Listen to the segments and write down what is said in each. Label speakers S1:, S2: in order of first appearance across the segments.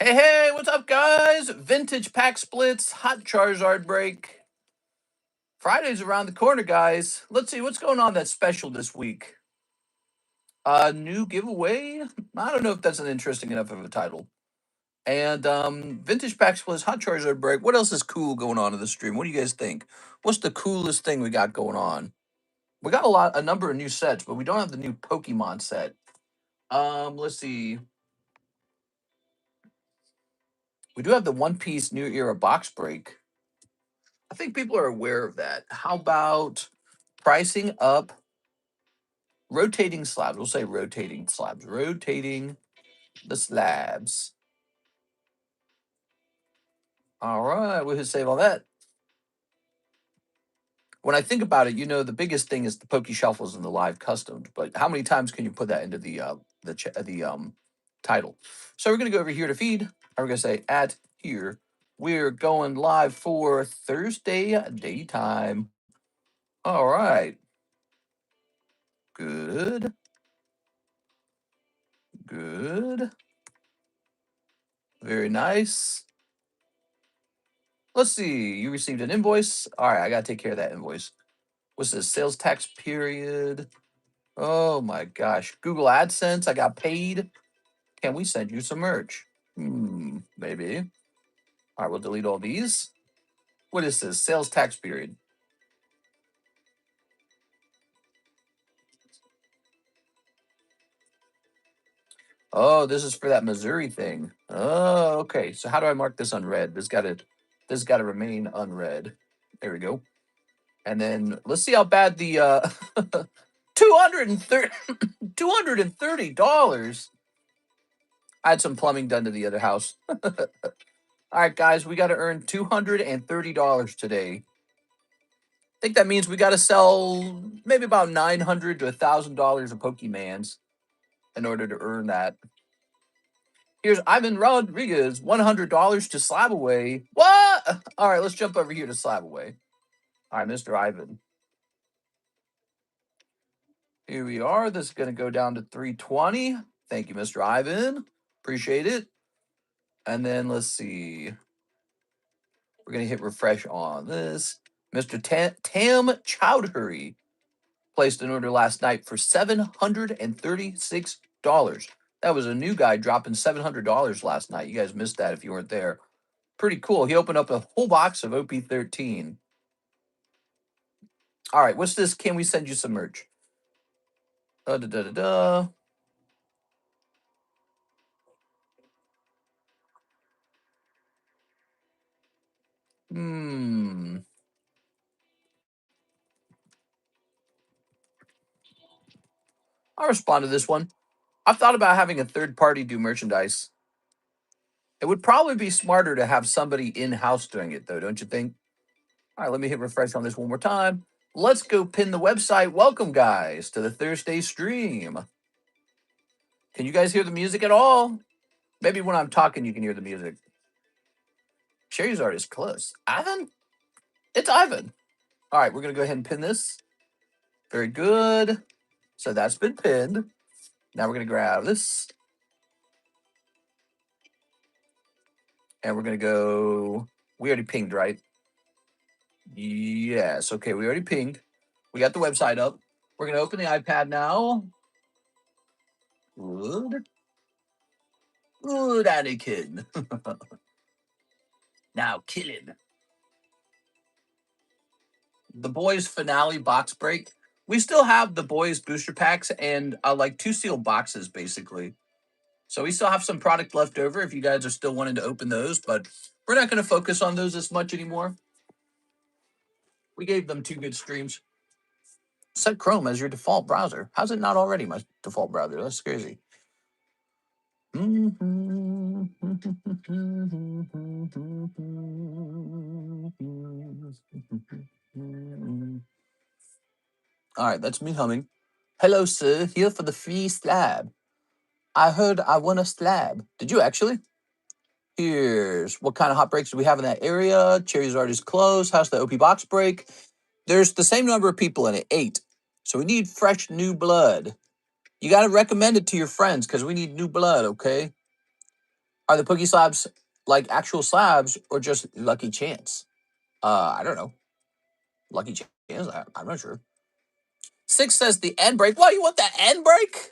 S1: Hey, hey, what's up, guys? Vintage pack splits, hot Charizard break. Friday's around the corner, guys. Let's see what's going on that's special this week. New giveaway. I don't know if that's an interesting enough of a title. And vintage pack splits, hot Charizard break. What else is cool going on in the stream? What do you guys think? What's the coolest thing we got going on? We got a number of new sets, but we don't have the new Pokemon set. Let's see. We do have the One Piece New Era box break. I think people are aware of that. How about pricing up rotating slabs? We'll say rotating slabs. Rotating the slabs. All right, we'll hit save on that. When I think about it, the biggest thing is the Poke Shuffles and the live customs. But how many times can you put that into the title? So we're gonna go over here to feed. And we're gonna say at here. We're going live for Thursday daytime. All right. Good. Good. Very nice. Let's see. You received an invoice. All right, I gotta take care of that invoice. What's this? Sales tax period. Oh my gosh. Google AdSense. I got paid. Can we send you some merch? Maybe. All right, we'll delete all these. What is this? Sales tax period. Oh, this is for that Missouri thing. Oh, okay. So how do I mark this unread? This gotta remain unread. There we go. And then let's see how bad the $230. I had some plumbing done to the other house. All right, guys, we got to earn $230 today. I think that means we got to sell maybe about $900 to $1,000 of Pokemans in order to earn that. Here's Ivan Rodriguez, $100 to Slab Away. What? All right, let's jump over here to Slab Away. All right, Mr. Ivan. Here we are. This is going to go down to 320. Thank you, Mr. Ivan. Appreciate it. And then let's see. We're going to hit refresh on this. Mr. Tam Chowdhury placed an order last night for $736. That was a new guy dropping $700 last night. You guys missed that if you weren't there. Pretty cool. He opened up a whole box of OP13. All right, what's this? Can we send you some merch? Da da da da da. I'll respond to this one. I've thought about having a third party do merchandise. It would probably be smarter to have somebody in-house doing it, though, don't you think? All right, let me hit refresh on this one more time. Let's go pin the website. Welcome, guys, to the Thursday stream. Can you guys hear the music at all? Maybe when I'm talking, you can hear the music. Charizard is close. Ivan? It's Ivan. All right, we're going to go ahead and pin this. Very good. So that's been pinned. Now we're going to grab this. And we're going to go. We already pinged, right? Yes. Okay, we already pinged. We got the website up. We're going to open the iPad now. Good. Good, Anakin. Now killing. The boys finale box break. We still have the boys booster packs and like 2 sealed boxes, basically. So we still have some product left over if you guys are still wanting to open those, but we're not going to focus on those as much anymore. We gave them 2 good streams. Set Chrome as your default browser. How's it not already my default browser? That's crazy. All right, that's me humming. Hello, sir. Here for the free slab. I heard I won a slab. Did you actually? Here's what kind of hot breaks do we have in that area. Charizard is closed. How's the OP box break? There's the same number of people in it, 8. So we need fresh new blood. You got to recommend it to your friends because we need new blood, okay? Are the Pokey Slabs like actual slabs or just lucky chance? I don't know. Lucky chance? I'm not sure. Six says the end break. What, you want that end break?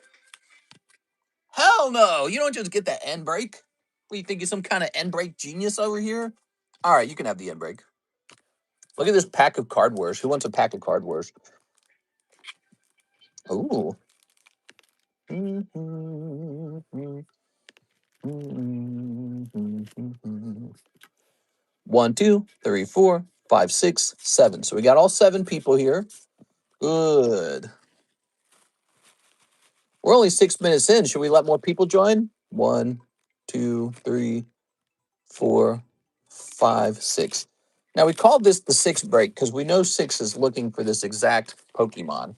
S1: Hell no. You don't just get that end break. What, you think you're some kind of end break genius over here? All right, you can have the end break. Look at this pack of Card Wars. Who wants a pack of Card Wars? Ooh. 1, 2, 3, 4, 5, 6, 7. So we got all 7 people here. Good. We're only 6 minutes in. Should we let more people join? 1, 2, 3, 4, 5, 6. Now we called this the 6 break because we know 6 is looking for this exact Pokemon.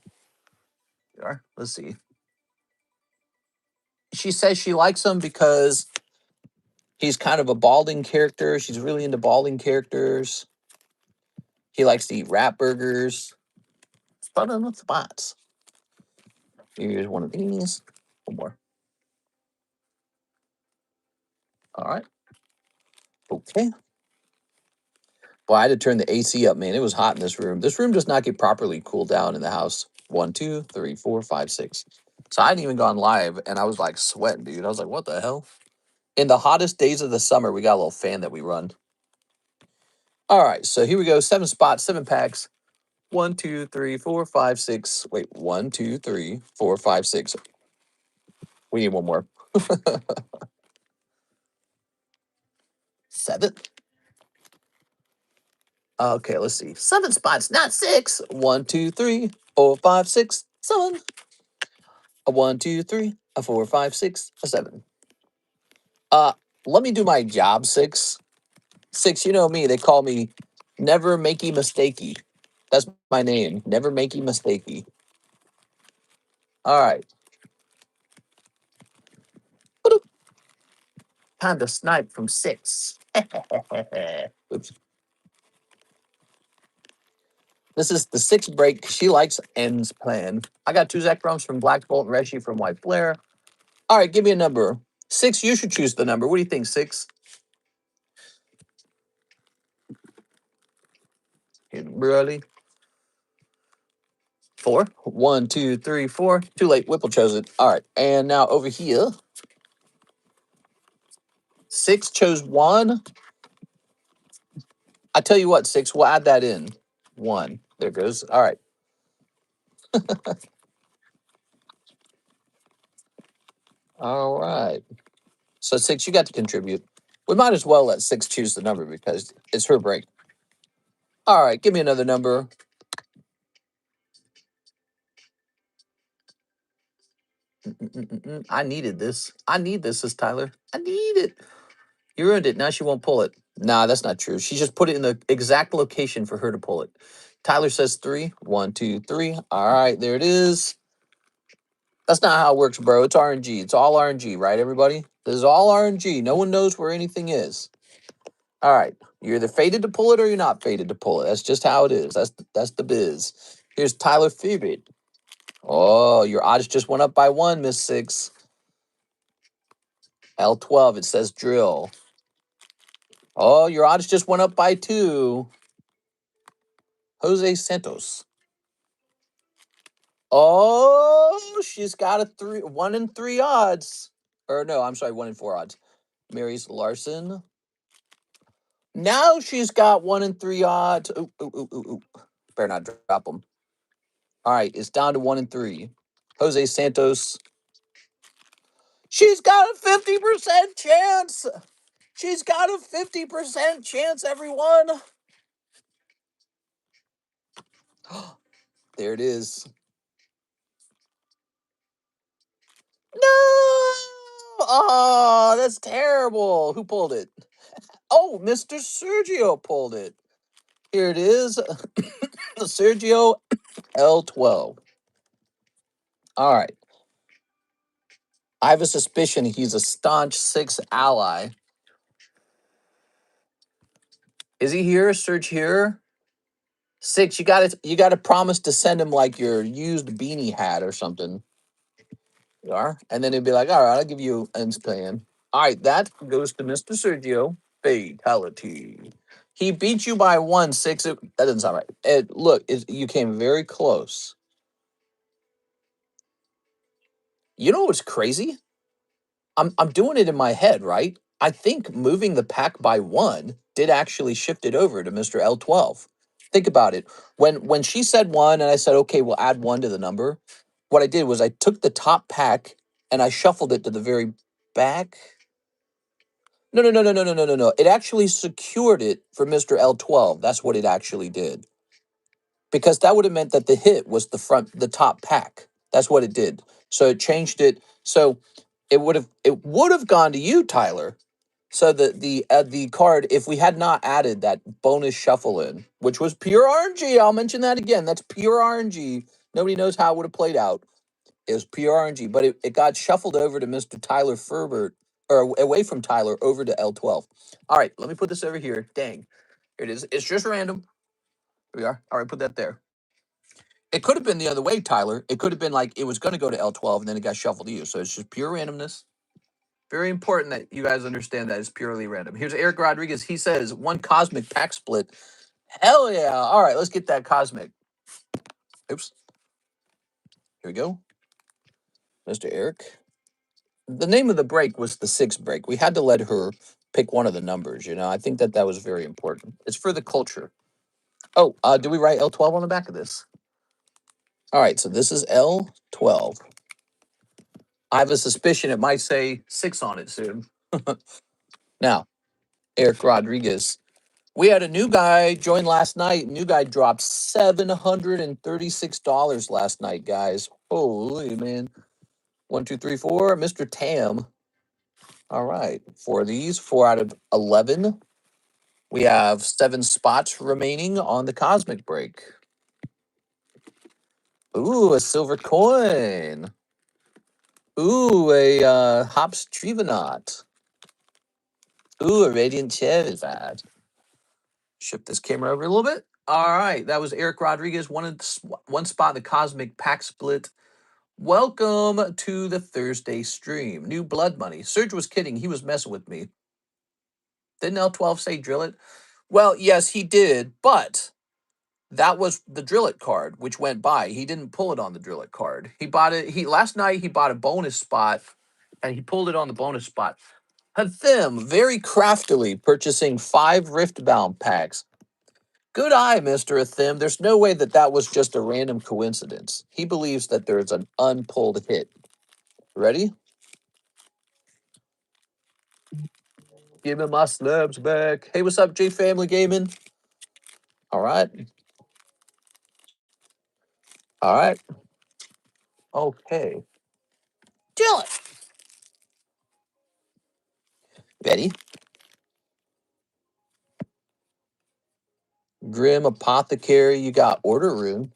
S1: Let's see. She says she likes him because he's kind of a balding character. She's really into balding characters. He likes to eat rat burgers. Spot on the spots. Here's one of these. One more. All right. Okay. Boy, I had to turn the AC up, man. It was hot in this room. This room does not get properly cooled down in the house. 1, 2, 3, 4, 5, 6. So I hadn't even gone live, and I was like sweating, dude. I was like, what the hell? In the hottest days of the summer, we got a little fan that we run. All right, so here we go. 7 spots, 7 packs. 1, 2, 3, 4, 5, 6. Wait, 1, 2, 3, 4, 5, 6. We need one more. 7. Okay, let's see. 7 spots, not 6. 1, 2, 3, 4, 5, 6, 7. 1, 2, 3, 4, 5, 6, 7. Let me do my job, 6. 6, you know me. They call me Never Makey Mistakey. That's my name. Never Makey Mistakey. All right. Time to snipe from 6. Oops. This is the 6th break. She likes ends plan. I got 2 Zekroms from Black Bolt and Reshi from White Flare. All right, give me a number. 6, you should choose the number. What do you think, 6? Really? 4. 1, 2, 3, 4. Too late. Whipple chose it. All right. And now over here. 6 chose 1. I tell you what, 6, we'll add that in. 1. There goes. All right. All right. So 6, you got to contribute. We might as well let 6 choose the number because it's her break. All right. Give me another number. I needed this. I need this, says Tyler. I need it. You ruined it. Now she won't pull it. Nah, that's not true. She just put it in the exact location for her to pull it. Tyler says 3. 1, 2, 3. All right, there it is. That's not how it works, bro. It's RNG. It's all RNG, right, everybody? This is all RNG. No one knows where anything is. All right. You're either fated to pull it or you're not fated to pull it. That's just how it is. That's the biz. Here's Tyler Favorite. Oh, your odds just went up by 1, Miss 6. L12, it says drill. Oh, your odds just went up by 2. Jose Santos. Oh, she's got a 1 in 3 odds. Or no, I'm sorry, 1 in 4 odds. Mary's Larson. Now she's got 1 in 3 odds. Ooh. Better not drop them. All right, it's down to 1 in 3. Jose Santos. She's got a 50% chance. She's got a 50% chance, everyone. There it is. No! Oh, that's terrible. Who pulled it? Oh, Mr. Sergio pulled it. Here it is. Sergio L12. All right. I have a suspicion he's a staunch 6 ally. Is he here? Search here. 6, you gotta promise to send him like your used beanie hat or something. You are? And then he'd be like, all right, I'll give you ends plan. All right, that goes to Mr. Sergio. Fatality. He beat you by 1-6. That doesn't sound right. Look, you came very close. You know what's crazy? I'm doing it in my head, right? I think moving the pack by 1 did actually shift it over to Mr. L12. Think about it. When she said 1 and I said, okay, we'll add 1 to the number, what I did was I took the top pack and I shuffled it to the very back. No, no, no, no, no, no, no, no, no. It actually secured it for Mr. L12. That's what it actually did. Because that would have meant that the hit was the top pack. That's what it did. So it changed it. So it would have gone to you, Tyler. So the card, if we had not added that bonus shuffle in, which was pure RNG, I'll mention that again. That's pure RNG. Nobody knows how it would have played out. It was pure RNG, but it got shuffled over to Mr. Tyler Ferbert, or away from Tyler over to L12. All right, let me put this over here. Dang. Here it is. It's just random. Here we are. All right, put that there. It could have been the other way, Tyler. It could have been like it was going to go to L12 and then it got shuffled to you. So it's just pure randomness. Very important that you guys understand that it's purely random. Here's Eric Rodriguez. He says 1 cosmic pack split. Hell yeah. All right, let's get that cosmic. Oops. Here we go. Mr. Eric. The name of the break was the 6 break. We had to let her pick one of the numbers, you know. I think that was very important. It's for the culture. Oh, do we write L12 on the back of this? All right, so this is L12. I have a suspicion it might say 6 on it soon. Now, Eric Rodriguez. We had a new guy join last night. New guy dropped $736 last night, guys. Holy man. 1, 2, 3, 4. Mr. Tam. All right. 4 of these, 4 out of 11. We have 7 spots remaining on the cosmic break. Ooh, a silver coin. Ooh, a Hops Trivonaut. Ooh, a Radiant Charizard. Shift this camera over a little bit. All right, that was Eric Rodriguez. One spot in the cosmic pack split. Welcome to the Thursday stream. New blood money. Serge was kidding. He was messing with me. Didn't L12 say drill it? Well, yes, he did, but that was the drill it card, which went by. He didn't pull it on the drill it card. He bought it. Last night he bought a bonus spot, and he pulled it on the bonus spot. Hathim very craftily purchasing 5 Riftbound packs. Good eye, Mr. Athim. There's no way that was just a random coincidence. He believes that there's an unpulled hit. Ready? Give me my slabs back. Hey, what's up, J Family Gaming? All right. All right. Okay. Chill it. Ready? Grim Apothecary. You got Order Rune.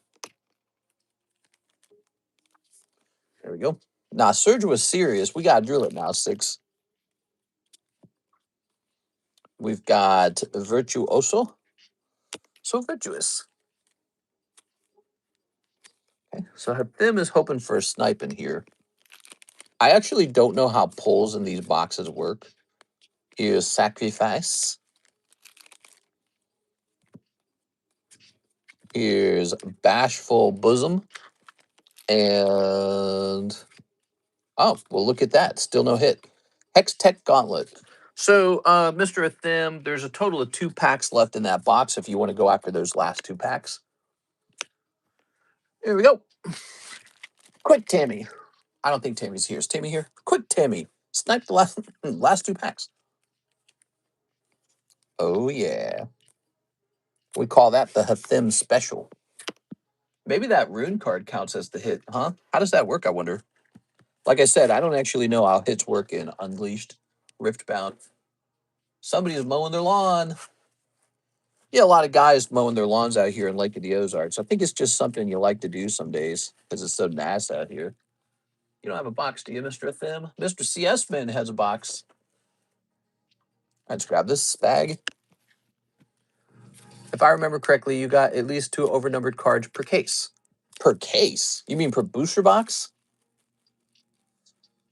S1: There we go. Nah, Surge was serious. We got to drill it now, 6. We've got Virtuoso. So virtuous. Okay. So Hathim is hoping for a snipe in here. I actually don't know how pulls in these boxes work. Here's Sacrifice. Here's Bashful Bosom. And, oh, well, look at that. Still no hit. Hex Tech Gauntlet. So, Mr. Athim, there's a total of 2 packs left in that box if you want to go after those last 2 packs. Here we go. Quick, Tammy. I don't think Tammy's here. Is Tammy here? Quick, Tammy. Snipe the last 2 packs. Oh, yeah. We call that the Hathim special. Maybe that rune card counts as the hit, huh? How does that work, I wonder? Like I said, I don't actually know how hits work in Unleashed, Riftbound. Somebody's mowing their lawn. Yeah, a lot of guys mowing their lawns out here in Lake of the Ozarks. I think it's just something you like to do some days because it's so nice out here. You don't have a box, do you, Mr. Thim? Mr. CS Man has a box. Let's grab this bag. If I remember correctly, you got at least 2 overnumbered cards per case. Per case? You mean per booster box?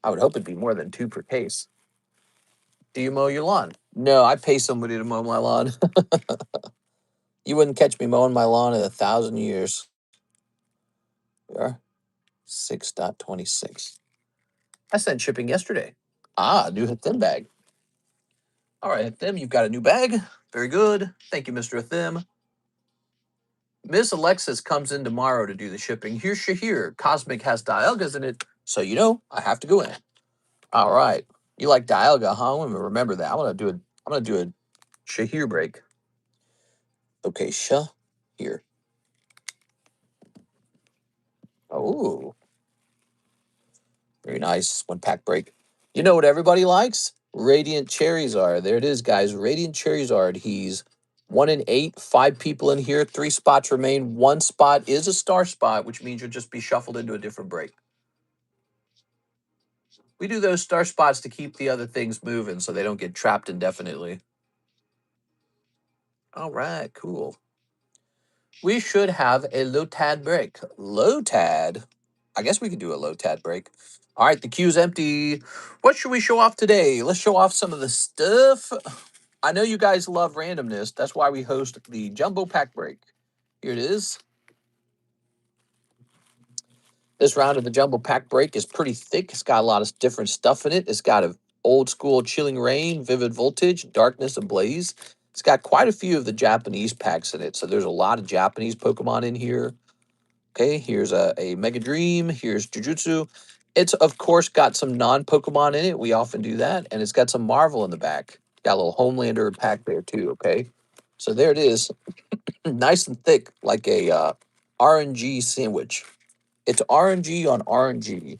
S1: I would hope it'd be more than 2 per case. Do you mow your lawn? No, I pay somebody to mow my lawn. You wouldn't catch me mowing my lawn in 1,000 years. We are 6.26. I sent shipping yesterday. Ah, new Hathim bag. All right, Hathim, you've got a new bag. Very good. Thank you, Mr. Hathim. Miss Alexis comes in tomorrow to do the shipping. Here's Shahir. Cosmic has Dialgas in it, so you know I have to go in. All right. You like Dialga, huh? I'm gonna remember that. I'm gonna do a Shahir break. Okay, Shahir. Oh, very nice. One pack break. You know what everybody likes? Radiant Charizard. There it is, guys. Radiant Charizard. He's 1 in 8. 5 people in here. 3 spots remain. 1 spot is a star spot, which means you'll just be shuffled into a different break. We do those star spots to keep the other things moving so they don't get trapped indefinitely. All right, cool. We should have a Lotad break. Lotad? I guess we could do a Lotad break. All right, the queue's empty. What should we show off today? Let's show off some of the stuff. I know you guys love randomness. That's why we host the Jumbo Pack Break. Here it is. This round of the Jumbo Pack Break is pretty thick. It's got a lot of different stuff in it. It's got a old school Chilling Rain, Vivid Voltage, Darkness Ablaze. It's got quite a few of the Japanese packs in it. So there's a lot of Japanese Pokemon in here. Okay, here's a Mega Dream. Here's Jujutsu. It's, of course, got some non-Pokemon in it. We often do that. And it's got some Marvel in the back. Got a little Homelander pack there, too, okay? So there it is. Nice and thick, like a RNG sandwich. It's RNG on RNG.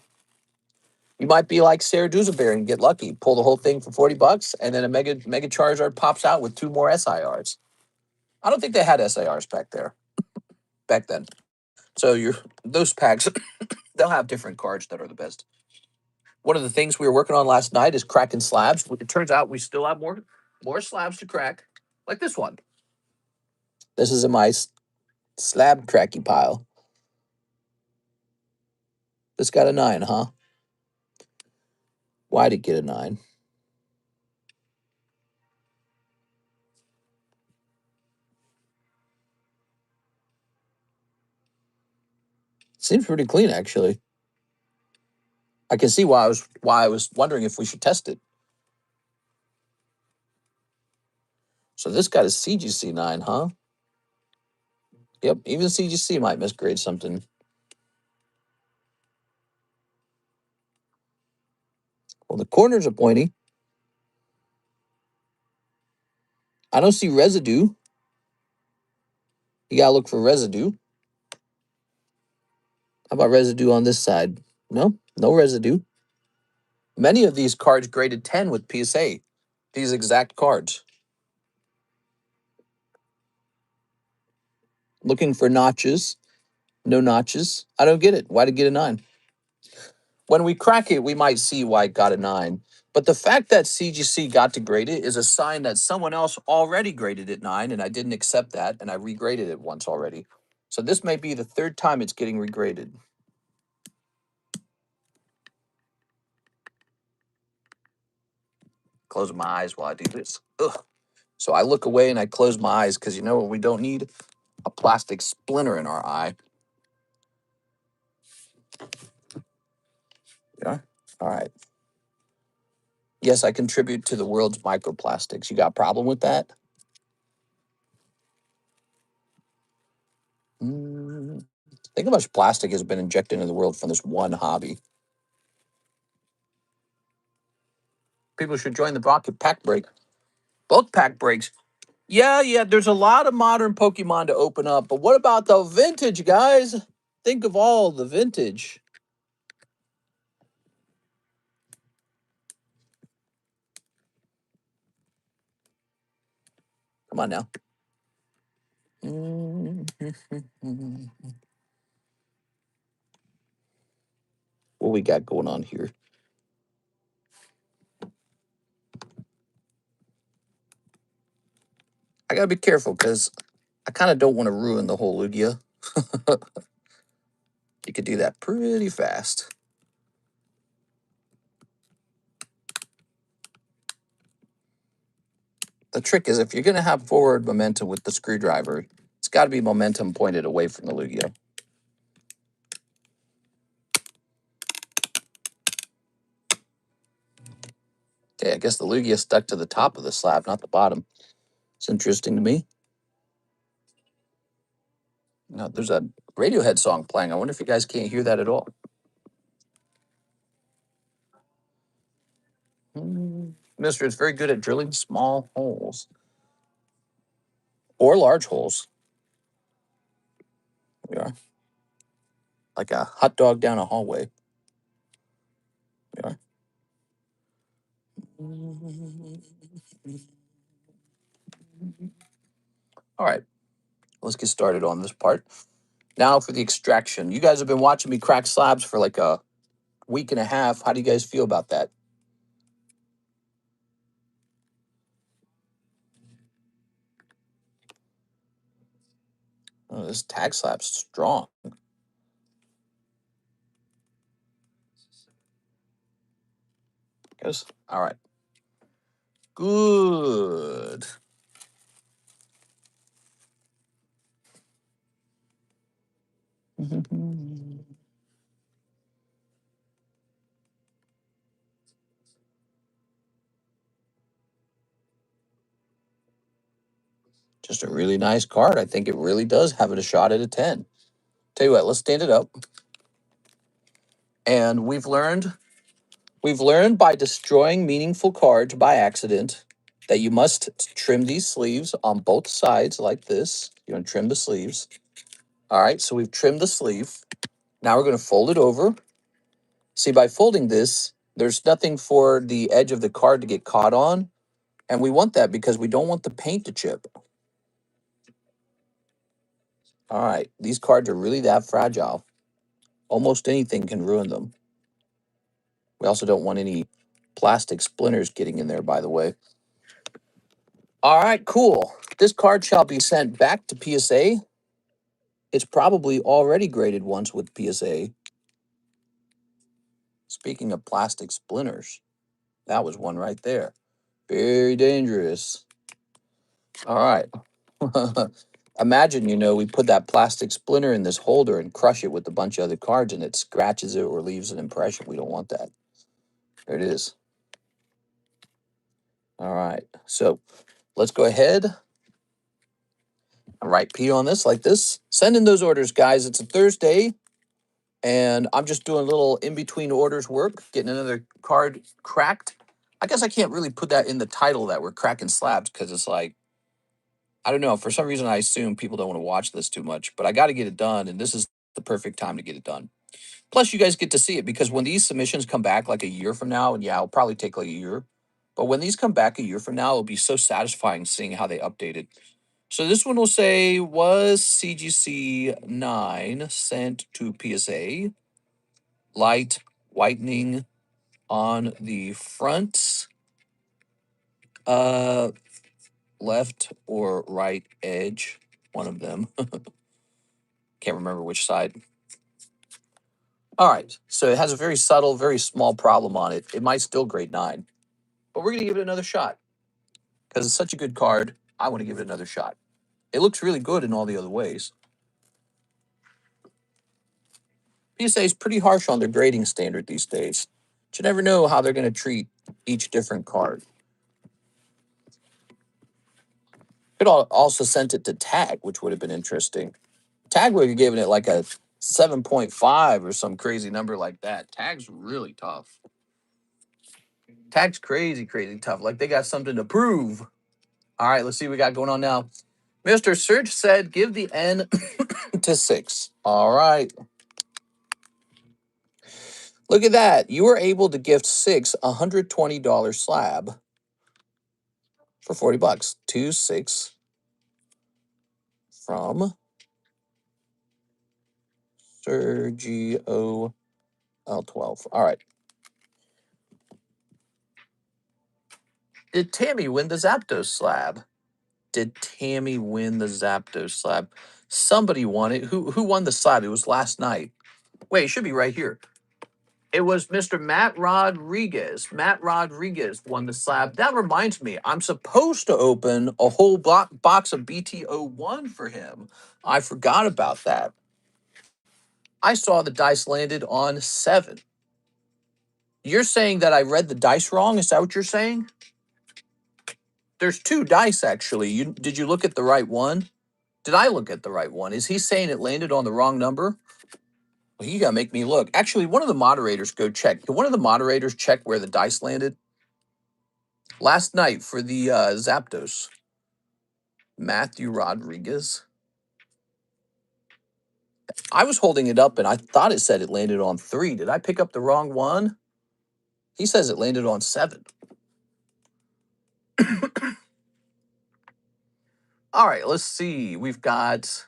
S1: You might be like Sarah Dusenberry and get lucky, pull the whole thing for $40, and then a Mega Charizard pops out with 2 more SIRs. I don't think they had SIRs back then. So those packs, they'll have different cards that are the best. One of the things we were working on last night is cracking slabs. It turns out we still have more slabs to crack, like this one. This is in my slab cracky pile. This got a 9, huh? Why'd it get a 9? Seems pretty clean, actually. I can see why I was wondering if we should test it. So this got a CGC 9, huh? Yep, even CGC might misgrade something. Well, the corners are pointy. I don't see residue. You gotta look for residue. How about residue on this side? No, no residue. Many of these cards graded 10 with PSA. These exact cards. Looking for notches. No notches. I don't get it. Why did it get a 9? When we crack it, we might see why it got a 9. But the fact that CGC got to grade it is a sign that someone else already graded it 9, and I didn't accept that, and I regraded it once already. So this may be the 3rd time it's getting regraded. Close my eyes while I do this. Ugh. So I look away and I close my eyes because you know what we don't need? A plastic splinter in our eye. Yeah. All right. Yes, I contribute to the world's microplastics. You got a problem with that? Think how much plastic has been injected into the world from this one hobby. People should join the Rocket Pack Break. Both pack breaks. Yeah, there's a lot of modern Pokemon to open up, but what about the vintage, guys? Think of all the vintage. Come on now. What we got going on here? I gotta be careful because I kind of don't want to ruin the whole Lugia. You could do that pretty fast. The trick is if you're going to have forward momentum with the screwdriver, it's got to be momentum pointed away from the Lugia. Okay, I guess the Lugia stuck to the top of the slab, not the bottom. It's interesting to me. Now, there's a Radiohead song playing. I wonder if you guys can't hear that at all. Mister is very good at drilling small holes or large holes. Here we are. Like a hot dog down a hallway. Here we are. All right, let's get started on this part. Now for the extraction. You guys have been watching me crack slabs for like a week and a half. How do you guys feel about that? Oh, this tag slab's strong. Goes. All right. Good. Just a really nice card. I think it really does have it a shot at a 10. Tell you what, let's stand it up. And we've learned by destroying meaningful cards by accident that you must trim these sleeves on both sides like this. You're going to trim the sleeves. All right, so we've trimmed the sleeve. Now we're going to fold it over. See, by folding this, there's nothing for the edge of the card to get caught on. And we want that because we don't want the paint to chip. All right, these cards are really that fragile. Almost anything can ruin them. We also don't want any plastic splinters getting in there, by the way. All right, cool. This card shall be sent back to PSA. It's probably already graded once with PSA. Speaking of plastic splinters, that was one right there. Very dangerous. All right. Imagine, we put that plastic splinter in this holder and crush it with a bunch of other cards and it scratches it or leaves an impression. We don't want that. There it is. All right. So let's go ahead and write P on this like this. Send in those orders, guys. It's a Thursday. And I'm just doing a little in-between orders work, getting another card cracked. I guess I can't really put that in the title that we're cracking slabs because it's like, I don't know. For some reason, I assume people don't want to watch this too much, but I got to get it done, and this is the perfect time to get it done. Plus, you guys get to see it because when these submissions come back like a year from now, and yeah, it'll probably take like a year, but when these come back a year from now, it'll be so satisfying seeing how they updated. So this one will say, was CGC 9 sent to PSA? Light whitening on the front, left or right edge, one of them. Can't remember which side. All right, so it has a very subtle, very small problem on it. It might still grade 9, but we're going to give it another shot because it's such a good card. I want to give it another shot. It looks really good in all the other ways. PSA is pretty harsh on their grading standard these days. But you never know how they're going to treat each different card. Could also sent it to Tag, which would have been interesting. Tag would have given it like a 7.5 or some crazy number like that. Tag's really tough. Tag's crazy, crazy tough. Like they got something to prove. All right, let's see what we got going on now. Mr. Search said, give the N to 6. All right. Look at that. You were able to gift 6 $120 slab for 40 bucks. 2 6 from Sergio L12. All right. Did Tammy win the Zapdos slab? Did Tammy win the Zapdos slab? Somebody won it. Who won the slab? It was last night. Wait, it should be right here. It was Mr. Matt Rodriguez. Matt Rodriguez won the slab. That reminds me, I'm supposed to open a whole box of BTO1 for him. I forgot about that. I saw the dice landed on 7. You're saying that I read the dice wrong? Is that what you're saying? There's 2 dice, actually. Did you look at the right one? Did I look at the right one? Is he saying it landed on the wrong number? Well, you got to make me look. Actually, one of the moderators go check. Can one of the moderators check where the dice landed? Last night for the Zapdos. Matthew Rodriguez. I was holding it up and I thought it said it landed on 3. Did I pick up the wrong one? He says it landed on 7. All right, let's see. We've got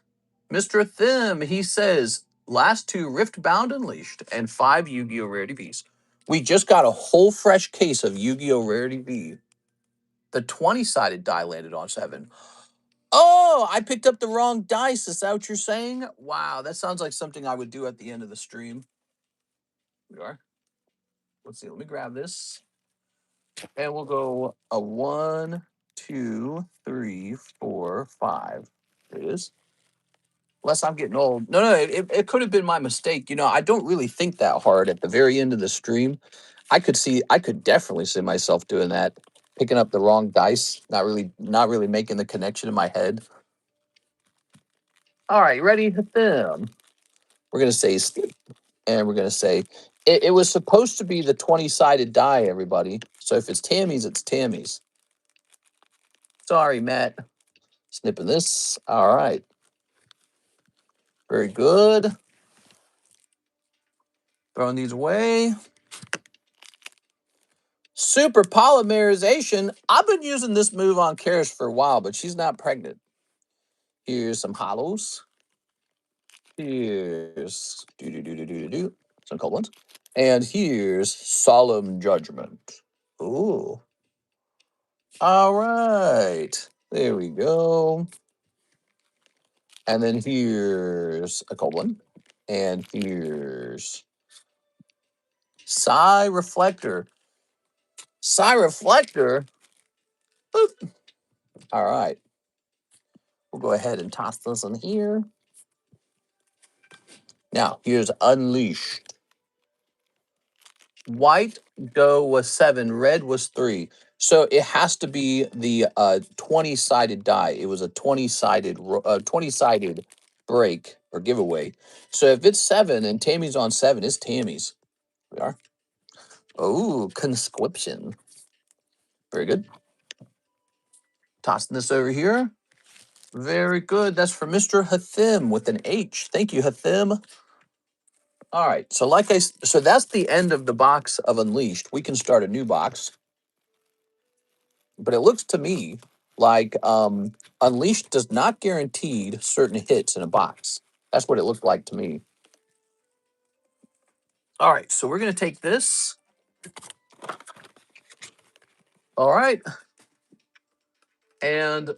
S1: Mr. Thim. He says last 2 Riftbound Unleashed and 5 Yu-Gi-Oh! Rarity Vs. We just got a whole fresh case of Yu-Gi-Oh! Rarity V. The 20-sided die landed on 7. Oh, I picked up the wrong dice. Is that what you're saying? Wow, that sounds like something I would do at the end of the stream. We are. Let's see. Let me grab this. And we'll go a 1, 2, 3, 4, 5. There it is. Unless I'm getting old. No, it could have been my mistake. You know, I don't really think that hard at the very end of the stream. I could definitely see myself doing that. Picking up the wrong dice, not really making the connection in my head. All right, ready? We're gonna say and we're gonna say it was supposed to be the 20-sided die, everybody. So if it's Tammy's, it's Tammy's. Sorry, Matt. Snipping this. All right. Very good. Throwing these away. Super polymerization. I've been using this move on Karis for a while, but she's not pregnant. Here's some hollows. Here's some cold ones. And here's Solemn Judgment. Ooh. All right. There we go. And then here's a cold one. And here's Psy Reflector. Psy Reflector. Boop. All right. We'll go ahead and toss this in here. Now, here's Unleashed. White go was 7, red was 3. So it has to be the 20-sided die. It was a 20-sided break or giveaway. So if it's 7 and Tammy's on 7, it's Tammy's. We are. Oh, conscription. Very good. Tossing this over here. Very good. That's for Mr. Hathim with an H. Thank you, Hathim. All right. So so that's the end of the box of Unleashed. We can start a new box. But it looks to me like Unleashed does not guarantee certain hits in a box. That's what it looked like to me. All right, so we're going to take this. All right. And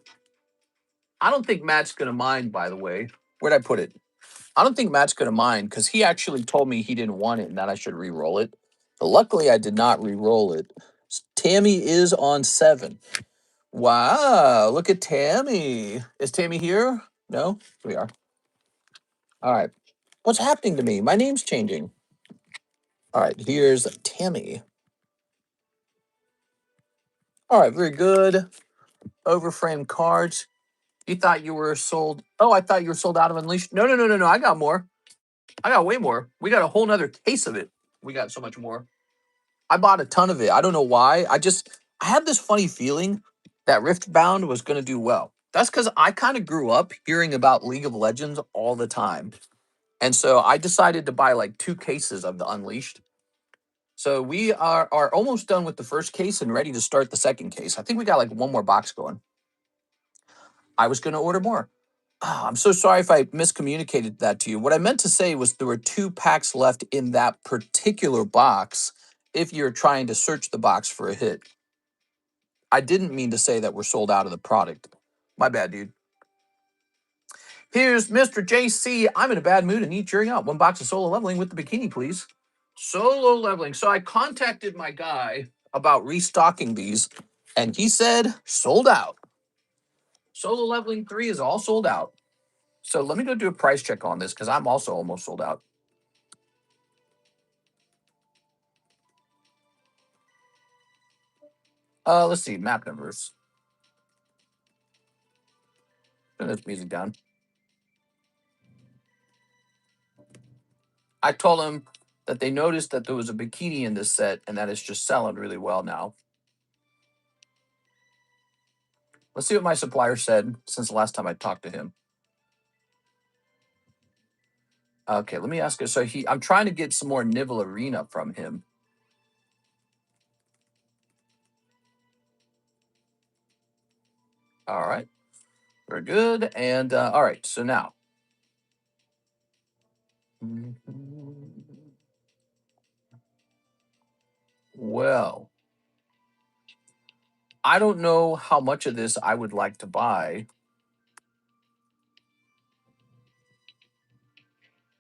S1: I don't think Matt's going to mind, by the way. Where'd I put it? I don't think Matt's going to mind because he actually told me he didn't want it and that I should re-roll it. But luckily, I did not re-roll it. Tammy is on 7. Wow, look at Tammy. Is Tammy here? No? We are. All right. What's happening to me? My name's changing. All right, here's Tammy. All right, very good. Overframe cards. You thought you were sold. Oh, I thought you were sold out of Unleashed. No. I got more. I got way more. We got a whole nother case of it. We got so much more. I bought a ton of it. I don't know why. I had this funny feeling that Riftbound was going to do well. That's because I kind of grew up hearing about League of Legends all the time. And so I decided to buy like 2 cases of the Unleashed. So we are almost done with the first case and ready to start the second case. I think we got like 1 more box going. I was going to order more. Oh, I'm so sorry if I miscommunicated that to you. What I meant to say was there were 2 packs left in that particular box if you're trying to search the box for a hit. I didn't mean to say that we're sold out of the product. My bad, dude. Here's Mr. JC. I'm in a bad mood and need cheering up. 1 box of solo leveling with the bikini, please. Solo leveling. So I contacted my guy about restocking these, and he said sold out. Solo leveling 3 is all sold out. So let me go do a price check on this because I'm also almost sold out. Let's see, map numbers. Turn this music down. I told him that they noticed that there was a bikini in this set and that it's just selling really well now. Let's see what my supplier said since the last time I talked to him. Okay, let me ask you. So I'm trying to get some more Nibble Arena from him. All right, very good. And all right, so now. Well, I don't know how much of this I would like to buy.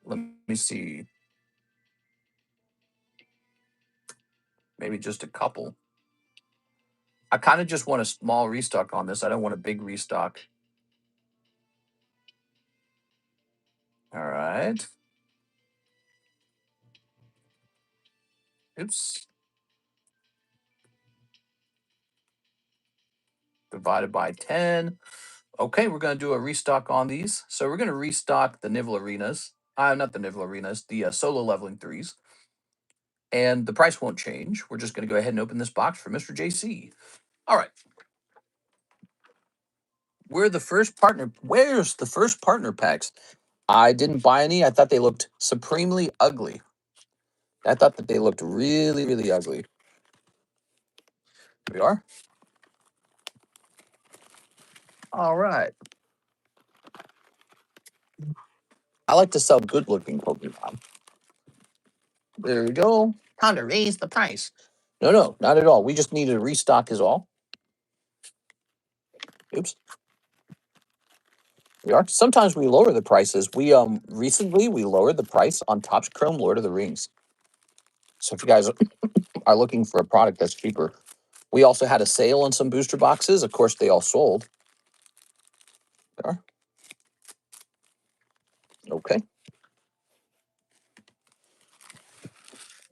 S1: Let me see. Maybe just a couple. I kind of just want a small restock on this. I don't want a big restock. All right. Oops. Divided by 10. Okay, we're going to do a restock on these. So we're going to restock the Nibble Arenas. Not the Nibble Arenas, the solo leveling 3s. And the price won't change. We're just going to go ahead and open this box for Mr. JC. All right. We're the first partner. Where's the first partner packs? I didn't buy any. I thought they looked supremely ugly. I thought that they looked really, really ugly. Here we are. All right. I like to sell good-looking Pokemon. There we go. Time to raise the price. No, not at all. We just needed a restock is all. Oops. We are. Sometimes we lower the prices. We recently we lowered the price on Topps Chrome Lord of the Rings. So if you guys are looking for a product that's cheaper, we also had a sale on some booster boxes. Of course, they all sold. There. Okay.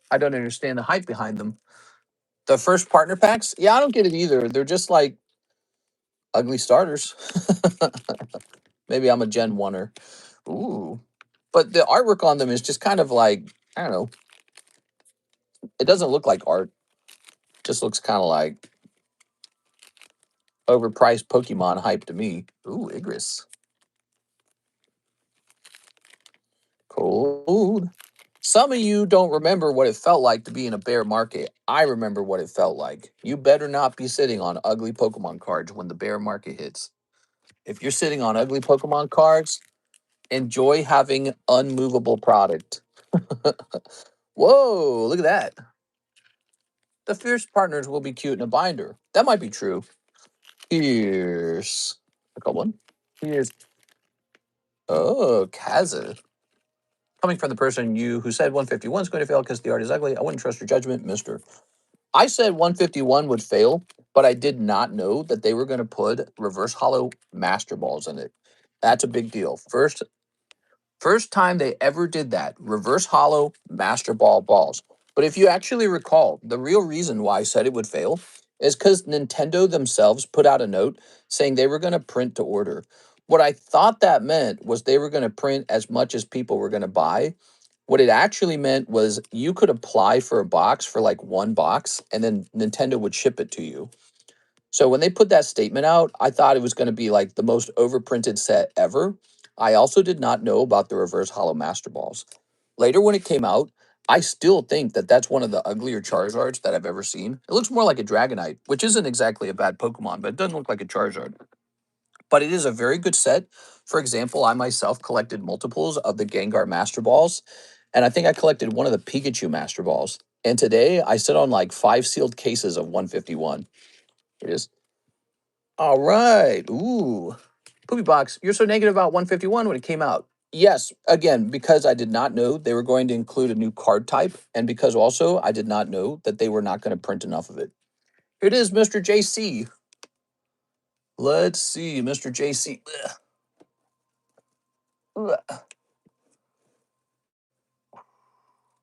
S1: I don't understand the hype behind them. The first partner packs? Yeah, I don't get it either. They're just like ugly starters. Maybe I'm a Gen 1er. Ooh. But the artwork on them is just kind of like, I don't know. It doesn't look like art. It just looks kind of like overpriced Pokemon hype to me. Ooh, Igris. Cold. Some of you don't remember what it felt like to be in a bear market. I remember what it felt like. You better not be sitting on ugly Pokemon cards when the bear market hits. If you're sitting on ugly Pokemon cards, enjoy having unmovable product. Whoa, look at that. The fierce partners will be cute in a binder. That might be true. Here's a couple one. Here's Kaza. Coming from the person who said 151 is going to fail because the art is ugly. I wouldn't trust your judgment, mister. I said 151 would fail, but I did not know that they were going to put reverse hollow master balls in it. That's a big deal. First time they ever did that, reverse hollow master ball balls. But if you actually recall, the real reason why I said it would fail is because Nintendo themselves put out a note saying they were going to print to order. What I thought that meant was they were going to print as much as people were going to buy. What it actually meant was you could apply for a box for like one box and then Nintendo would ship it to you. So when they put that statement out, I thought it was going to be like the most overprinted set ever. I also did not know about the reverse hollow master balls. Later when it came out, I still think that that's one of the uglier Charizards that I've ever seen. It looks more like a Dragonite, which isn't exactly a bad Pokemon, but it doesn't look like a Charizard. But it is a very good set. For example, I myself collected multiples of the Gengar Master Balls, and I think I collected one of the Pikachu Master Balls. And today I sit on like 5 sealed cases of 151. It is. All right. Ooh. Poopy Box, you're so negative about 151 when it came out. Yes, again, because I did not know they were going to include a new card type, and because also I did not know that they were not going to print enough of it. Here it is, Mr. JC. Let's see, Mr. JC. Ugh.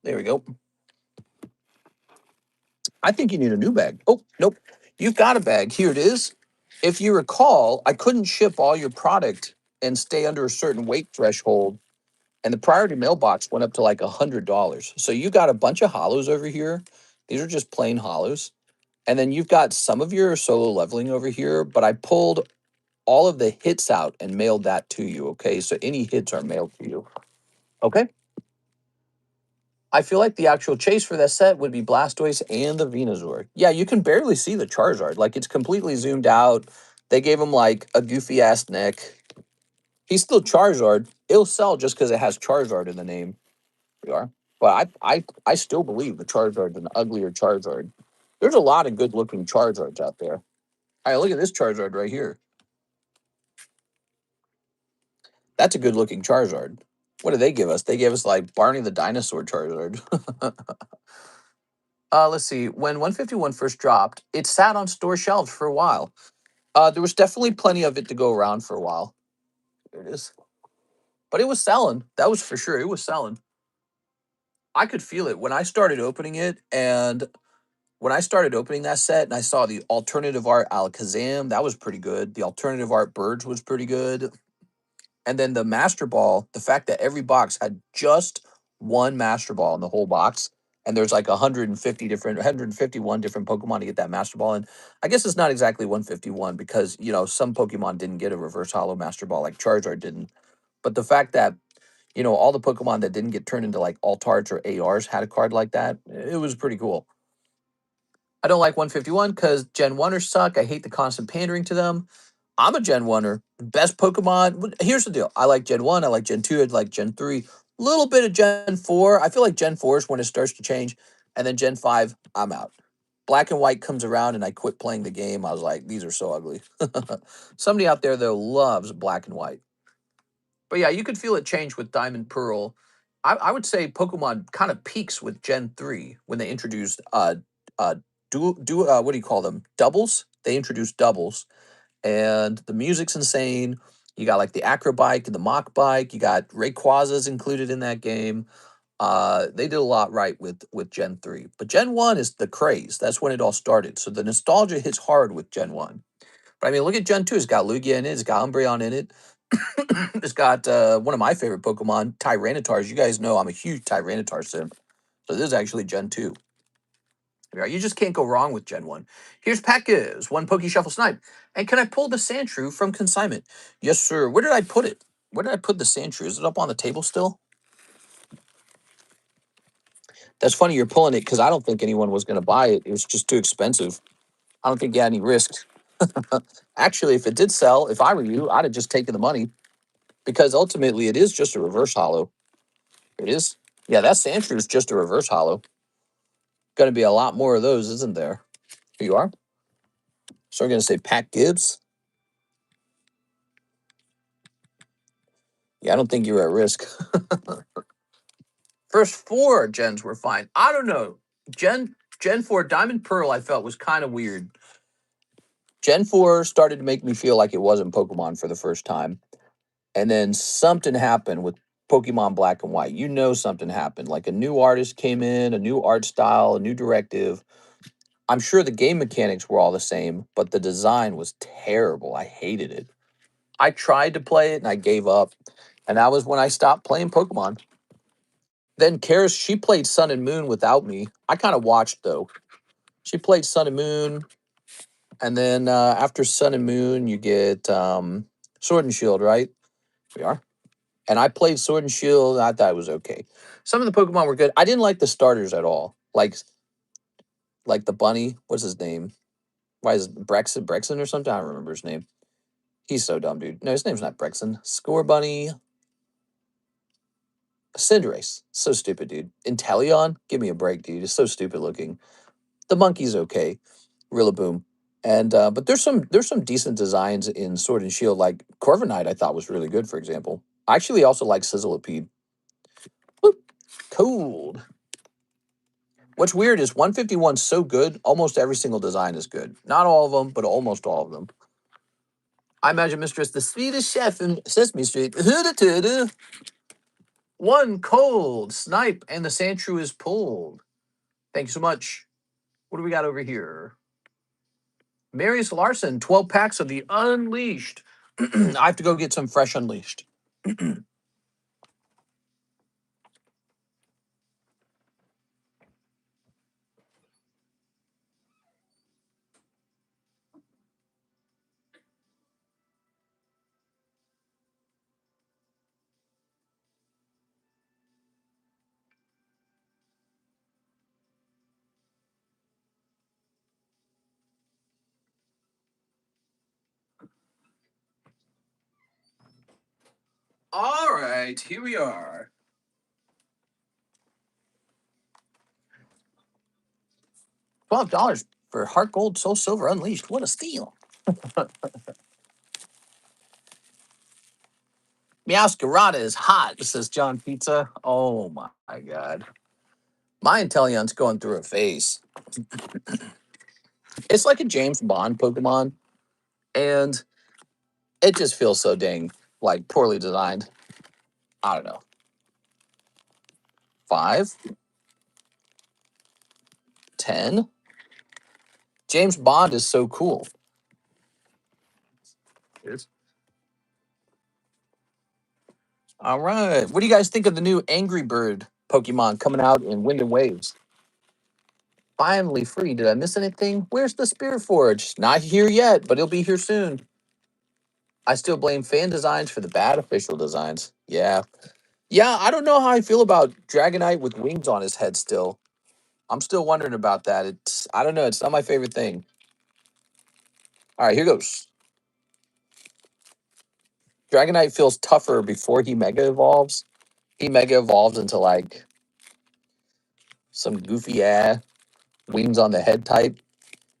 S1: There we go. I think you need a new bag. Oh, nope. You've got a bag. Here it is. If you recall, I couldn't ship all your product and stay under a certain weight threshold, and the priority mailbox went up to like $100. So you got a bunch of hollows over here. These are just plain hollows. And then you've got some of your solo leveling over here, but I pulled all of the hits out and mailed that to you. Okay. So any hits are mailed to you. Okay. I feel like the actual chase for that set would be Blastoise and the Venusaur. Yeah, you can barely see the Charizard. Like, it's completely zoomed out. They gave him, like, a goofy-ass neck. He's still Charizard. It'll sell just because it has Charizard in the name. We are. But I still believe the Charizard's an uglier Charizard. There's a lot of good-looking Charizards out there. All right, look at this Charizard right here. That's a good-looking Charizard. What did they give us? They gave us, like, Barney the Dinosaur Charizard. Let's see. When 151 first dropped, it sat on store shelves for a while. There was definitely plenty of it to go around for a while. There it is. But it was selling. That was for sure. It was selling. I could feel it when I started opening it, and when I started opening that set, and I saw the alternative art Alakazam, that was pretty good. The alternative art Birds was pretty good. And then the Master Ball, the fact that every box had just one Master Ball in the whole box, and there's like 151 different Pokemon to get that Master Ball. And I guess it's not exactly 151 because, some Pokemon didn't get a Reverse Hollow Master Ball like Charizard didn't. But the fact that, all the Pokemon that didn't get turned into like Altards or ARs had a card like that, it was pretty cool. I don't like 151 because Gen 1ers suck. I hate the constant pandering to them. I'm a Gen 1er. Best Pokemon. Here's the deal. I like Gen 1. I like Gen 2. I like Gen 3. Little bit of Gen 4. I feel like Gen 4 is when it starts to change. And then Gen 5, I'm out. Black and White comes around and I quit playing the game. I was like, these are so ugly. Somebody out there, though, loves Black and White. But yeah, you could feel it change with Diamond Pearl. I would say Pokemon kind of peaks with Gen 3 when they introduced uh what do you call them? Doubles. They introduced doubles, and the music's insane. You got like the acro bike and the mock bike. You got Rayquazas included in that game. They did a lot right with Gen 3. But Gen 1 is the craze. That's when it all started. So the nostalgia hits hard with Gen 1. But I mean, look at Gen 2. It's got Lugia in it. It's got Umbreon in it. It's got one of my favorite Pokemon, Tyrannitars. You guys know I'm a huge Tyranitar simp. So this is actually Gen 2. Yeah, you just can't go wrong with Gen 1. Here's Pack Gives, one Pokey Shuffle Snipe. And can I pull the Sandshrew from consignment? Yes, sir. Where did I put it? Where did I put the Sandshrew? Is it up on the table still? That's funny you're pulling it because I don't think anyone was going to buy it. It was just too expensive. I don't think you had any risk. Actually, if it did sell, if I were you, I'd have just taken the money because ultimately it is just a reverse hollow. It is. Yeah, that Sandshrew is just a reverse hollow. Going to be a lot more of those, isn't there? Here you are. So we're going to say Pat Gibbs. Yeah, I don't think you were at risk. First four gens were fine. I don't know. Gen 4 Diamond Pearl I felt was kind of weird. Gen 4 started to make me feel like it wasn't Pokemon for the first time. And then something happened with Pokemon Black and White. Something happened. Like a new artist came in, a new art style, a new directive. I'm sure the game mechanics were all the same, but the design was terrible. I hated it. I tried to play it and I gave up. And that was when I stopped playing Pokemon. Then Karis, she played Sun and Moon without me. I kind of watched though. She played Sun and Moon, and then after Sun and Moon, you get Sword and Shield, right? We are. And I played Sword and Shield. And I thought it was okay. Some of the Pokemon were good. I didn't like the starters at all. Like the bunny. What's his name? Why is it Brexon or something? I don't remember his name. He's so dumb, dude. No, his name's not Brexon. Score Bunny. Cinderace. So stupid, dude. Inteleon? Give me a break, dude. It's so stupid looking. The monkey's okay. Rillaboom. And but there's some decent designs in Sword and Shield, like Corviknight I thought was really good, for example. I actually also like Sizzleipede. Whoop. Cold. What's weird is 151's so good, almost every single design is good. Not all of them, but almost all of them. I imagine Mistress, the Swedish chef in Sesame Street. One cold snipe, and the Sandshrew is pulled. Thank you so much. What do we got over here? Marius Larson, 12 packs of the Unleashed. I have to go get some fresh Unleashed. All right, here we are. $12 for Heart Gold Soul Silver Unleashed. What a steal. Meowscarada is hot, says John Pizza. Oh my god. My Inteleon's going through a phase. It's like a James Bond Pokemon, and it just feels so dang like poorly designed. I don't know. 5, 10. James Bond is so cool. Yes. All right. What do you guys think of the new Angry Bird Pokemon coming out in Wind and Waves? Finally free. Did I miss anything? Where's the Spirit Forge? Not here yet, but it'll be here soon. I still blame fan designs for the bad official designs. Yeah. Yeah, I don't know how I feel about Dragonite with wings on his head still. I'm still wondering about that. I don't know. It's not my favorite thing. All right, here goes. Dragonite feels tougher before he Mega Evolves. He Mega Evolves into like some goofy ass wings on the head type.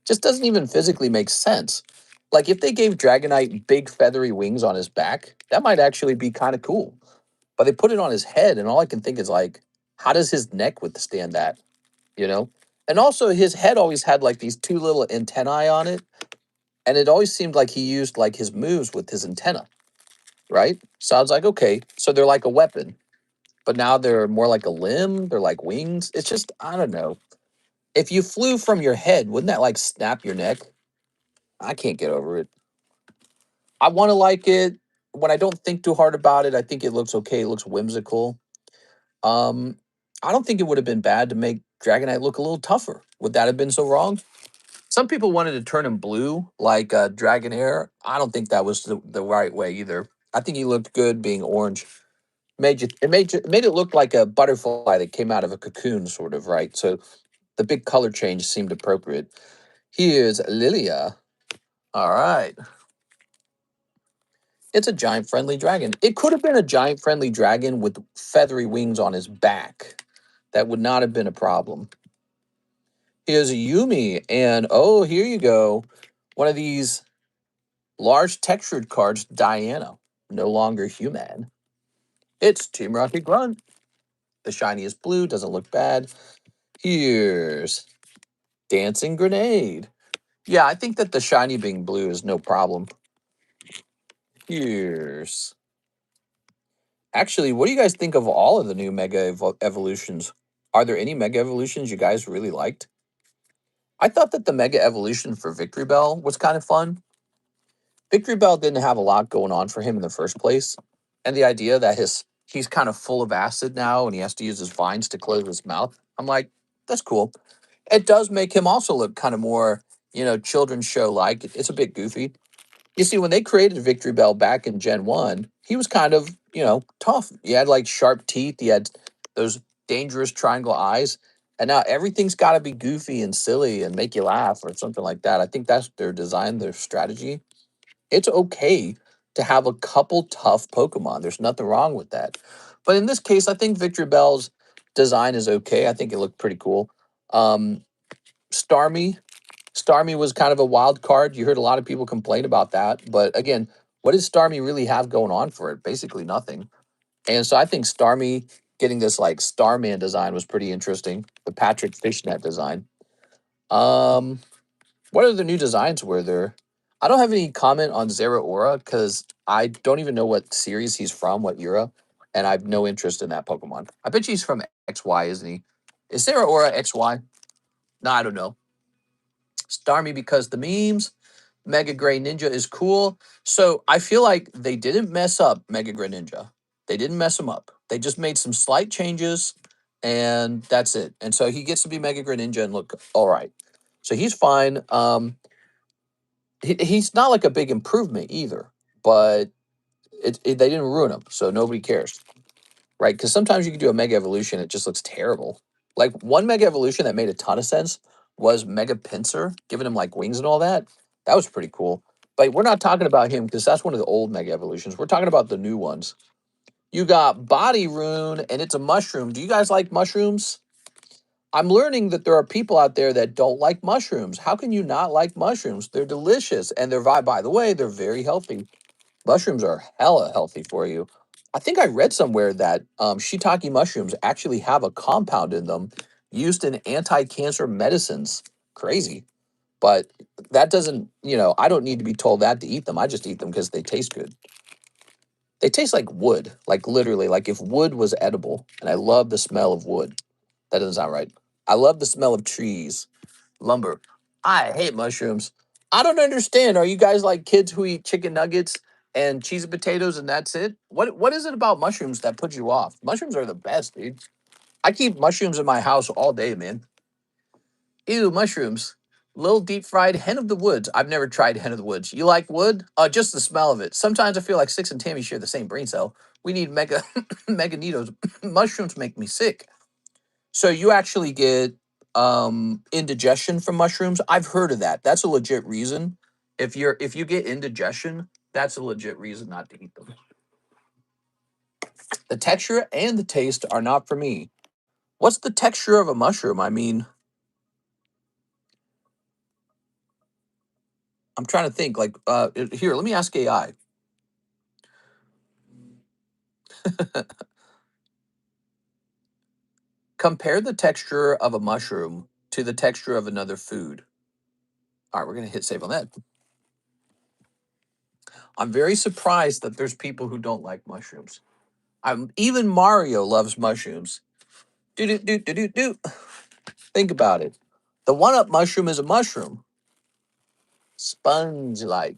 S1: Just doesn't even physically make sense. Like if they gave Dragonite big feathery wings on his back, that might actually be kind of cool. But they put it on his head, and all I can think is like, how does his neck withstand that? You know? And also his head always had like these two little antennae on it. And it always seemed like he used like his moves with his antenna, right? Sounds like okay. So they're like a weapon. But now they're more like a limb, they're like wings. It's just, I don't know. If you flew from your head, wouldn't that like snap your neck? I can't get over it. I want to like it. When I don't think too hard about it, I think it looks okay. It looks whimsical. Um, I don't think it would have been bad to make Dragonite look a little tougher. Would that have been so wrong? Some people wanted to turn him blue like Dragonair. I don't think that was the right way either. I think he looked good being orange. Made it look like a butterfly that came out of a cocoon, sort of, right? So the big color change seemed appropriate. Here's Lilia. All right. It's a giant friendly dragon. It could have been a giant friendly dragon with feathery wings on his back. That would not have been a problem. Here's Yumi, and oh, here you go. One of these large textured cards, Diana, no longer human. It's Team Rocket Grunt. The shiny is blue, doesn't look bad. Here's Dancing Grenade. Yeah, I think that the shiny being blue is no problem. Here's Actually, what do you guys think of all of the new Evolutions? Are there any Mega Evolutions you guys really liked? I thought that the Mega Evolution for Victory Bell was kind of fun. Victory Bell didn't have a lot going on for him in the first place. And the idea that he's kind of full of acid now and he has to use his vines to close his mouth. I'm like, that's cool. It does make him also look kind of more, children's show like. It's a bit goofy. You see, when they created Victory Bell back in Gen 1, he was kind of, tough. He had like sharp teeth. He had those dangerous triangle eyes. And now everything's got to be goofy and silly and make you laugh or something like that. I think that's their design, their strategy. It's okay to have a couple tough Pokemon. There's nothing wrong with that. But in this case, I think Victory Bell's design is okay. I think it looked pretty cool. Um, Starmie. Starmie was kind of a wild card. You heard a lot of people complain about that. But again, what does Starmie really have going on for it? Basically nothing. And so I think Starmie getting this like Starman design was pretty interesting. The Patrick Fishnet design. Um, what other new designs were there? I don't have any comment on Zeraora because I don't even know what series he's from, what era, and I have no interest in that Pokemon. I bet he's from XY, isn't he? Is Zeraora XY? No, I don't know. Starmie because the memes. Mega Gray Ninja is cool. So I feel like they didn't mess up Mega Gray Ninja. They didn't mess him up. They just made some slight changes, and that's it. And so he gets to be Mega Gray Ninja and look all right. So he's fine. He's not like a big improvement either, but they didn't ruin him, so nobody cares, right? Because sometimes you can do a Mega Evolution, it just looks terrible. Like one Mega Evolution that made a ton of sense was Mega Pinsir, giving him like wings and all that. That was pretty cool. But we're not talking about him because that's one of the old Mega Evolutions. We're talking about the new ones. You got Body Rune, and it's a mushroom. Do you guys like mushrooms? I'm learning that there are people out there that don't like mushrooms. How can you not like mushrooms? They're delicious, and they're, by the way, they're very healthy. Mushrooms are hella healthy for you. I think I read somewhere that shiitake mushrooms actually have a compound in them used in anti-cancer medicines. Crazy. But that doesn't, I don't need to be told that to eat them. I just eat them because they taste good. They taste like wood, like literally, like if wood was edible. And I love the smell of wood. That doesn't sound right. I love the smell of trees, lumber. I hate mushrooms. I don't understand. Are you guys like kids who eat chicken nuggets and cheese and potatoes and that's it? What is it about mushrooms that puts you off? Mushrooms are the best, dude. I keep mushrooms in my house all day, man. Ew, mushrooms. Little deep fried hen of the woods. I've never tried hen of the woods. You like wood? Just the smell of it. Sometimes I feel like Six and Tammy share the same brain cell. We need mega meganitos. Mushrooms make me sick. So you actually get indigestion from mushrooms. I've heard of that. That's a legit reason. If you get indigestion, that's a legit reason not to eat them. The texture and the taste are not for me. What's the texture of a mushroom? I mean, I'm trying to think. Like, here, let me ask AI. Compare the texture of a mushroom to the texture of another food. All right, we're gonna hit save on that. I'm very surprised that there's people who don't like mushrooms. Even Mario loves mushrooms. Do do do do do do. Think about it. The one-up mushroom is a mushroom, sponge-like.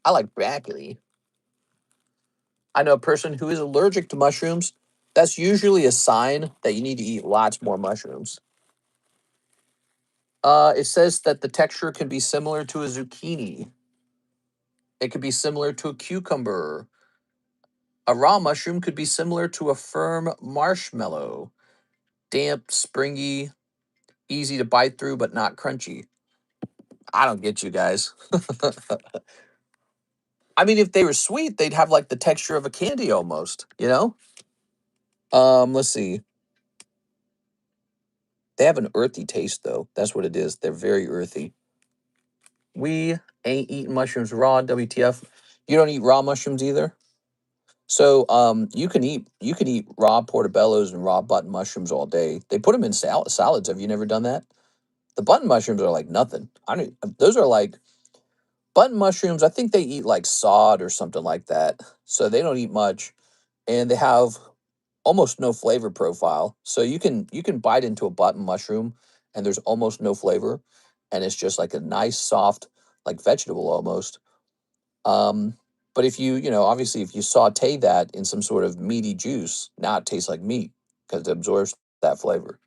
S1: I like broccoli. I know a person who is allergic to mushrooms. That's usually a sign that you need to eat lots more mushrooms. It says that the texture can be similar to a zucchini. It could be similar to a cucumber. A raw mushroom could be similar to a firm marshmallow. Damp, springy, easy to bite through, but not crunchy. I don't get you guys. I mean, if they were sweet, they'd have like the texture of a candy almost, you know? Let's see. They have an earthy taste though. That's what it is. They're very earthy. We ain't eating mushrooms raw, WTF. You don't eat raw mushrooms either? So you can eat raw portobellos and raw button mushrooms all day. They put them in salads. Have you never done that? The button mushrooms are like nothing. I don't. Those are like button mushrooms. I think they eat like sod or something like that. So they don't eat much, and they have almost no flavor profile. So you can bite into a button mushroom, and there's almost no flavor, and it's just like a nice soft like vegetable almost. Um, but if obviously if you saute that in some sort of meaty juice, now it tastes like meat because it absorbs that flavor.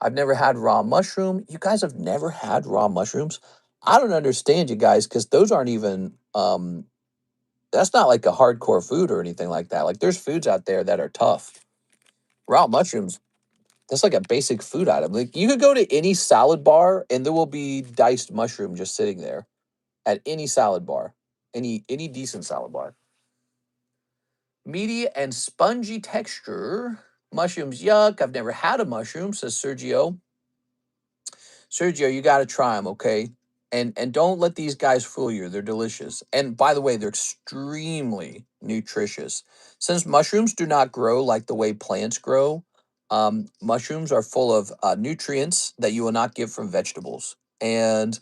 S1: I've never had raw mushroom. You guys have never had raw mushrooms? I don't understand you guys because those aren't even that's not like a hardcore food or anything like that. Like there's foods out there that are tough. Raw mushrooms, that's like a basic food item. Like you could go to any salad bar and there will be diced mushroom just sitting there at any salad bar, any decent salad bar. Meaty and spongy texture. Mushrooms, yuck. I've never had a mushroom, says Sergio. Sergio, you got to try them, okay? And don't let these guys fool you. They're delicious. And by the way, they're extremely nutritious. Since mushrooms do not grow like the way plants grow, mushrooms are full of nutrients that you will not get from vegetables. And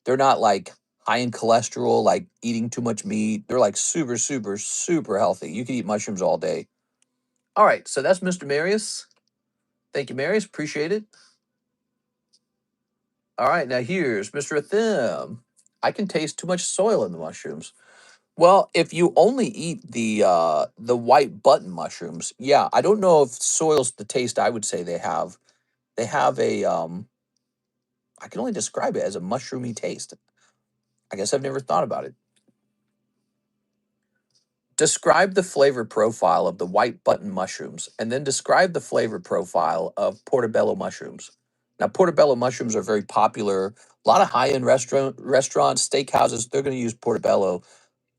S1: they're not like high in cholesterol, like eating too much meat. They're like super, super, super healthy. You can eat mushrooms all day. All right, so that's Mr. Marius. Thank you, Marius. Appreciate it. All right, now here's Mr. Athim. I can taste too much soil in the mushrooms. Well, if you only eat the white button mushrooms, yeah, I don't know if soil's the taste I would say they have. They have a I can only describe it as a mushroomy taste. I guess I've never thought about it. Describe the flavor profile of the white button mushrooms, and then describe the flavor profile of portobello mushrooms. Now, portobello mushrooms are very popular. A lot of high-end restaurants, steakhouses, they're going to use portobello.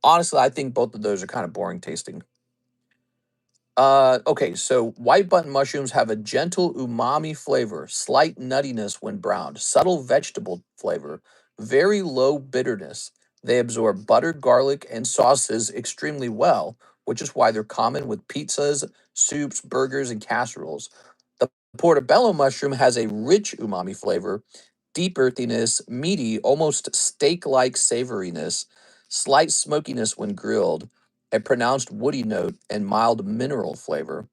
S1: Honestly, I think both of those are kind of boring tasting. Okay, so white button mushrooms have a gentle umami flavor, slight nuttiness when browned, subtle vegetable flavor, very low bitterness. They absorb butter, garlic, and sauces extremely well, which is why they're common with pizzas, soups, burgers, and casseroles. The portobello mushroom has a rich umami flavor, deep earthiness, meaty, almost steak-like savoriness, slight smokiness when grilled, a pronounced woody note, and mild mineral flavor.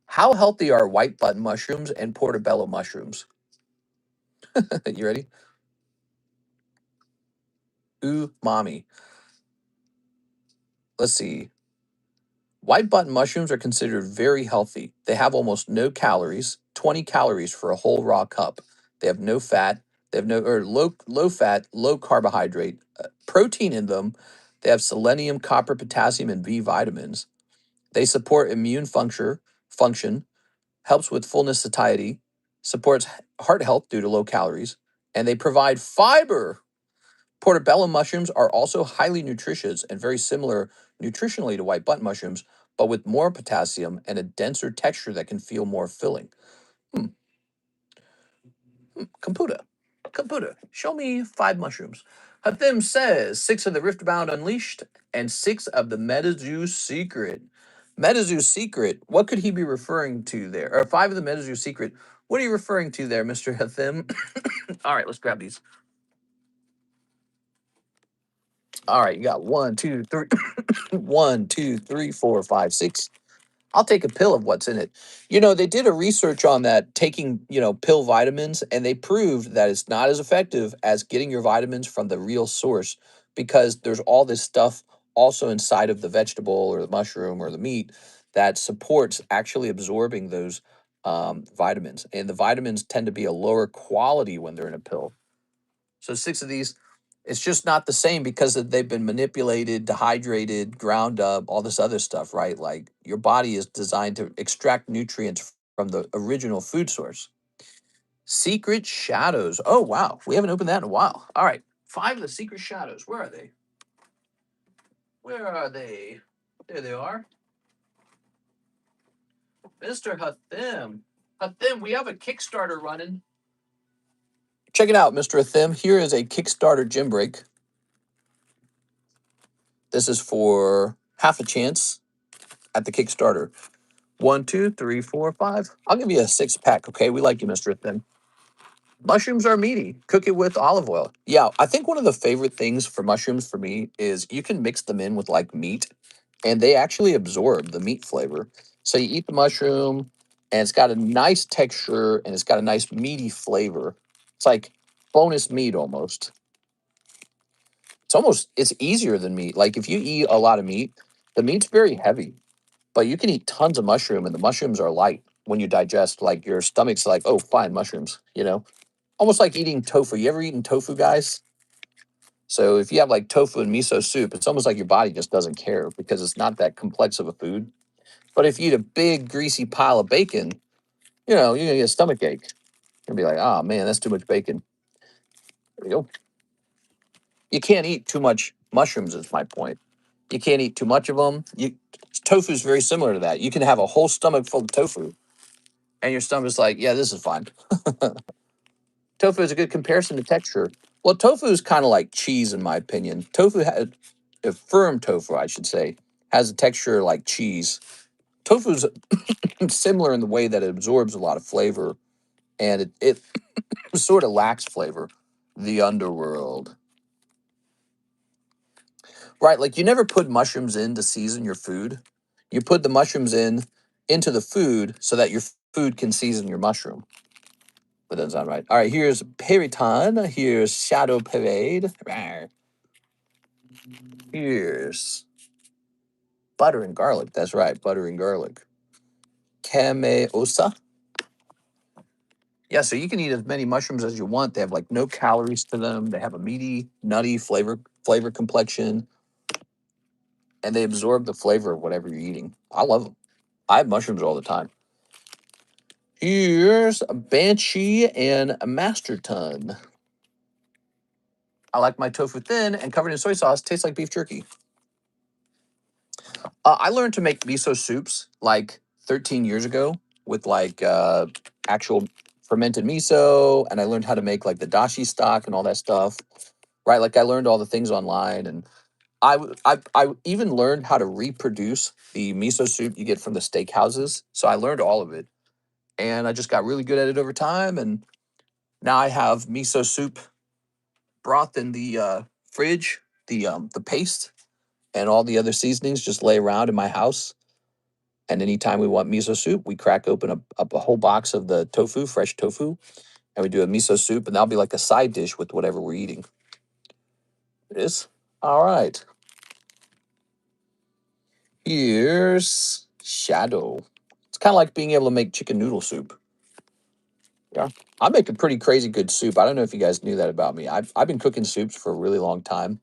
S1: How healthy are white button mushrooms and portobello mushrooms? You ready? Umami. Let's see. White button mushrooms are considered very healthy. They have almost no calories, 20 calories for a whole raw cup. They have no fat. They have no or low fat, low carbohydrate, protein in them. They have selenium, copper, potassium, and B vitamins. They support immune function, helps with fullness satiety, supports heart health due to low calories, and they provide fiber. Portobello mushrooms are also highly nutritious and very similar nutritionally to white button mushrooms, but with more potassium and a denser texture that can feel more filling. Hmm. Computer, computer, show me 5 mushrooms. Hathim says 6 of the Riftbound Unleashed and 6 of the Metazoo Secret. Metazoo Secret, what could he be referring to there? Or 5 of the Metazoo Secret. What are you referring to there, Mr. Hathim? All right, let's grab these. All right, you got 1, 2, 3, 1, 2, 3, 4, 5, 6. I'll take a pill of what's in it. You know, they did a research on that, taking, pill vitamins, and they proved that it's not as effective as getting your vitamins from the real source because there's all this stuff also inside of the vegetable or the mushroom or the meat that supports actually absorbing those vitamins. And the vitamins tend to be a lower quality when they're in a pill. So 6 of these, it's just not the same because they've been manipulated, dehydrated, ground up, all this other stuff, right? Like your body is designed to extract nutrients from the original food source. Secret shadows. Oh, wow. We haven't opened that in a while. All right. 5 of the secret shadows. Where are they? Where are they? There they are. Mr. Hathim. Hathim, we have a Kickstarter running. Check it out, Mr. Hathim. Here is a Kickstarter gym break. This is for half a chance at the Kickstarter. 1, 2, 3, 4, 5. I'll give you a 6 pack. Okay, we like you, Mr. Thin. Mushrooms are meaty. Cook it with olive oil. Yeah, I think one of the favorite things for mushrooms for me is you can mix them in with like meat, and they actually absorb the meat flavor. So you eat the mushroom, and it's got a nice texture, and it's got a nice meaty flavor. It's like bonus meat almost. It's easier than meat. Like if you eat a lot of meat, the meat's very heavy. But you can eat tons of mushroom, and the mushrooms are light when you digest. Like your stomach's like, oh, fine, mushrooms. Almost like eating tofu. You ever eaten tofu, guys? So if you have like tofu and miso soup, it's almost like your body just doesn't care because it's not that complex of a food. But if you eat a big greasy pile of bacon, you're gonna get a stomach ache. You're gonna be like, oh man, that's too much bacon. There you go. You can't eat too much mushrooms. Is my point. You can't eat too much of them. Tofu is very similar to that. You can have a whole stomach full of tofu, and your stomach's like, yeah, this is fine. Tofu is a good comparison to texture. Well, tofu is kind of like cheese, in my opinion. Tofu, firm tofu, I should say, has a texture like cheese. Tofu's similar in the way that it absorbs a lot of flavor, and it sort of lacks flavor. The underworld, right? Like you never put mushrooms in to season your food. You put the mushrooms into the food so that your food can season your mushroom. That doesn't sound right. All right, here's Periton. Here's Shadow Parade. Here's butter and garlic. That's right, butter and garlic. Kameosa. Yeah, so you can eat as many mushrooms as you want. They have like no calories to them. They have a meaty, nutty flavor complexion, and they absorb the flavor of whatever you're eating. I love them. I have mushrooms all the time. Here's a Banshee and a Master Ton. I like my tofu thin and covered in soy sauce. Tastes like beef jerky. I learned to make miso soups like 13 years ago with like actual fermented miso, and I learned how to make like the dashi stock and all that stuff. Right, like I learned all the things online, and I even learned how to reproduce the miso soup you get from the steakhouses. So I learned all of it, and I just got really good at it over time, and now I have miso soup broth in the fridge, the paste, and all the other seasonings just lay around in my house. And anytime we want miso soup, we crack open a whole box of the tofu, fresh tofu, and we do a miso soup, and that'll be like a side dish with whatever we're eating. It is. All right. Here's Shadow. It's kind of like being able to make chicken noodle soup. Yeah. I make a pretty crazy good soup. I don't know if you guys knew that about me. I've been cooking soups for a really long time.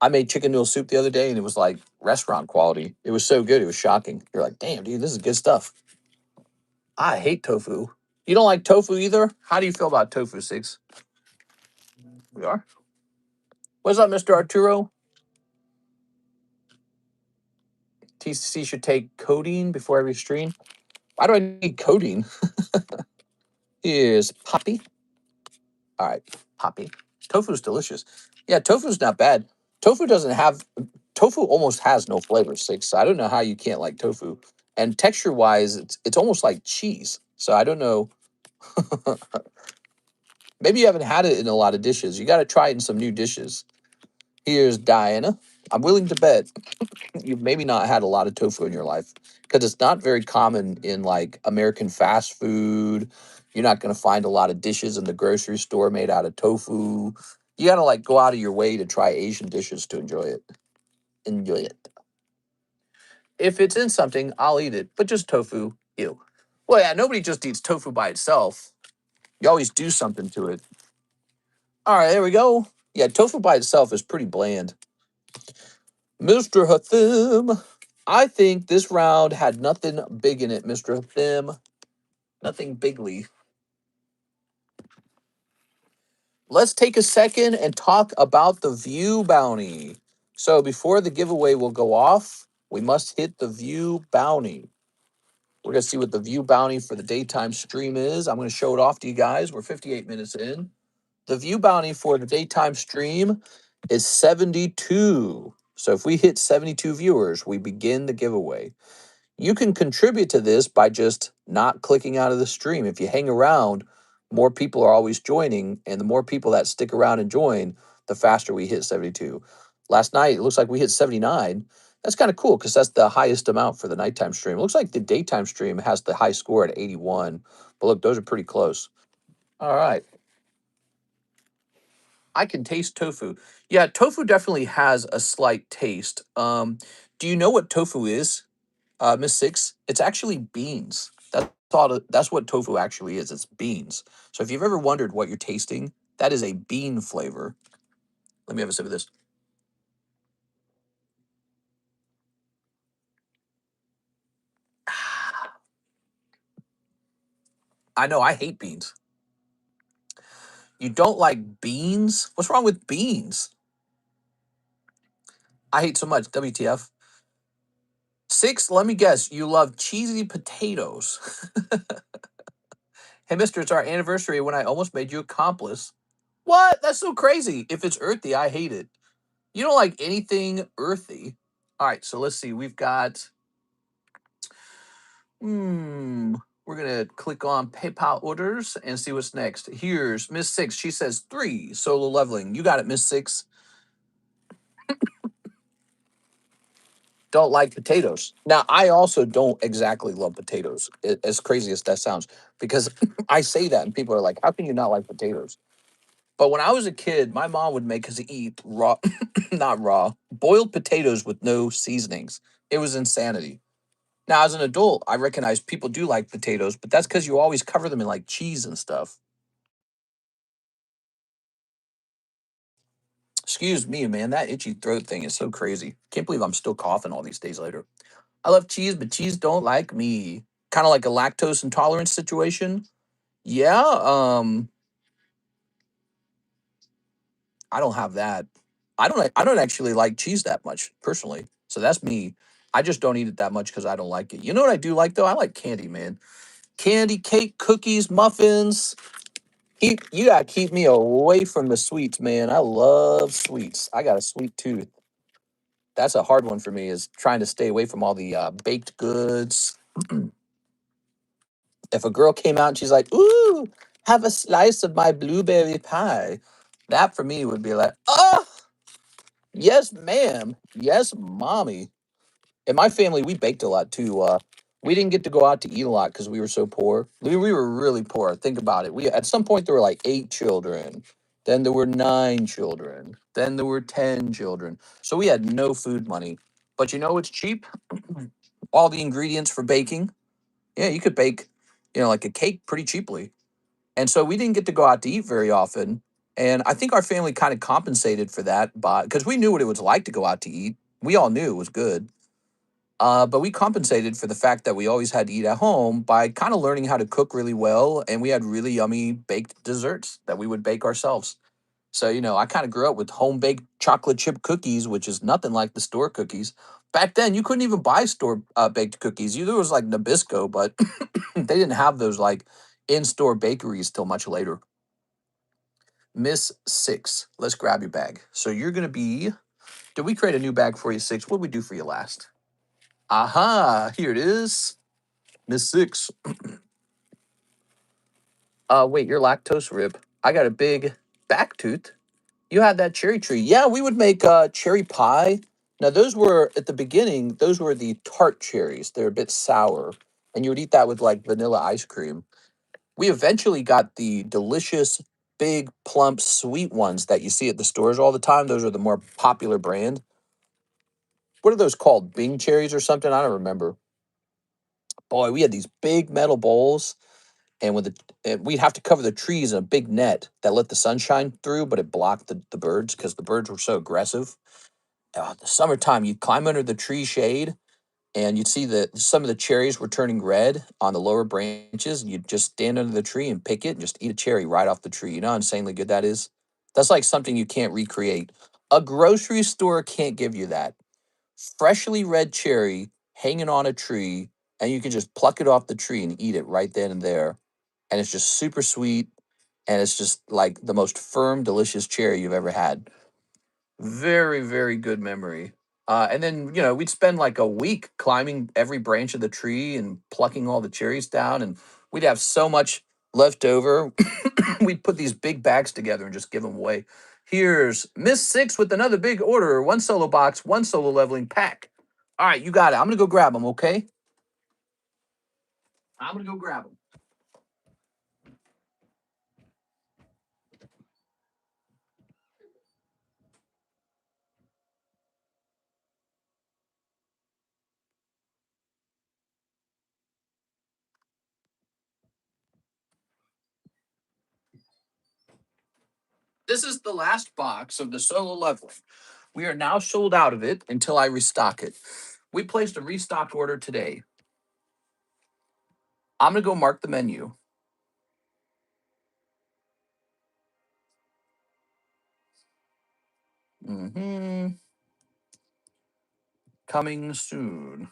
S1: I made chicken noodle soup the other day and it was like restaurant quality. It was so good. It was shocking. You're like, damn, dude, this is good stuff. I hate tofu. You don't like tofu either? How do you feel about tofu, Six? We are. What's up, Mr. Arturo? TCC should take codeine before every stream. Why do I need codeine? Here's Poppy. All right, Poppy. Tofu's delicious. Yeah, tofu's not bad. Tofu doesn't have tofu almost has no flavor, Six. So I don't know how you can't like tofu. And texture wise, it's almost like cheese. So I don't know. Maybe you haven't had it in a lot of dishes. You got to try it in some new dishes. Here's Diana. I'm willing to bet you've maybe not had a lot of tofu in your life because it's not very common in like American fast food. You're not going to find a lot of dishes in the grocery store made out of tofu. You got to like go out of your way to try Asian dishes to enjoy it. Enjoy it. If it's in something, I'll eat it, but just tofu, ew. Well, yeah, nobody just eats tofu by itself. You always do something to it. All right, there we go. Yeah, tofu by itself is pretty bland. Mr. Hathim, I think this round had nothing big in it, Mr. Hathim. Nothing bigly. Let's take a second and talk about the view bounty. So before the giveaway will go off, we must hit the view bounty. We're going to see what the view bounty for the daytime stream is. I'm going to show it off to you guys. We're 58 minutes in. The view bounty for the daytime stream is 72. So if we hit 72 viewers, we begin the giveaway. You can contribute to this by just not clicking out of the stream. If you hang around, more people are always joining, and the more people that stick around and join, the faster we hit 72. Last night, it looks like we hit 79. That's kind of cool because that's the highest amount for the nighttime stream. It looks like the daytime stream has the high score at 81. But look, those are pretty close. All right. I can taste tofu. Yeah, tofu definitely has a slight taste. Do you know what tofu is? Miss Six, it's actually beans. That's what tofu actually is. It's beans. So if you've ever wondered what you're tasting, that is a bean flavor. Let me have a sip of this. I know I hate beans. You don't like beans? What's wrong with beans? I hate so much. WTF? Six, let me guess, you love cheesy potatoes. Hey, mister, it's our anniversary when I almost made you accomplice. What? That's so crazy. If it's earthy, I hate it. You don't like anything earthy. All right, so let's see. We've got Hmm. We're gonna click on PayPal orders and see what's next. Here's Miss Six. She says 3 solo leveling. You got it, Miss Six. Don't like potatoes. Now, I also don't exactly love potatoes, as crazy as that sounds, because I say that and people are like, "How can you not like potatoes?" But when I was a kid, my mom would make us eat raw, not raw, boiled potatoes with no seasonings. It was insanity. Now, as an adult, I recognize people do like potatoes, but that's because you always cover them in like cheese and stuff. Excuse me, man. That itchy throat thing is so crazy. Can't believe I'm still coughing all these days later. I love cheese, but cheese don't like me. Kind of like a lactose intolerance situation. Yeah, I don't have that. I don't actually like cheese that much personally. So that's me. I just don't eat it that much because I don't like it. You know what I do like though? I like candy, man. Candy, cake, cookies, muffins. You gotta keep me away from the sweets, man. I love sweets. I got a sweet tooth. That's a hard one for me is trying to stay away from all the baked goods. If a girl came out and she's like, "Ooh, have a slice of my blueberry pie," that for me would be like, "Oh, yes, ma'am, yes, mommy." In my family, we baked a lot too. We didn't get to go out to eat a lot because we were so poor. We were really poor. Think about it. We at some point there were like 8 children, then there were 9 children, then there were 10 children. So we had no food money. But you know what's cheap? All the ingredients for baking. Yeah, you could bake, like a cake pretty cheaply. And so we didn't get to go out to eat very often. And I think our family kind of compensated for that by because we knew what it was like to go out to eat. We all knew it was good. But we compensated for the fact that we always had to eat at home by kind of learning how to cook really well. And we had really yummy baked desserts that we would bake ourselves. So, I kind of grew up with home baked chocolate chip cookies, which is nothing like the store cookies. Back then, you couldn't even buy store baked cookies. There was like Nabisco, but they didn't have those like in store bakeries till much later. Miss Six, let's grab your bag. So you're going to be, did we create a new bag for you, Six? What did we do for you last? Aha, here it is. Miss Six. Wait, you're lactose rib. I got a big back tooth. You had that cherry tree. Yeah, we would make cherry pie. Now, those were at the beginning, those were the tart cherries. They're a bit sour. And you would eat that with like vanilla ice cream. We eventually got the delicious, big, plump, sweet ones that you see at the stores all the time. Those are the more popular brand. What are those called? Bing cherries or something? I don't remember. Boy, we had these big metal bowls and we'd have to cover the trees in a big net that let the sun shine through, but it blocked the birds because the birds were so aggressive. The summertime, you'd climb under the tree shade and you'd see that some of the cherries were turning red on the lower branches, and you'd just stand under the tree and pick it and just eat a cherry right off the tree. You know how insanely good that is? That's like something you can't recreate. A grocery store can't give you that. Freshly red cherry hanging on a tree, and you can just pluck it off the tree and eat it right then and there. And it's just super sweet, and it's just like the most firm, delicious cherry you've ever had. Very, very good memory. And then, we'd spend like a week climbing every branch of the tree and plucking all the cherries down. And we'd have so much left over. We'd put these big bags together and just give them away. Here's Miss Six with another big order, one solo box, one solo leveling pack. All right, you got it. I'm going to go grab them, okay? I'm going to go grab them. This is the last box of the solo leveling. We are now sold out of it until I restock it. We placed a restock order today. I'm going to go mark the menu. Hmm. Coming soon.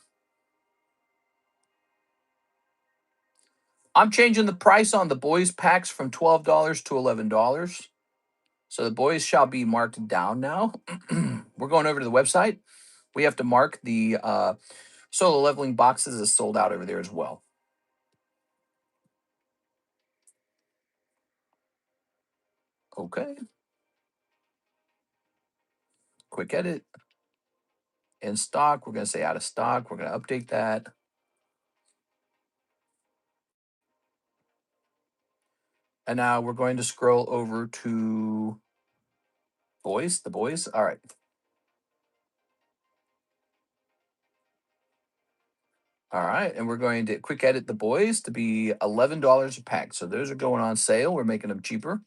S1: I'm changing the price on the boys packs from $12 to $11. So the boys shall be marked down now. We're going over to the website. We have to mark the solo leveling boxes as sold out over there as well. Okay. Quick edit. In stock. We're going to say out of stock. We're going to update that. And now we're going to scroll over to boys. The boys. All right. All right. And we're going to quick edit the boys to be $11 a pack. So those are going on sale. We're making them cheaper.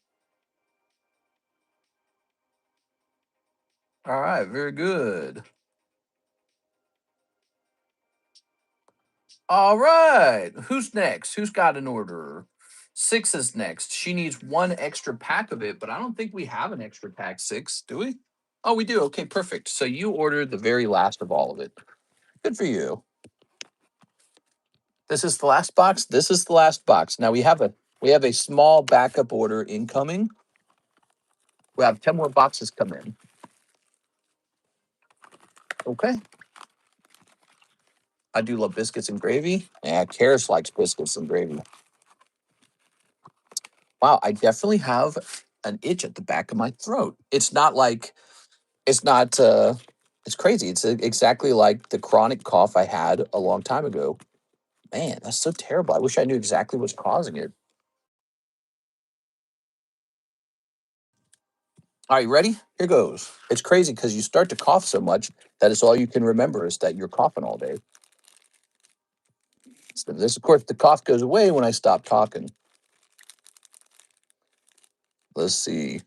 S1: All right. Very good. All right. Who's next? Who's got an order? Six is next. She needs one extra pack of it, but I don't think we have an extra pack, Six, do we? Oh, we do. Okay, perfect. So you ordered the very last of all of it. Good for you. This is the last box. This is the last box. Now we have a small backup order incoming. We have 10 more boxes come in. Okay. I do love biscuits and gravy. Yeah, Karis likes biscuits and gravy. Wow, I definitely have an itch at the back of my throat. It's not it's crazy. It's exactly like the chronic cough I had a long time ago. Man, that's so terrible. I wish I knew exactly what's causing it. All right, ready? Here goes. It's crazy because you start to cough so much that it's all you can remember is that you're coughing all day. So this, of course, the cough goes away when I stop talking. Let's see.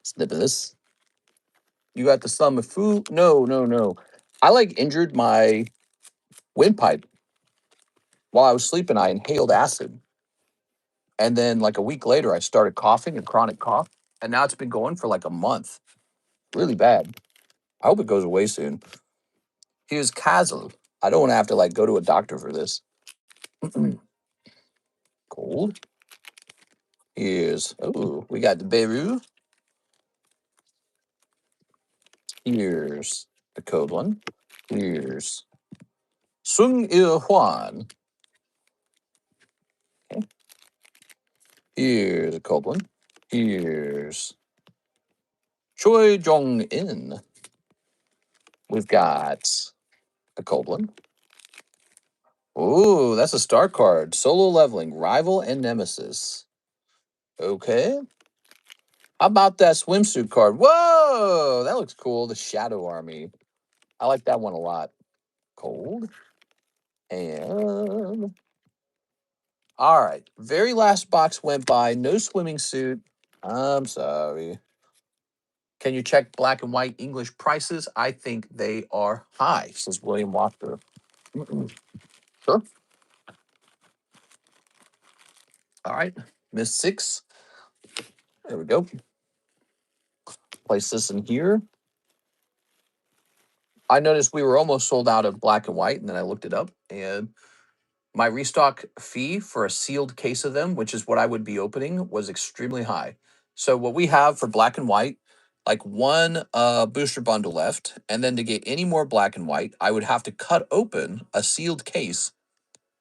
S1: Snip of this. You got the summer flu? No, no, no. I injured my windpipe while I was sleeping. I inhaled acid. And then like a week later, I started coughing, a chronic cough. And now it's been going for like a month. Really bad. I hope it goes away soon. Here's Castle. I don't want to have to go to a doctor for this. Cold. We got the Beirut. Here's the code one. Here's Sung Il Huan. Okay. Here's a cold one. Here's Choi Jong In. We've got a cold one. Oh, that's a star card. Solo leveling, rival and nemesis. Okay. How about that swimsuit card? Whoa, that looks cool. The Shadow Army. I like that one a lot. Cold. And all right. Very last box went by. No swimming suit. I'm sorry. Can you check black and white English prices? I think they are high, says William Walker. Sure. All right. Miss Six. There we go. Place this in here. I noticed we were almost sold out of black and white, and then I looked it up, and my restock fee for a sealed case of them, which is what I would be opening, was extremely high. So what we have for black and white, like one booster bundle left, and then to get any more black and white, I would have to cut open a sealed case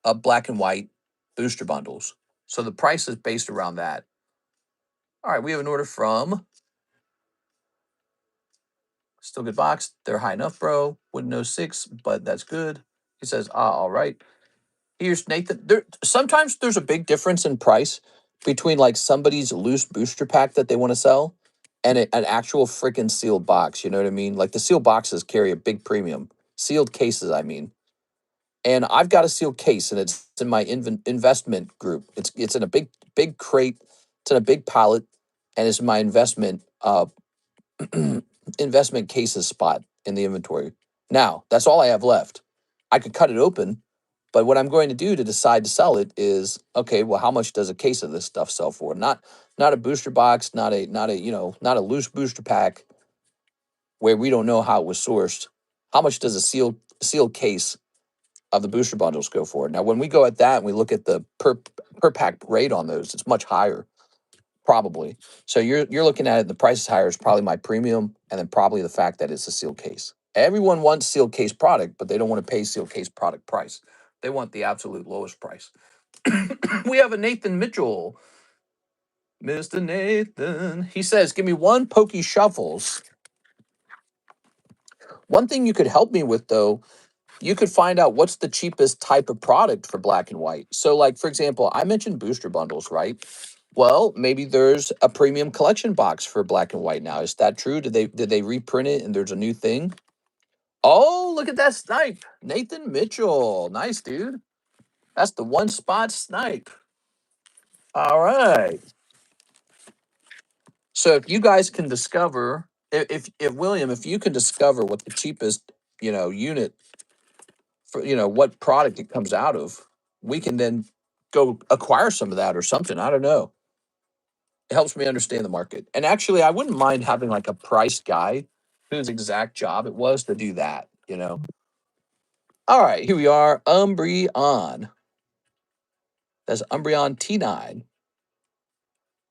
S1: of black and white booster bundles. So the price is based around that. All right, we have an order from Still Good Box. They're high enough, bro. Wouldn't know six, but that's good. He says, all right. Here's Nathan. Sometimes there's a big difference in price between somebody's loose booster pack that they want to sell and an actual freaking sealed box. You know what I mean? Like the sealed boxes carry a big premium. Sealed cases, I mean. And I've got a sealed case, and it's in my investment group. It's in a big crate. It's in a big pallet, and it's my investment cases spot in the inventory. Now, that's all I have left. I could cut it open, but what I'm going to do to decide to sell it is, okay, well, how much does a case of this stuff sell for? Not a booster box, not a loose booster pack where we don't know how it was sourced. How much does a sealed case of the booster bundles go for? Now, when we go at that and we look at the per pack rate on those, it's much higher. Probably. So you're looking at it, the price is higher is probably my premium, and then probably the fact that it's a sealed case. Everyone wants sealed case product, but they don't want to pay sealed case product price. They want the absolute lowest price. We have a Nathan Mitchell. Mr. Nathan. He says, give me one Pokey Shuffles. One thing you could help me with, though, you could find out what's the cheapest type of product for black and white. So, like, for example, I mentioned booster bundles, right? Well, maybe there's a premium collection box for black and white now. Is that true? Did they reprint it and there's a new thing? Oh, look at that snipe. Nathan Mitchell. Nice, dude. That's the one spot snipe. All right. So if you guys can discover, if William, if you can discover what the cheapest, unit for, what product it comes out of, we can then go acquire some of that or something. I don't know. It helps me understand the market. And actually, I wouldn't mind having like a price guy whose exact job it was to do that. All right, here we are. Umbreon. That's Umbreon T9.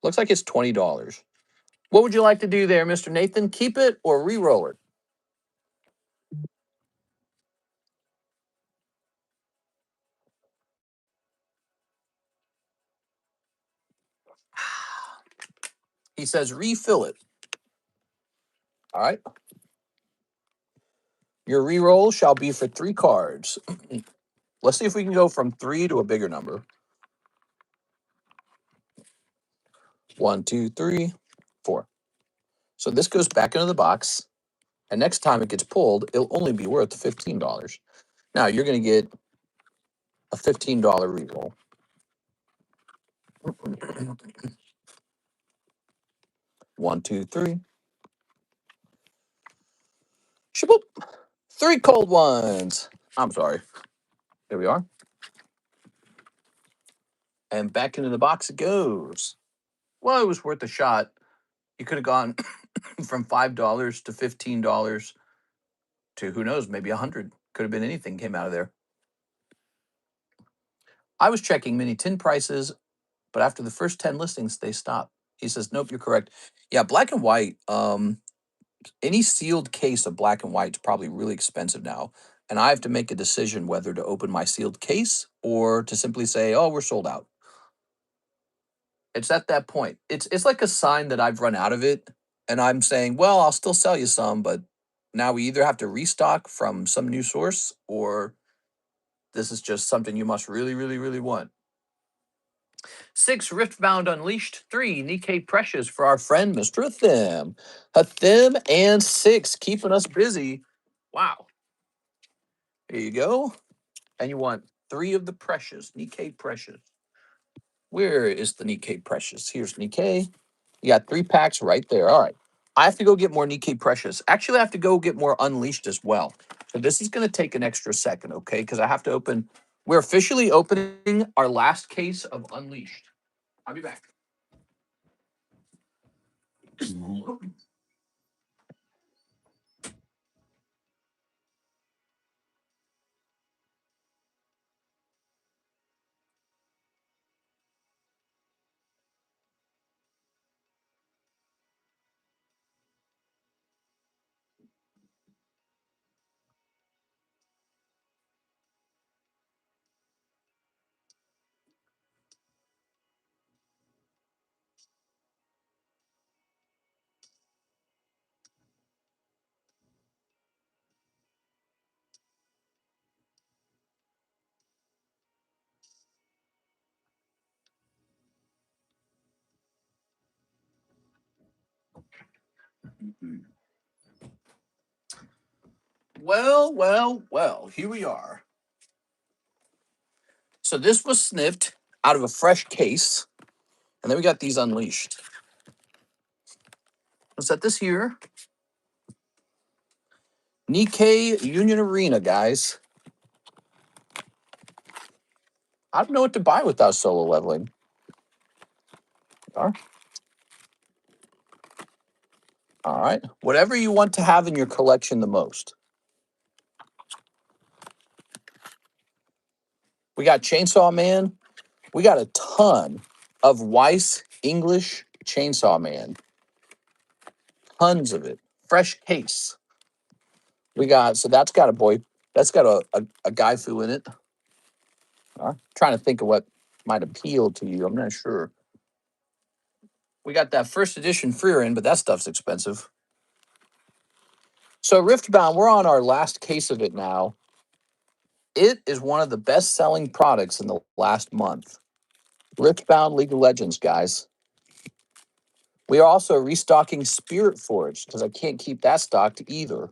S1: Looks like it's $20. What would you like to do there, Mr. Nathan? Keep it or re-roll it? He says refill it. All right. Your re-roll shall be for 3 cards. Let's see if we can go from 3 to a bigger number. 1, 2, 3, 4. So this goes back into the box, and next time it gets pulled, it'll only be worth $15. Now you're going to get a $15 re-roll. 1, 2, 3. Shaboop. 3 cold ones. I'm sorry. There we are. And back into the box it goes. Well, it was worth a shot. You could have gone from $5 to $15 to who knows, maybe 100. Could have been anything came out of there. I was checking mini tin prices, but after the first 10 listings, they stopped. He says, nope, you're correct. Yeah, black and white. Any sealed case of black and white is probably really expensive now. And I have to make a decision whether to open my sealed case or to simply say, oh, we're sold out. It's at that point. It's like a sign that I've run out of it. And I'm saying, well, I'll still sell you some, but now we either have to restock from some new source or this is just something you must really, really, really want. 6 Riftbound Unleashed. 3 Nikkei Precious for our friend Mr. Thim. Thim and 6 keeping us busy. Wow. There you go. And you want 3 of the Precious. Nikkei Precious. Where is the Nikkei Precious? Here's Nikkei. You got 3 packs right there. All right. I have to go get more Nikkei Precious. Actually, I have to go get more Unleashed as well. So this is going to take an extra second, okay? Because I have to open. We're officially opening our last case of Unleashed. I'll be back. Well, well, well, here we are. So this was snipped out of a fresh case. And then we got these Unleashed. Let's set this here. Nikkei Union Arena, guys. I don't know what to buy without solo leveling. All right. Whatever you want to have in your collection the most. We got Chainsaw Man. We got a ton of Weiss English Chainsaw Man. Tons of it. Fresh case. We got, so that's got a boy. That's got a Gaifu in it. Trying to think of what might appeal to you. I'm not sure. We got that first edition Freerin, but that stuff's expensive. So Riftbound, we're on our last case of it now. It is one of the best-selling products in the last month. Riftbound League of Legends, guys. We are also restocking Spirit Forge because I can't keep that stocked either.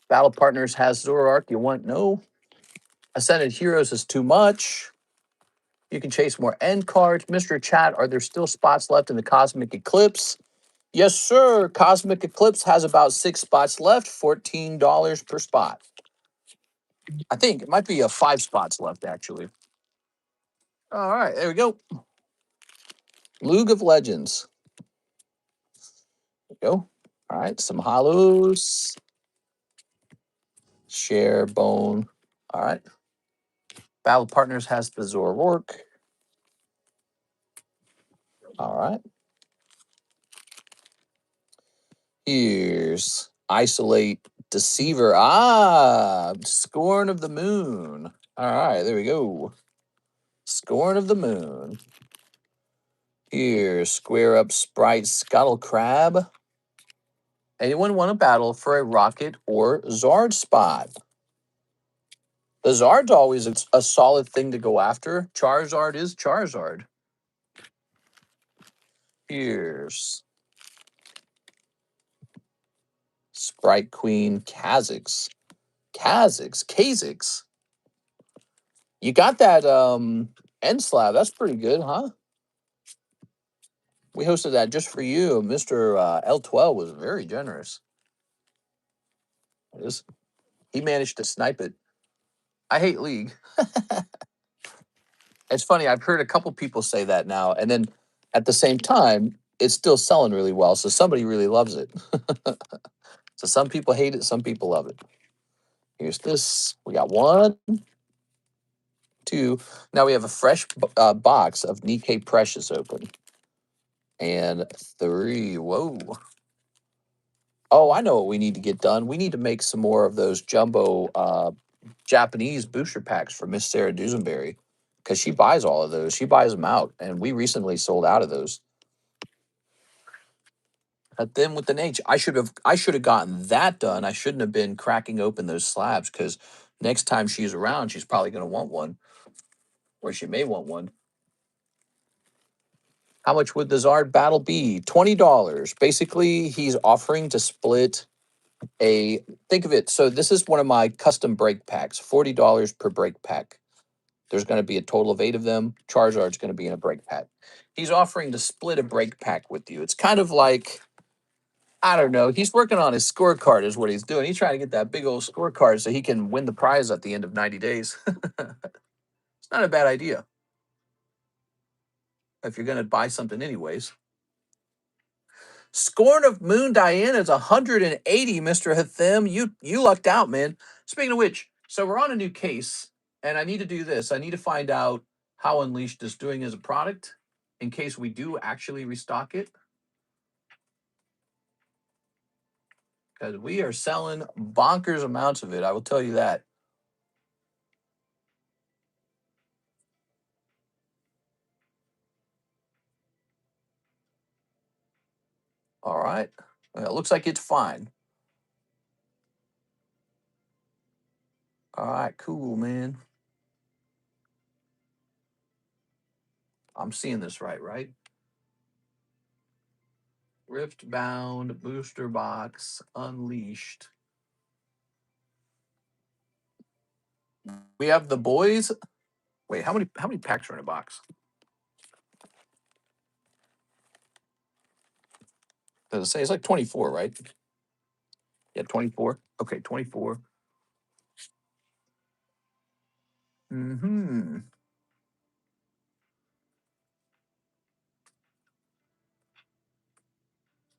S1: Battle Partners has Zoroark. You want? No. Ascended Heroes is too much. You can chase more end cards. Mr. Chat, are there still spots left in the Cosmic Eclipse? Yes, sir. Cosmic Eclipse has about 6 spots left, $14 per spot. I think it might be 5 spots left, actually. All right, there we go. League of Legends. There we go. All right, some hollows. Share, bone. All right. Battle Partners has the Zoroark. All right. Here's Isolate, Deceiver. Ah, Scorn of the Moon. All right, there we go. Scorn of the Moon. Here, Square Up Sprite, Scuttle Crab. Anyone want to battle for a Rocket or Zard spot? The Zard's always a solid thing to go after. Charizard is Charizard. Here's Sprite Queen, Kha'Zix. Kha'Zix. You got that end slab. That's pretty good, huh? We hosted that just for you. Mr. L12 was very generous. He managed to snipe it. I hate League. It's funny. I've heard a couple people say that now, and then at the same time, it's still selling really well. So somebody really loves it. So some people hate it, some people love it. Here's this. We got 1, 2. Now we have a fresh box of Nikkei Precious open. And 3. Whoa. Oh, I know what we need to get done. We need to make some more of those jumbo Japanese booster packs for Miss Sarah Dusenberry because she buys all of those. She buys them out, and we recently sold out of those. But then with an H, I should have gotten that done. I shouldn't have been cracking open those slabs because next time she's around, she's probably going to want one, or she may want one. How much would the Zard battle be? $20. Basically, he's offering to split think of it. So this is one of my custom break packs, $40 per break pack. There's going to be a total of 8 of them. Charizard's going to be in a break pack. He's offering to split a break pack with you. It's kind of like, I don't know. He's working on his scorecard is what he's doing. He's trying to get that big old scorecard so he can win the prize at the end of 90 days. It's not a bad idea if you're going to buy something anyways. Scorn of Moon Diana is 180, Mr. Hathim. You lucked out, man. Speaking of which, so we're on a new case, and I need to do this. I need to find out how Unleashed is doing as a product in case we do actually restock it. Because we are selling bonkers amounts of it. I will tell you that. All right. Well, it looks like it's fine. All right, cool, man. I'm seeing this right? Riftbound, booster box, Unleashed. We have the boys. Wait, how many packs are in a box? Does it say it's like 24, right? Yeah, 24. Okay, 24. Mm-hmm.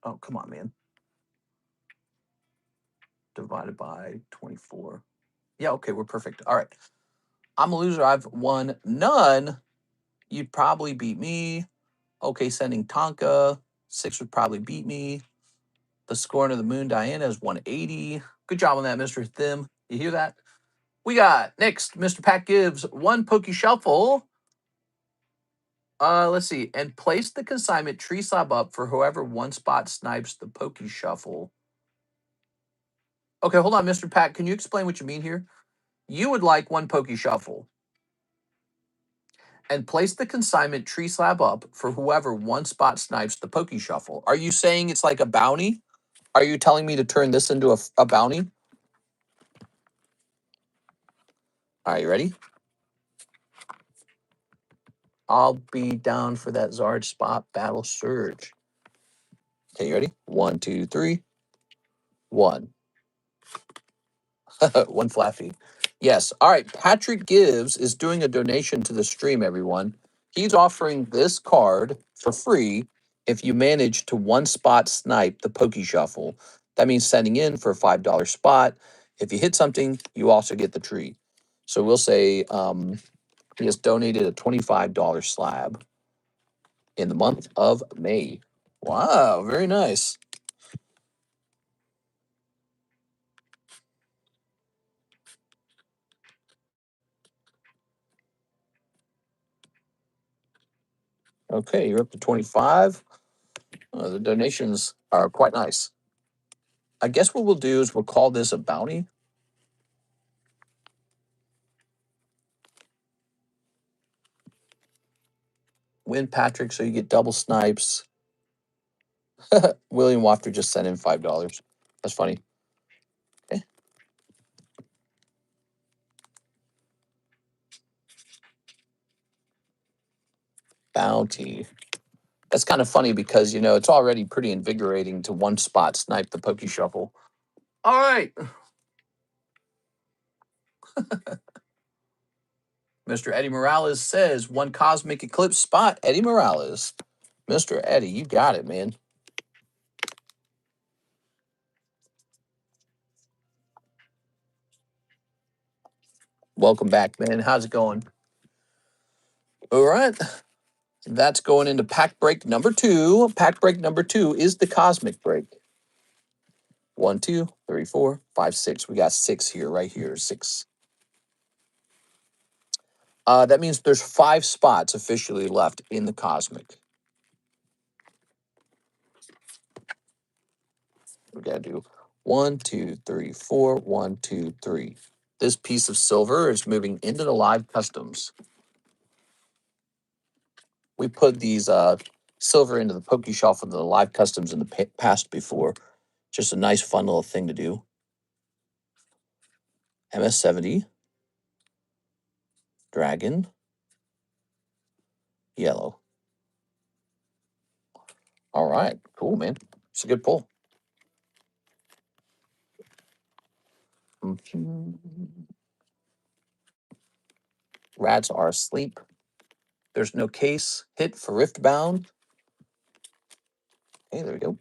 S1: Oh, come on, man. Divided by 24. Yeah, okay, we're perfect. All right. I'm a loser. I've won none. you'd probably beat me. Okay, sending Tonka. 6 would probably beat me. The Scorn of the Moon Diana is 180. Good job on that, Mr. Thim. You hear that? We got next, Mr. Pat gives 1 Pokey Shuffle. Let's see. And place the consignment tree slab up for whoever 1 spot snipes the Pokey Shuffle. Okay, hold on, Mr. Pat. Can you explain what you mean here? You would like 1 Pokey Shuffle. And place the consignment tree slab up for whoever 1 spot snipes the Pokey Shuffle. Are you saying it's like a bounty? Are you telling me to turn this into a bounty? All right, you ready? I'll be down for that Zard spot battle surge. Okay, you ready? 1, 2, 3. 1. 1 flat fee. Yes. All right. Patrick Gives is doing a donation to the stream, everyone. He's offering this card for free if you manage to 1 spot snipe the Pokey Shuffle. That means sending in for a $5 spot. If you hit something, you also get the tree. So we'll say he has donated a $25 slab in the month of May. Wow, very nice. Okay, you're up to 25. The donations are quite nice. I guess what we'll do is we'll call this a bounty. Win Patrick, so you get double snipes. William Wafter just sent in $5. That's funny. Okay. Bounty. That's kind of funny because, you know, it's already pretty invigorating to 1 spot snipe the Pokey Shuffle. All right. Mr. Eddie Morales says 1 Cosmic Eclipse spot. Eddie Morales. Mr. Eddie, you got it, man. Welcome back, man. How's it going? All right. That's going into pack break number 2. Pack break number 2 is the Cosmic Break. 1, 2, 3, 4, 5, 6. We got 6 here, right here. 6. That means there's 5 spots officially left in the Cosmic. We gotta do 1, 2, 3, 4. 1, 2, 3. This piece of silver is moving into the live customs. We put these silver into the Pokey Shuffle and the live customs in the past before. Just a nice, fun little thing to do. MS70. Dragon. Yellow. All right. Cool, man. It's a good pull. Rats are asleep. There's no case hit for Riftbound. Hey, there we go.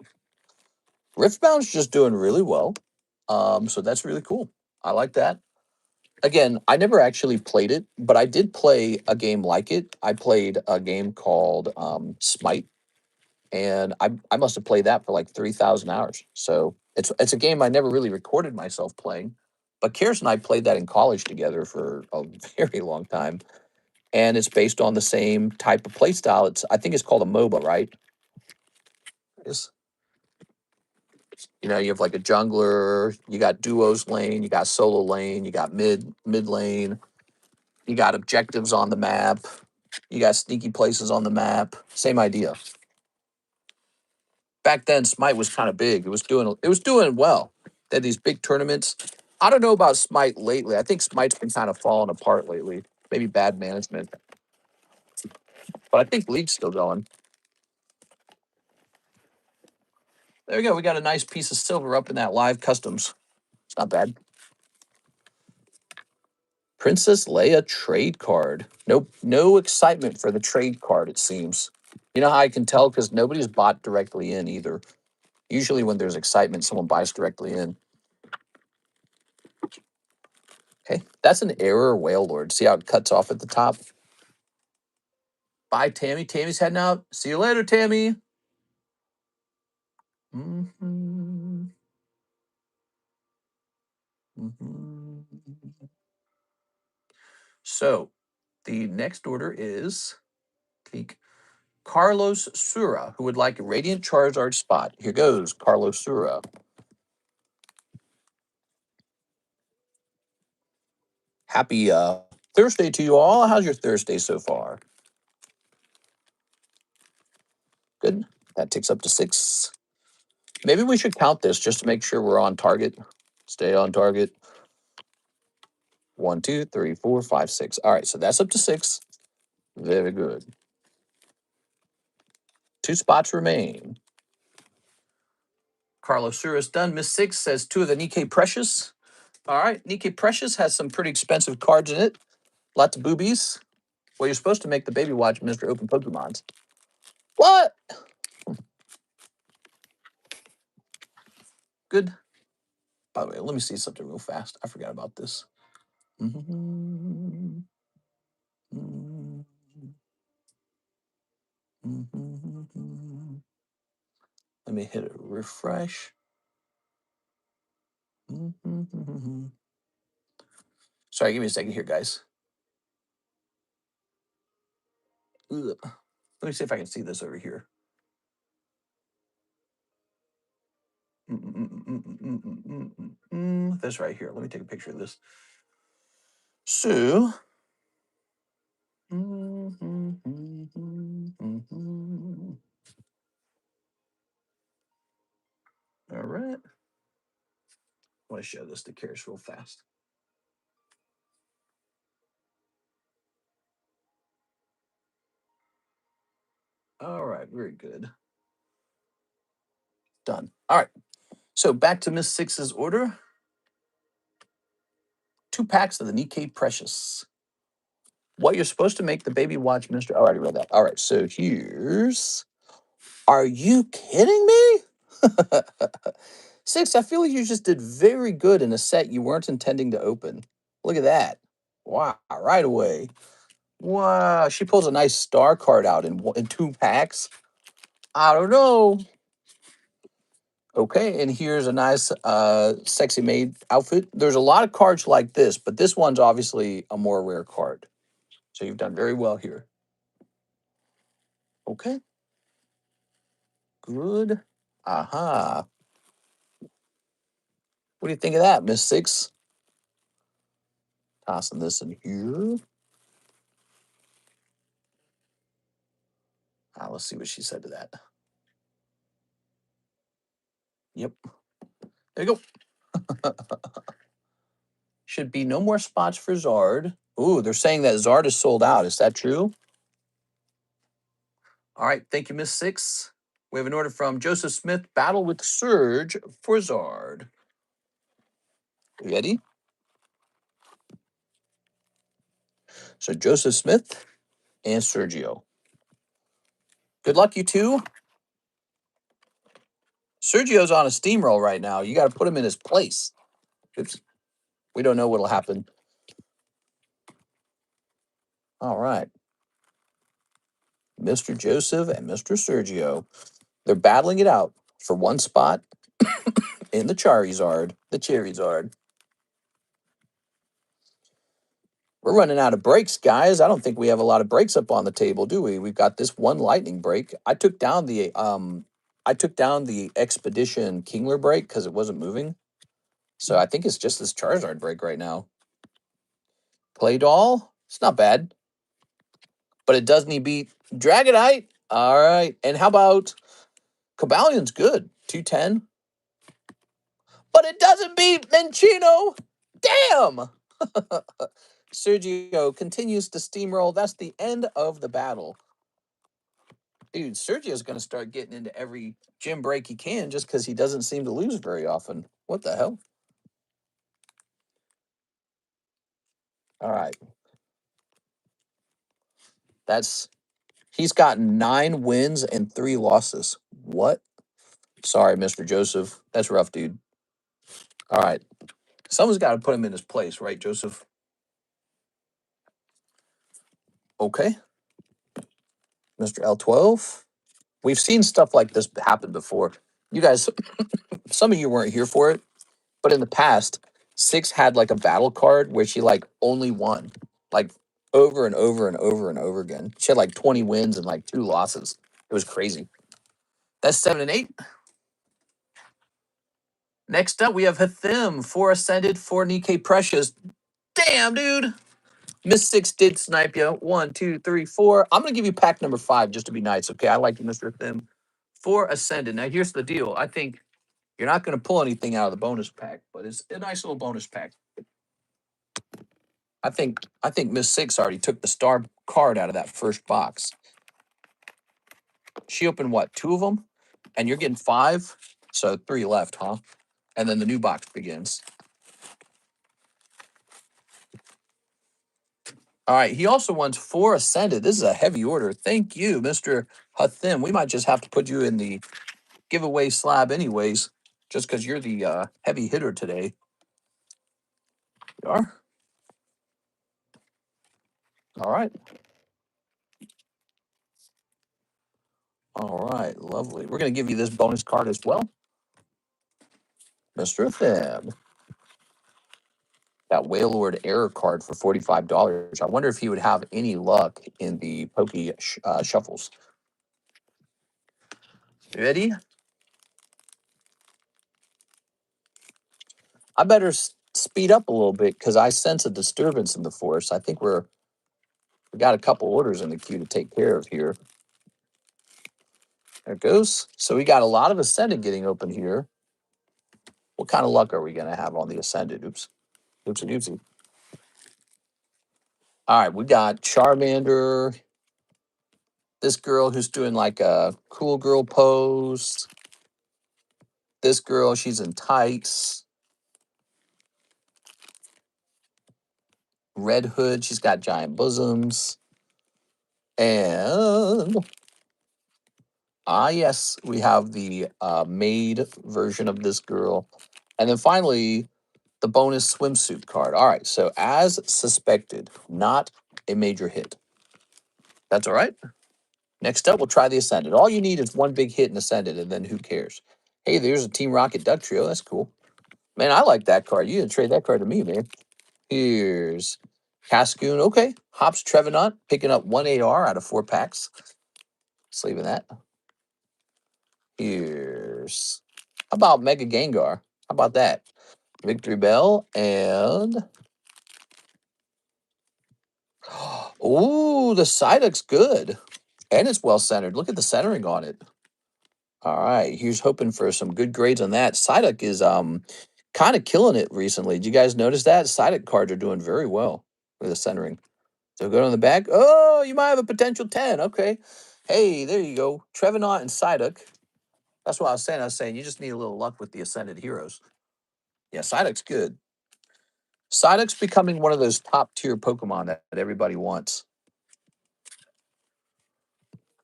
S1: Riftbound's just doing really well. So that's really cool. I like that. Again, I never actually played it, but I did play a game like it. I played a game called Smite, and I must have played that for like 3,000 hours. So it's a game I never really recorded myself playing, but Karis and I played that in college together for a very long time, and it's based on the same type of play style. I think it's called a MOBA, right? It's, you know, you have like a jungler, you got duos lane, you got solo lane, you got mid lane, you got objectives on the map, you got sneaky places on the map. Same idea. Back then, Smite was kind of big. It was doing well. They had these big tournaments. I don't know about Smite lately. I think Smite's been kind of falling apart lately. Maybe bad management, but I think League's still going. There we go. We got a nice piece of silver up in that live customs. It's not bad. Princess Leia trade card. No excitement for the trade card, it seems. You know how I can tell? Because nobody's bought directly in either. Usually when there's excitement, someone buys directly in. Okay, that's an error whale lord. See how it cuts off at the top? Bye, Tammy. Tammy's heading out. See you later, Tammy. Mm-hmm. Mm-hmm. So the next order is Carlos Sura, who would like a Radiant Charizard spot. Here goes, Carlos Sura. Happy Thursday to you all. How's your Thursday so far? Good. That takes up to 6. Maybe we should count this just to make sure we're on target. Stay on target. 1, 2, 3, 4, 5, 6. All right, so that's up to 6. Very good. 2 spots remain. Carlos Sura's done. Miss 6 says 2 of the Nikkei Precious. All right, Nikkei Precious has some pretty expensive cards in it. Lots of boobies. Well, you're supposed to make the baby watch Mr. Open Pokemons. What? Good. By the way, let me see something real fast. I forgot about this. Mm-hmm. Mm-hmm. Mm-hmm. Let me hit a refresh. Mm-hmm. Sorry, give me a second here, guys. Ugh. Let me see if I can see this over here. This right here. Let me take a picture of this. So, all right. I want to show this to Karis real fast. All right, very good. Done. All right. So back to Miss Six's order. 2 packs of the Nikkei Precious. What you're supposed to make the baby watch, Mr. Oh, I already read that. All right, so here's. Are you kidding me? 6, I feel like you just did very good in a set you weren't intending to open. Look at that. Wow, right away. Wow, she pulls a nice star card out in 2 packs. I don't know. Okay, and here's a nice sexy maid outfit. There's a lot of cards like this, but this one's obviously a more rare card. So you've done very well here. Okay. Good. Aha. What do you think of that, Miss 6? Tossing this in here. Let's see what she said to that. Yep. There you go. Should be no more spots for Zard. Ooh, they're saying that Zard is sold out. Is that true? All right. Thank you, Miss 6. We have an order from Joseph Smith, Battle with Surge for Zard. Ready? So Joseph Smith and Sergio. Good luck, you two. Sergio's on a steamroll right now. You got to put him in his place. Oops. We don't know what'll happen. All right. Mr. Joseph and Mr. Sergio. They're battling it out for 1 spot in the Charizard. The Charizard. We're running out of breaks, guys. I don't think we have a lot of breaks up on the table, do we? We've got this 1 lightning break. I took down the Expedition Kingler break because it wasn't moving. So I think it's just this Charizard break right now. Play doll. It's not bad. But it does need beat Dragonite. All right. And how about Cabalion's good. 210. But it doesn't beat Minccino. Damn. Sergio continues to steamroll. That's the end of the battle. Dude, Sergio's going to start getting into every gym break he can just because he doesn't seem to lose very often. What the hell? All right. He's gotten 9 wins and 3 losses. What? Sorry, Mr. Joseph. That's rough, dude. All right. Someone's got to put him in his place, right, Joseph? Okay. Mr. L12. We've seen stuff like this happen before. You guys, some of you weren't here for it, but in the past, Six had like a battle card where she like only won, like over and over and over and over again. She had like 20 wins and like 2 losses. It was crazy. That's 7 and 8. Next up, we have Hathim, 4 Ascended, 4 Nikkei Precious. Damn, dude. Miss Six did snipe you. 1, 2, 3, 4. I'm going to give you pack number 5 just to be nice, okay? I like you, Mr. Hathim. 4 Ascended. Now, here's the deal. I think you're not going to pull anything out of the bonus pack, but it's a nice little bonus pack. I think Miss Six already took the star card out of that first box. She opened what, 2 of them? And you're getting 5? So 3 left, huh? And then the new box begins. All right. He also wants 4 Ascended. This is a heavy order. Thank you, Mr. Hathim. We might just have to put you in the giveaway slab anyways, just because you're the heavy hitter today. You are? All right. All right. Lovely. We're going to give you this bonus card as well, Mr. Hathim. That Wailord error card for $45. I wonder if he would have any luck in the Pokey shuffles. Ready? I better speed up a little bit because I sense a disturbance in the force. I think we got a couple orders in the queue to take care of here. There it goes. So we got a lot of Ascended getting open here. What kind of luck are we going to have on the Ascended? Oops. Oopsie doopsie. All right, we got Charmander. This girl who's doing like a cool girl pose. This girl, she's in tights. Red Hood, she's got giant bosoms. And yes, we have the maid version of this girl. And then finally, the bonus swimsuit card. All right, so as suspected, not a major hit. That's all right. Next up, we'll try the Ascended. All you need is one big hit in Ascended, and then who cares? Hey, there's a Team Rocket Duck Trio. That's cool. Man, I like that card. You didn't trade that card to me, man. Here's Cascoon. Okay. Hops Trevenant, picking up 1 AR out of 4 packs. Sleeving that. Here's, how about Mega Gengar? How about that? Victory Bell and, oh, the Psyduck's good. And it's well centered. Look at the centering on it. All right, here's hoping for some good grades on that. Psyduck is kind of killing it recently. Did you guys notice that? Psyduck cards are doing very well with the centering. So go on the back. Oh, you might have a potential 10. Okay. Hey, there you go. Trevenant and Psyduck. That's what I was saying. I was saying you just need a little luck with the Ascended Heroes. Yeah, Psyduck's good. Psyduck's becoming one of those top tier Pokemon that everybody wants.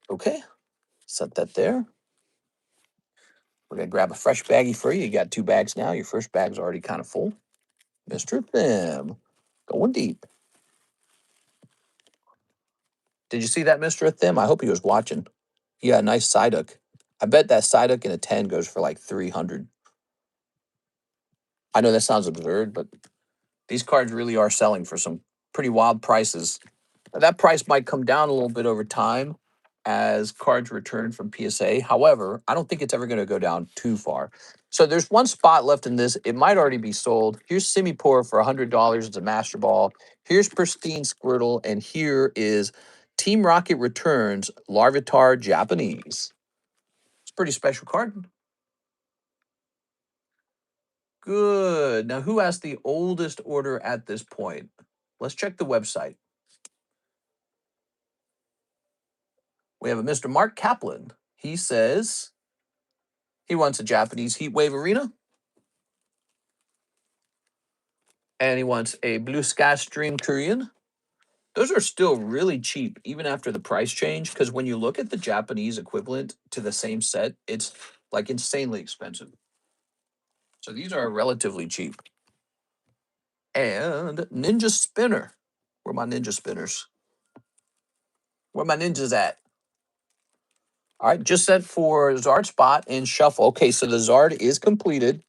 S1: Okay. Set that there. We're going to grab a fresh baggie for you. You got 2 bags now. Your first bag's already kind of full. Mr. Thim. Going deep. Did you see that, Mr. Thim? I hope he was watching. Yeah, nice Psyduck. I bet that Psyduck in a 10 goes for like 300. I know that sounds absurd, but these cards really are selling for some pretty wild prices. That price might come down a little bit over time as cards return from PSA. However, I don't think it's ever going to go down too far. So there's one spot left in this. It might already be sold. Here's Simipour for $100. It's a Master Ball. Here's Pristine Squirtle. And here is Team Rocket Returns Larvitar Japanese. It's a pretty special card. Good. Now, who has the oldest order at this point? Let's check the website. We have a Mr. Mark Kaplan. He says he wants a Japanese Heat Wave Arena. And he wants a Blue Sky Stream Korean. Those are still really cheap, even after the price change, because when you look at the Japanese equivalent to the same set, it's like insanely expensive. So these are relatively cheap. And Ninja Spinner. Where are my Ninja Spinners? Where my ninjas at? All right, just set for Zard spot and shuffle. Okay, so the Zard is completed.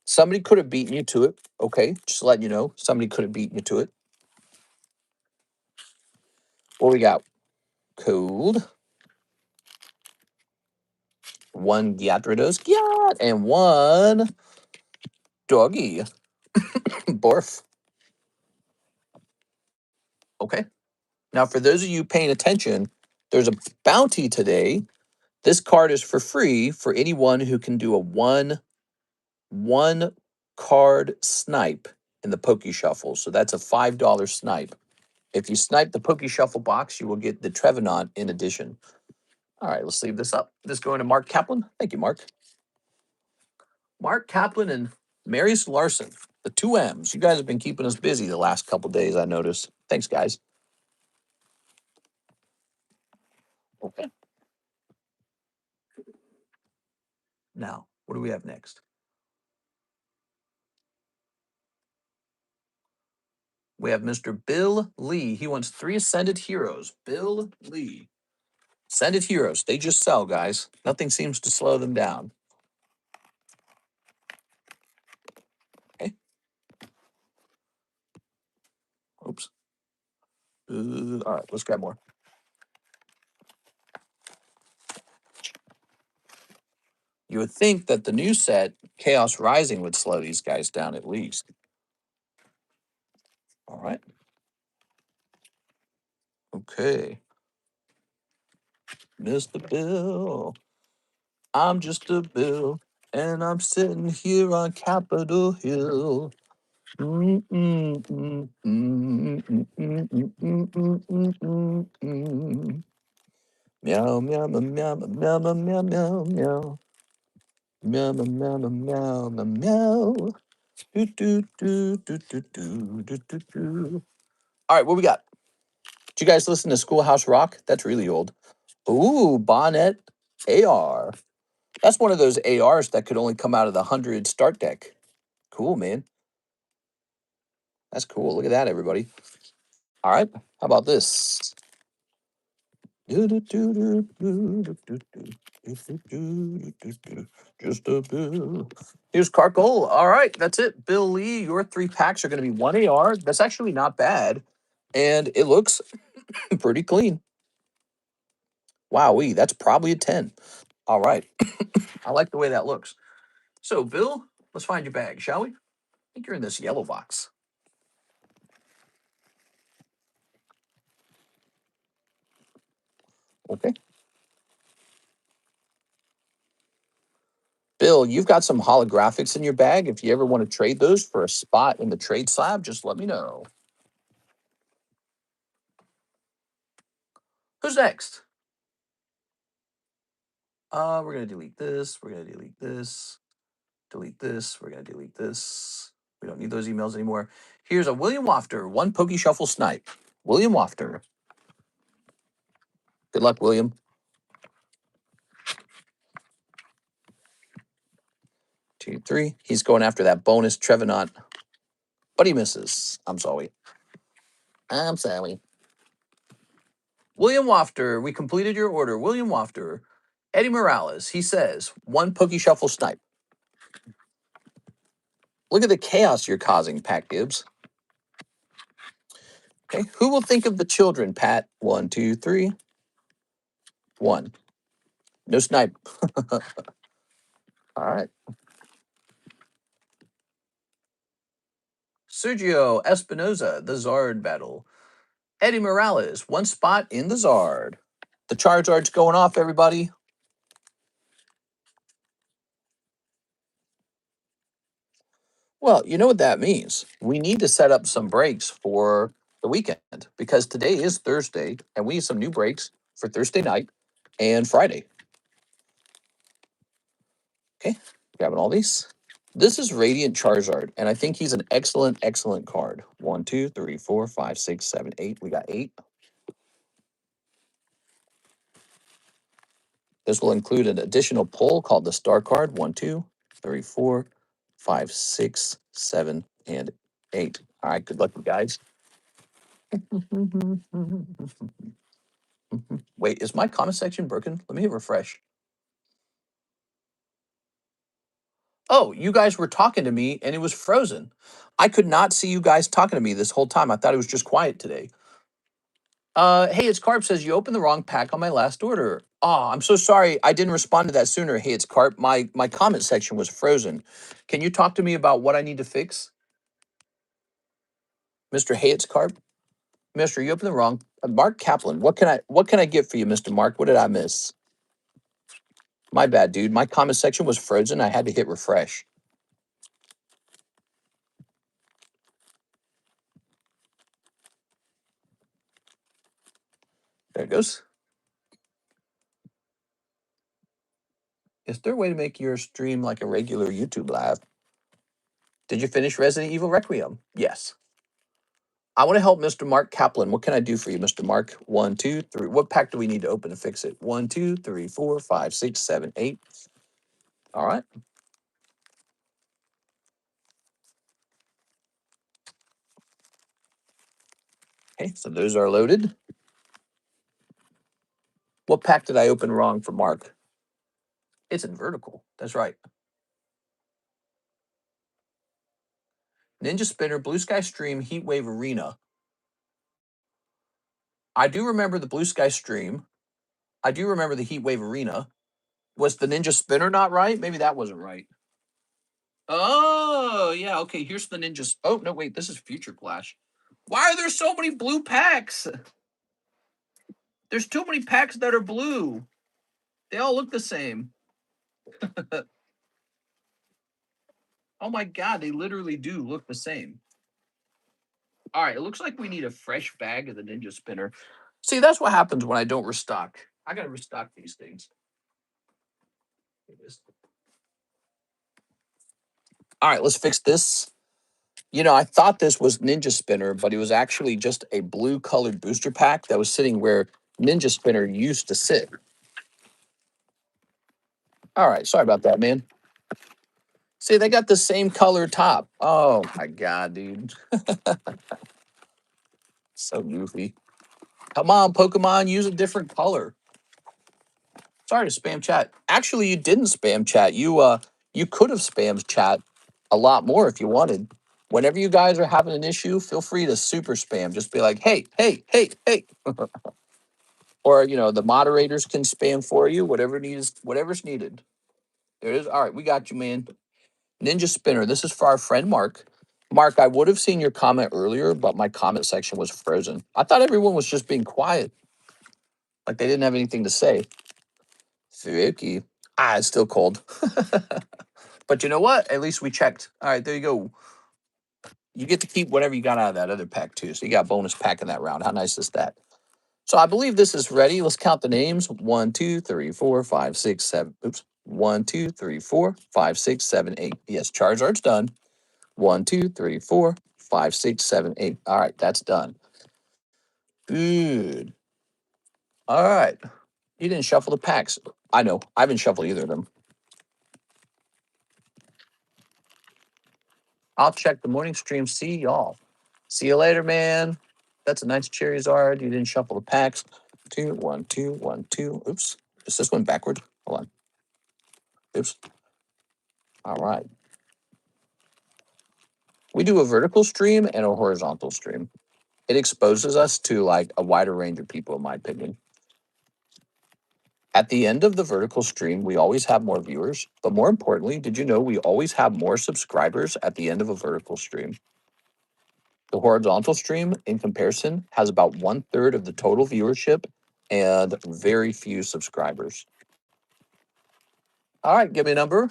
S1: Somebody could have beaten you to it. Okay, just letting you know. Somebody could have beaten you to it. What we got? Cold. One Gyarados, Gyat, and one Doggy. Borf. Okay. Now, for those of you paying attention, there's a bounty today. This card is for free for anyone who can do a one card snipe in the Poke Shuffle. So that's a $5 snipe. If you snipe the Poke Shuffle box, you will get the Trevenant in addition. All right, let's leave this up. This going to Mark Kaplan. Thank you, Mark. Mark Kaplan and Marius Larson, the two M's. You guys have been keeping us busy the last couple days, I noticed. Thanks, guys. Okay. Now, what do we have next? We have Mr. Bill Lee. He wants 3 Ascended Heroes. Bill Lee. Ascended Heroes. They just sell, guys. Nothing seems to slow them down. Okay. Oops. All right, let's grab more. You would think that the new set, Chaos Rising, would slow these guys down at least. All right. Okay. Mr. Bill. I'm just a Bill, and I'm sitting here on Capitol Hill. Meow, meow, meow, meow, meow, meow, meow, meow, meow. Meow, meow, meow, meow, meow, meow. Do, do, do, do, do, do, do, do, do. All right, what we got? Did you guys listen to Schoolhouse Rock? That's really old. Ooh, Bonnet AR. That's one of those ARs that could only come out of the 100 start deck. Cool, man. That's cool. Look at that, everybody. All right. How about this? Just a bill. Here's Carcol. All right. That's it. Bill Lee, your 3 packs are going to be 1 AR. That's actually not bad. And it looks pretty clean. Wowee. That's probably a 10. All right. I like the way that looks. So, Bill, let's find your bag, shall we? I think you're in this yellow box. Okay. Bill, you've got some holographics in your bag. If you ever want to trade those for a spot in the trade slab, just let me know. Who's next? We're going to delete this. We're going to delete this. Delete this. We're going to delete this. We don't need those emails anymore. Here's a William Wafter, 1 Poke Shuffle snipe. William Wafter. Good luck, William. 2, 3. He's going after that bonus Trevenant, but he misses. I'm sorry. I'm sorry. William Wafter, we completed your order. William Wafter. Eddie Morales, he says, 1 Poke Shuffle snipe. Look at the chaos you're causing, Pat Gibbs. Okay, who will think of the children, Pat? 1, 2, 3. 1. No snipe. All right. Sergio Espinoza, the Zard battle. Eddie Morales, 1 spot in the Zard. The Charizard's going off, everybody. Well, you know what that means. We need to set up some breaks for the weekend because today is Thursday and we need some new breaks for Thursday night and Friday. Okay, grabbing all these. This is Radiant Charizard, and I think he's an excellent, excellent card. 1, 2, 3, 4, 5, 6, 7, 8. We got 8. This will include an additional pull called the Star Card. 1, 2, 3, 4, 5, 6, 7, and 8. All right, good luck, you guys. Wait, is my comment section broken? Let me hit refresh. Oh, you guys were talking to me and it was frozen. I could not see you guys talking to me this whole time. I thought it was just quiet today. Hey, it's Carp says you opened the wrong pack on my last order. Oh, I'm so sorry. I didn't respond to that sooner. Hey, it's Carp. My comment section was frozen. Can you talk to me about what I need to fix? Mr. Hey, it's Carp. Mister, you opened the wrong. Mark Kaplan. What can I get for you, Mr. Mark? What did I miss? My bad, dude. My comment section was frozen. I had to hit refresh. There it goes. Is there a way to make your stream like a regular YouTube live? Did you finish Resident Evil Requiem? Yes. I want to help Mr. Mark Kaplan. What can I do for you, Mr. Mark? 1, 2, 3. What pack do we need to open to fix it? 1, 2, 3, 4, 5, 6, 7, 8. All right. Okay, so those are loaded. What pack did I open wrong for Mark? It's in vertical. That's right. Ninja Spinner, Blue Sky Stream, Heatwave Arena. I do remember the Blue Sky Stream. I do remember the Heatwave Arena. Was the Ninja Spinner not right? Maybe that wasn't right. Oh, yeah. Okay, here's the Ninja. Oh, no, wait. This is Future Clash. Why are there so many blue packs? There's too many packs that are blue. They all look the same. Oh my God, they literally do look the same. All right, it looks like we need a fresh bag of the Ninja Spinner. See, that's what happens when I don't restock. I gotta restock these things. All right, let's fix this. You know, I thought this was Ninja Spinner, but it was actually just a blue colored booster pack that was sitting where Ninja Spinner used to sit. All right, sorry about that, man. See, they got the same color top. Oh my God, dude. So goofy. Come on, Pokemon, use a different color. Sorry to spam chat. Actually, you didn't spam chat. You could have spammed chat a lot more if you wanted. Whenever you guys are having an issue, feel free to super spam. Just be like, hey, hey, hey, hey. Or the moderators can spam for you, whatever's needed. There it is. All right, we got you, man. Ninja Spinner. This is for our friend Mark. Mark, I would have seen your comment earlier, but my comment section was frozen. I thought everyone was just being quiet, like they didn't have anything to say. Spooky. It's still cold. But you know what? At least we checked. All right, there you go. You get to keep whatever you got out of that other pack too. So you got bonus pack in that round. How nice is that? So I believe this is ready. Let's count the names. 1, 2, 3, 4, 5, 6, 7. Oops. 1, 2, 3, 4, 5, 6, 7, 8. Yes, Charizard's done. 1, 2, 3, 4, 5, 6, 7, 8. All right, that's done. Good. All right. You didn't shuffle the packs. I know. I haven't shuffled either of them. I'll check the morning stream. See y'all. See you later, man. That's a nice Charizard. You didn't shuffle the packs. 2, 1, 2, 1, 2. Oops. Is this one backward? Hold on. Oops. All right. We do a vertical stream and a horizontal stream. It exposes us to like a wider range of people, in my opinion. At the end of the vertical stream, we always have more viewers. But more importantly, did you know we always have more subscribers at the end of a vertical stream? The horizontal stream, in comparison, has about 1/3 of the total viewership and very few subscribers. All right, give me a number.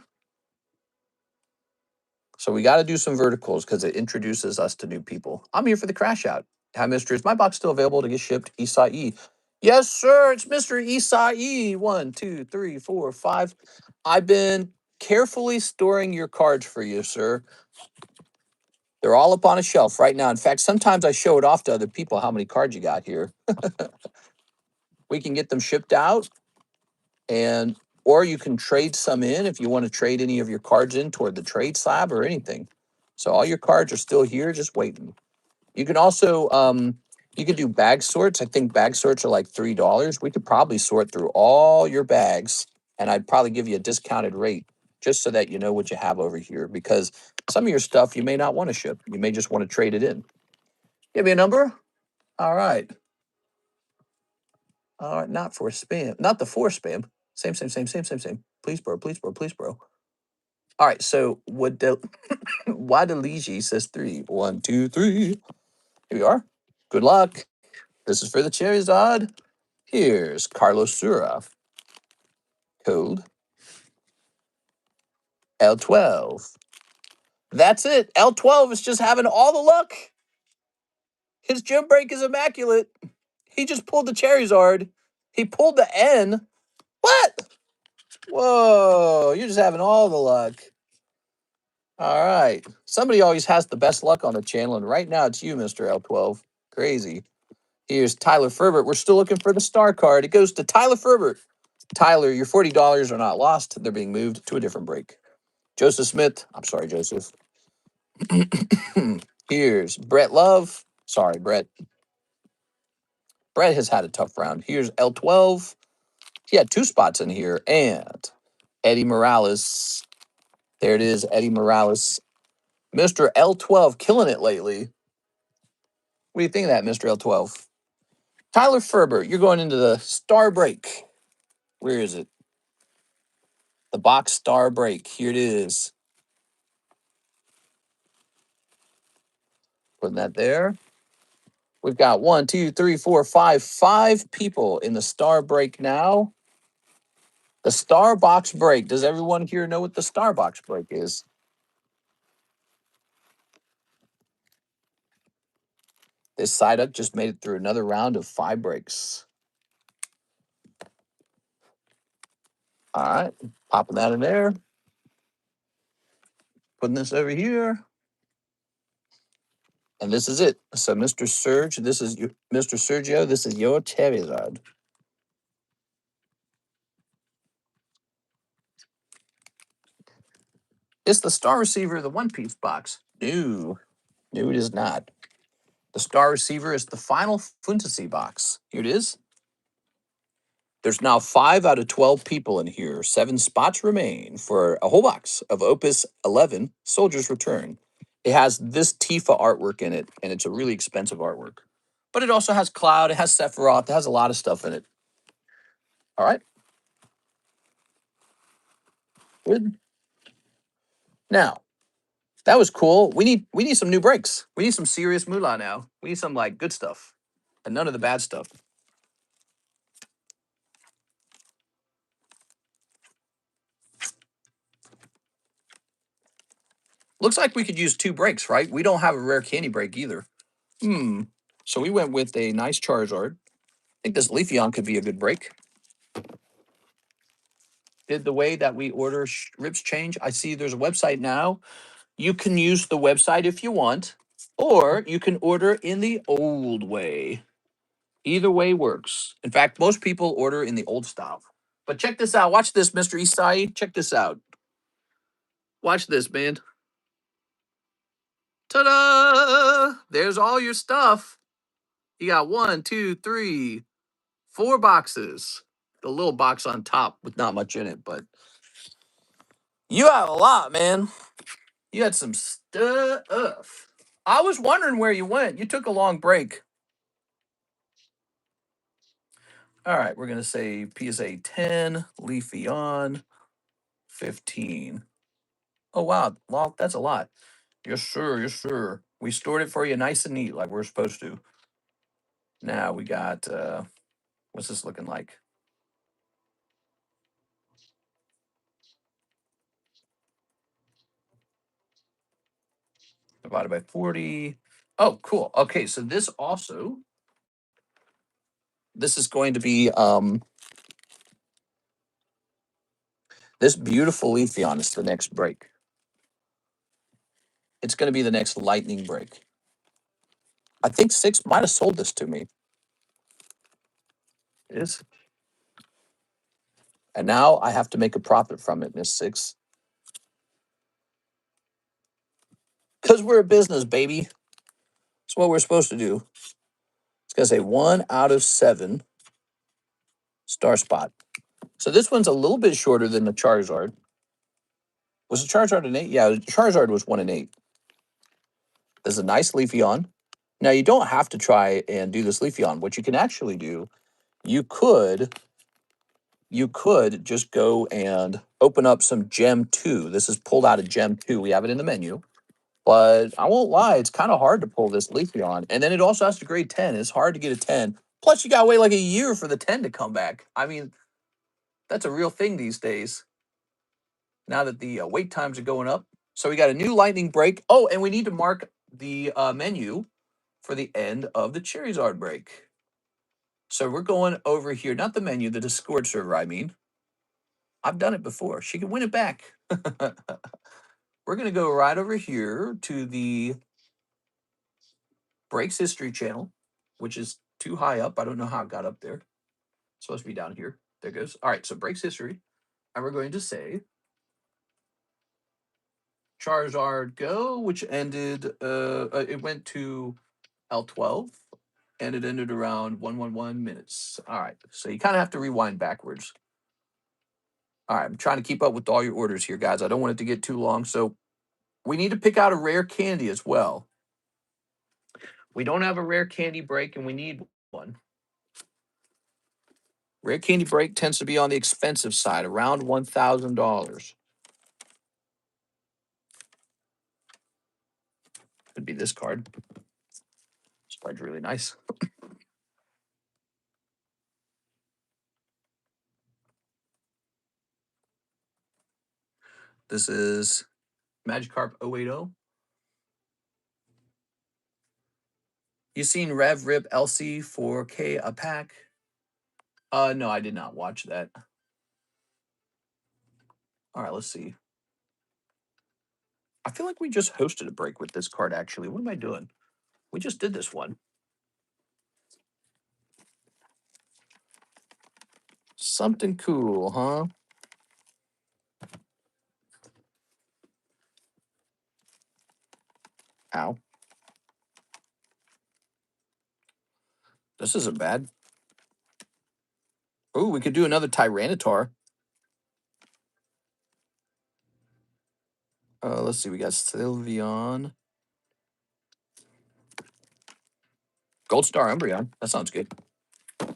S1: So we got to do some verticals because it introduces us to new people. I'm here for the crash out. Hi, Mr. Is my box still available to get shipped? Isai. Yes, sir. It's Mr. Isai. 1, 2, 3, 4, 5. I've been carefully storing your cards for you, sir. They're all up on a shelf right now. In fact, sometimes I show it off to other people how many cards you got here. We can get them shipped out, and or you can trade some in if you want to trade any of your cards in toward the trade slab or anything. So all your cards are still here, just waiting. You can also You could do bag sorts. I think bag sorts are like $3. We could probably sort through all your bags, and I'd probably give you a discounted rate just so that you know what you have over here. Because some of your stuff you may not want to ship. You may just want to trade it in. Give me a number. All right. All right. Not for spam. Not the for spam. Same. Please, bro. Please, bro. Please, bro. All right. So what the Wadaliji says 3. 1, 2, 3. Here we are. Good luck. This is for the Charizard. Here's Carlos Sura. Code L12. That's it. L12 is just having all the luck. His gym break is immaculate. He just pulled the Charizard. He pulled the N. What? Whoa, you're just having all the luck. All right. Somebody always has the best luck on the channel, and right now it's you, Mr. L12. Crazy. Here's Tyler Ferbert. We're still looking for the star card. It goes to Tyler Ferbert. Tyler, your $40 are not lost. They're being moved to a different break. Joseph Smith. I'm sorry, Joseph. Here's Brett Love. Sorry, Brett. Brett has had a tough round. Here's L12. He had 2 spots in here. And Eddie Morales. There it is, Eddie Morales. Mr. L12 killing it lately. What do you think of that, Mr. L12? Tyler Ferber, you're going into the star break. Where is it? The box star break. Here it is. Putting that there. We've got 1, 2, 3, 4, 5 people in the star break now. The star box break. Does everyone here know what the star box break is? This side up just made it through another round of 5 breaks. All right, popping that in there. Putting this over here. And this is it. So, Mr. Serge, this is you, Mr. Sergio, this is your Charizard. Is the star receiver the One Piece box? No, no, it is not. The star receiver is the final fantasy box. Here it is. There's now 5 out of 12 people in here. 7 spots remain for a whole box of Opus 11 Soldier's Return. It has this Tifa artwork in it, and it's a really expensive artwork. But it also has Cloud, it has Sephiroth, it has a lot of stuff in it. All right. Good. Now, that was cool. We need some new breaks. We need some serious moolah now. We need some like good stuff, and none of the bad stuff. Looks like we could use 2 breaks, right? We don't have a rare candy break either. So we went with a nice Charizard. I think this Leafeon could be a good break. Did the way that we order rips change? I see there's a website now. You can use the website if you want, or you can order in the old way. Either way works. In fact, most people order in the old style. But check this out. Watch this, Mr. Isai. Check this out. Watch this, man. Ta-da! There's all your stuff. You got 1, 2, 3, 4 boxes. The little box on top with not much in it, but you have a lot, man. You had some stuff. I was wondering where you went. You took a long break. All right, we're gonna say PSA 10, Leafeon 15. Oh wow, well, that's a lot. Yes, sir. Yes, sir. We stored it for you nice and neat, like we're supposed to. Now we got what's this looking like? Divided by 40. Oh, cool. Okay, so this also this is going to be this beautiful Leafeon is the next break. It's going to be the next lightning break. I think 6 might have sold this to me. It is. And now I have to make a profit from it, Miss 6. Because we're a business, baby. It's what we're supposed to do. It's going to say 1 out of 7 star spot. So this one's a little bit shorter than the Charizard. Was the Charizard an 8? Yeah, the Charizard was 1 in 8. There's a nice Leafeon. Now, you don't have to try and do this Leafeon. What you can actually do, you could just go and open up some Gem 2. This is pulled out of Gem 2. We have it in the menu. But I won't lie, it's kind of hard to pull this Leafeon. And then it also has to grade 10. It's hard to get a 10. Plus, you got to wait like a year for the 10 to come back. I mean, that's a real thing these days, now that the wait times are going up. So we got a new lightning break. Oh, and we need to mark the menu for the end of the Charizard break. So we're going over here, not the menu, the Discord server, I mean. I've done it before. She can win it back. We're going to go right over here to the Breaks History channel, which is too high up. I don't know how it got up there. It's supposed to be down here. There it goes. All right, so Breaks History. And we're going to say Charizard Go, which ended, it went to L12, and it ended around 111 minutes. All right, so you kind of have to rewind backwards. All right, I'm trying to keep up with all your orders here, guys. I don't want it to get too long. So we need to pick out a rare candy as well. We don't have a rare candy break, and we need one. Rare candy break tends to be on the expensive side, around $1,000. Could be this card. This card's really nice. This is Magikarp 080. You seen Rev Rip Elsie 4K a pack? No, I did not watch that. All right, let's see. I feel like we just hosted a break with this card, actually. What am I doing? We just did this one. Something cool, huh? Ow. This isn't bad. Oh, we could do another Tyranitar. Let's see. We got Sylveon. Gold Star Umbreon. That sounds good. The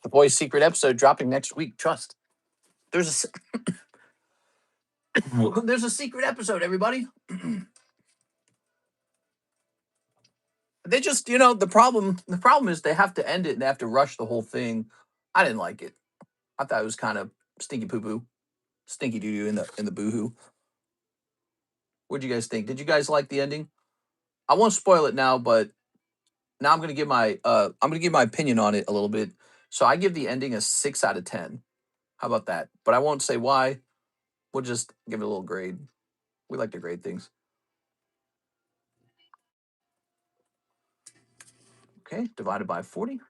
S1: Boys Secret episode dropping next week. Trust. There's there's a secret episode, everybody. They just, the problem is they have to end it and they have to rush the whole thing. I didn't like it. I thought it was kind of stinky poo poo, stinky doo doo in the boohoo. What'd you guys think? Did you guys like the ending? I won't spoil it now, but now I'm gonna give my opinion on it a little bit. So I give the ending a 6 out of 10. How about that? But I won't say why. We'll just give it a little grade. We like to grade things. Okay, divided by 40.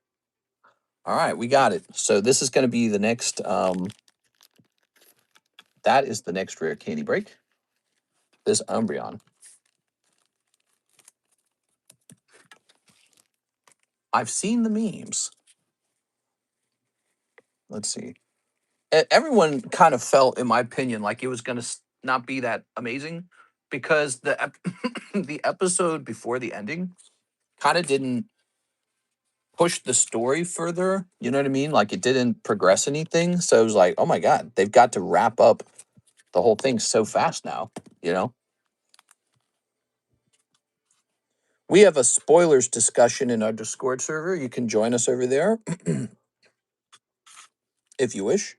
S1: All right, we got it. So this is going to be the next. That is the next rare candy break. This Umbreon. I've seen the memes. Let's see. Everyone kind of felt, in my opinion, like it was going to not be that amazing because the episode before the ending kind of didn't push the story further. You know what I mean? Like it didn't progress anything. So it was like, oh my God, they've got to wrap up the whole thing so fast now, you know? We have a spoilers discussion in our Discord server. You can join us over there if you wish.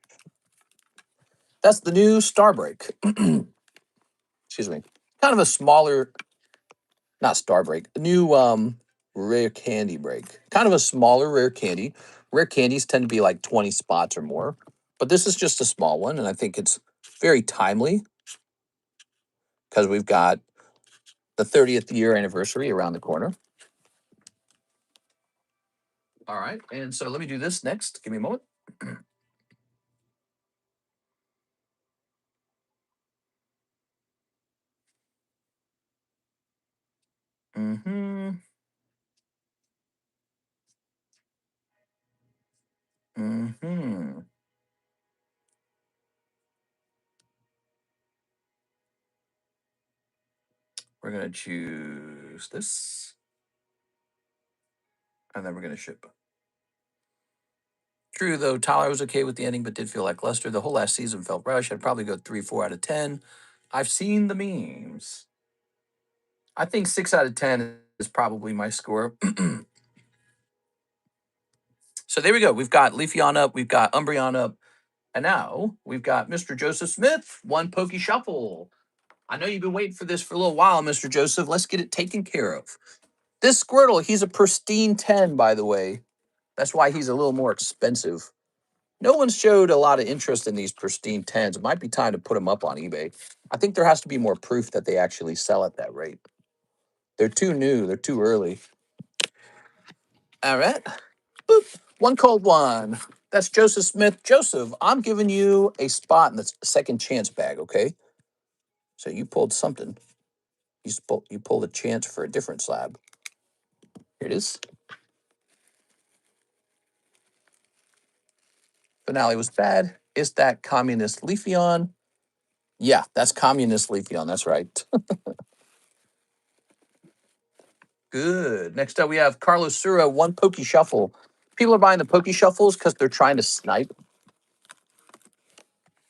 S1: That's the new Starbreak. Excuse me. Kind of a smaller, not Starbreak, a new rare candy break. Kind of a smaller rare candy. Rare candies tend to be like 20 spots or more, but this is just a small one, and I think it's very timely because we've got the 30th year anniversary around the corner. All right, and so let me do this next. Give me a moment. Mm-hmm. Mm-hmm. We're going to choose this. And then we're going to ship. True, though, Tyler was okay with the ending, but did feel lackluster. The whole last season felt rushed. I'd probably go 3, 4 out of 10. I've seen the memes. I think 6 out of 10 is probably my score. So there we go. We've got Leafeon up. We've got Umbreon up. And now we've got Mr. Joseph Smith, one Pokey Shuffle. I know you've been waiting for this for a little while, Mr. Joseph. Let's get it taken care of. This Squirtle, he's a pristine 10, by the way. That's why he's a little more expensive. No one showed a lot of interest in these pristine 10s. It might be time to put them up on eBay. I think there has to be more proof that they actually sell at that rate. They're too new. They're too early. All right. Boop. One cold one. That's Joseph Smith. Joseph, I'm giving you a spot in the second chance bag, okay? So you pulled something. You pulled a chance for a different slab. Here it is. Finale was bad. Is that Communist Leafeon? Yeah, that's Communist Leafeon. That's right. Good. Next up, we have Carlos Sura, one Pokey Shuffle. People are buying the Pokey Shuffles because they're trying to snipe.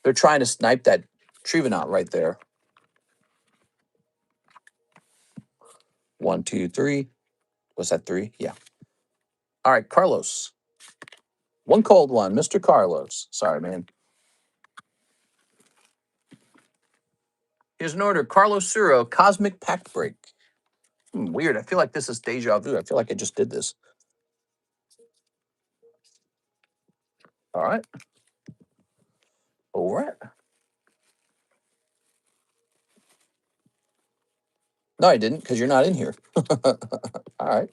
S1: They're trying to snipe that Trevenant right there. 1, 2, 3. Was that 3? Yeah. All right, Carlos. One cold one, Mr. Carlos. Sorry, man. Here's an order. Carlos Suro, Cosmic Pack Break. Weird. I feel like this is deja vu. I feel like I just did this. All right. All right. No, I didn't, because you're not in here. All right.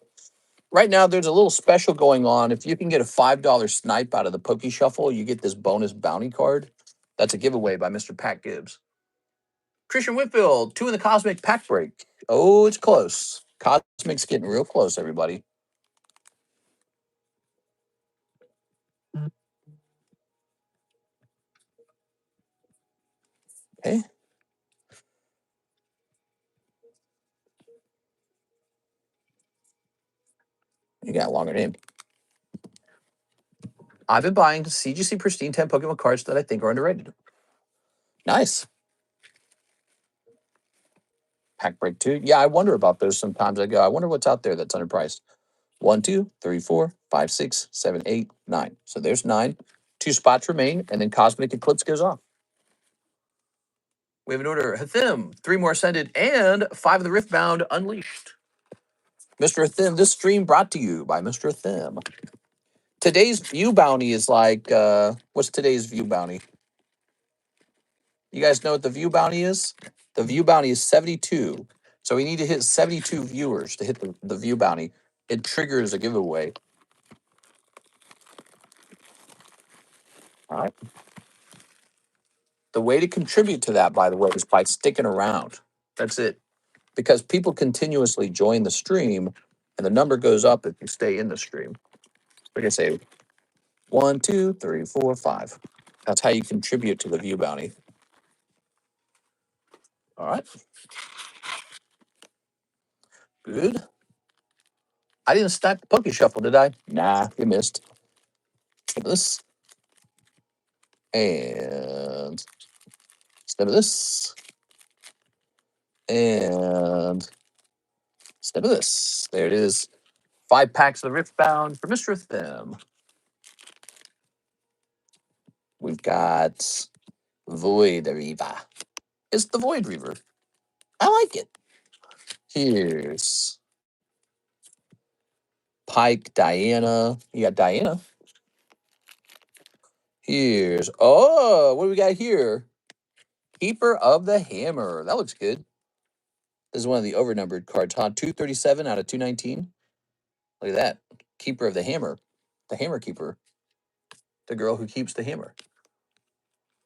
S1: Right now, there's a little special going on. If you can get a $5 snipe out of the Pokey Shuffle, you get this bonus bounty card. That's a giveaway by Mr. Pat Gibbs. Christian Whitfield, 2 in the Cosmic Pack Break. Oh, it's close. Cosmic's getting real close, everybody. Okay. You got a longer name. I've been buying CGC Pristine 10 Pokemon cards that I think are underrated. Nice. Pack Break 2. Yeah, I wonder about those sometimes. I go, I wonder what's out there that's underpriced. 1, 2, 3, 4, 5, 6, 7, 8, 9. So there's 9. 2 spots remain, and then Cosmic Eclipse goes off. We have an order. Hathim, 3 more ascended, and 5 of the Riftbound unleashed. Mr. Hathim, this stream brought to you by Mr. Hathim. Today's view bounty is like, what's today's view bounty? You guys know what the view bounty is? The view bounty is 72. So we need to hit 72 viewers to hit the view bounty. It triggers a giveaway. All right. The way to contribute to that, by the way, is by sticking around. That's it. Because people continuously join the stream, and the number goes up if you stay in the stream. Like I say, 1, 2, 3, 4, 5. That's how you contribute to the view bounty. All right. Good. I didn't stack the Poke Shuffle, did I? Nah, you missed. This. And snip of this. And snip of this. There it is. 5 packs of Riftbound for Mr. Them. We've got Void Reaver. It's the Void Reaver. I like it. Here's Pike, Diana. You got Diana. Here's, oh, what do we got here? Keeper of the Hammer. That looks good. This is one of the overnumbered cards, huh? 237 out of 219. Look at that. Keeper of the Hammer. The Hammer Keeper. The girl who keeps the hammer.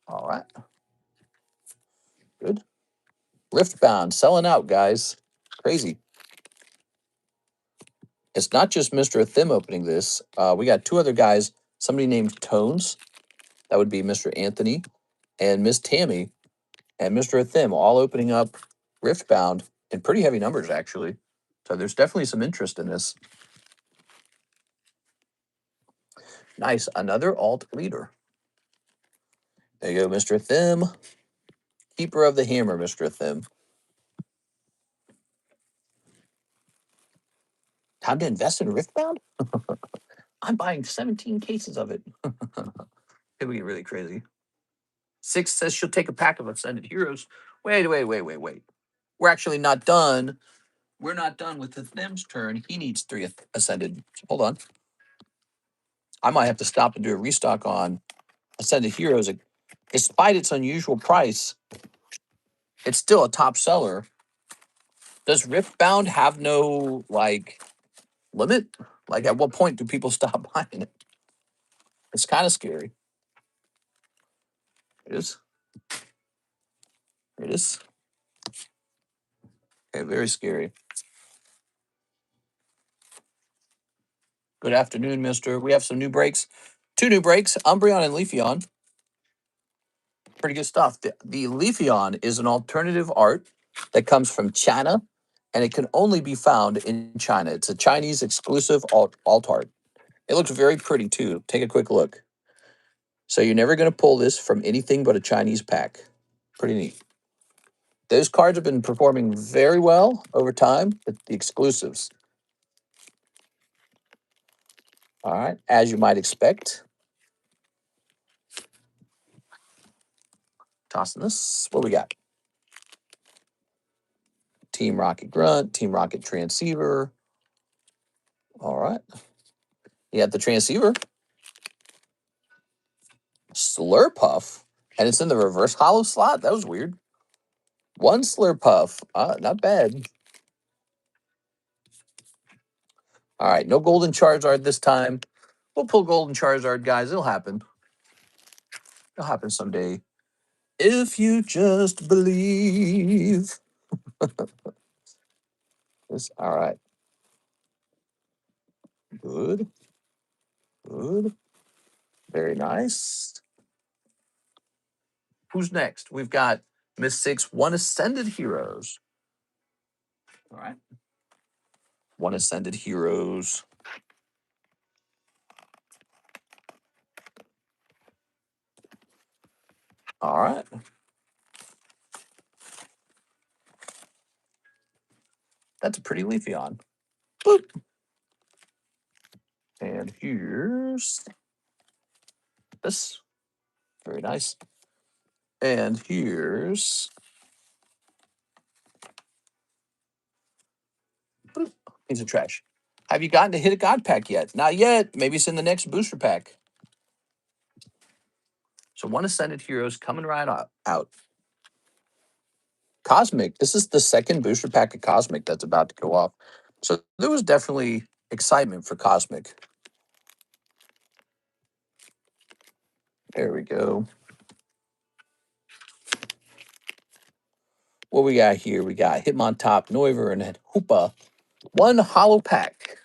S1: All right. Good. Riftbound. Selling out, guys. Crazy. It's not just Mr. Thim opening this. We got two other guys, somebody named Tones. That would be Mr. Anthony and Miss Tammy and Mr. Thim all opening up Riftbound in pretty heavy numbers, actually. So there's definitely some interest in this. Nice. Another alt leader. There you go, Mr. Thim. Keeper of the hammer, Mr. Thim. Time to invest in Riftbound? I'm buying 17 cases of it. It would get really crazy. 6 says she'll take a pack of Ascended Heroes. Wait. We're actually not done. We're not done with the Thim's turn. He needs 3 Ascended. Hold on. I might have to stop and do a restock on Ascended Heroes. Despite its unusual price, it's still a top seller. Does Riftbound have no, limit? Like, at what point do people stop buying it? It's kind of scary. It is. It is. Okay, very scary. Good afternoon, mister. We have some new breaks. 2 new breaks, Umbreon and Leafeon. Pretty good stuff. The Leafeon is an alternative art that comes from China, and it can only be found in China. It's a Chinese exclusive alt art. It looks very pretty, too. Take a quick look. So you're never going to pull this from anything but a Chinese pack. Pretty neat. Those cards have been performing very well over time, the exclusives. All right, as you might expect. Tossing this. What we got? Team Rocket Grunt, Team Rocket Transceiver. All right. You got the Transceiver. Slurpuff. And it's in the reverse hollow slot. That was weird. 1 Slurpuff. Not bad. All right. No Golden Charizard this time. We'll pull Golden Charizard, guys. It'll happen. It'll happen someday. If you just believe. All right. Good. Good. Very nice. Who's next? We've got Miss 6, 1 Ascended Heroes. All right. 1 Ascended Heroes. All right. That's a pretty Leafeon. Boop. And here's this. Very nice. And here's boop, piece of trash. Have you gotten to hit a God pack yet? Not yet. Maybe it's in the next booster pack. So 1 Ascended Heroes coming right out. Cosmic. This is the second booster pack of Cosmic that's about to go off. So there was definitely excitement for Cosmic. There we go. What we got here? We got Hitmontop, Noivern, and Hoopa. 1 hollow pack.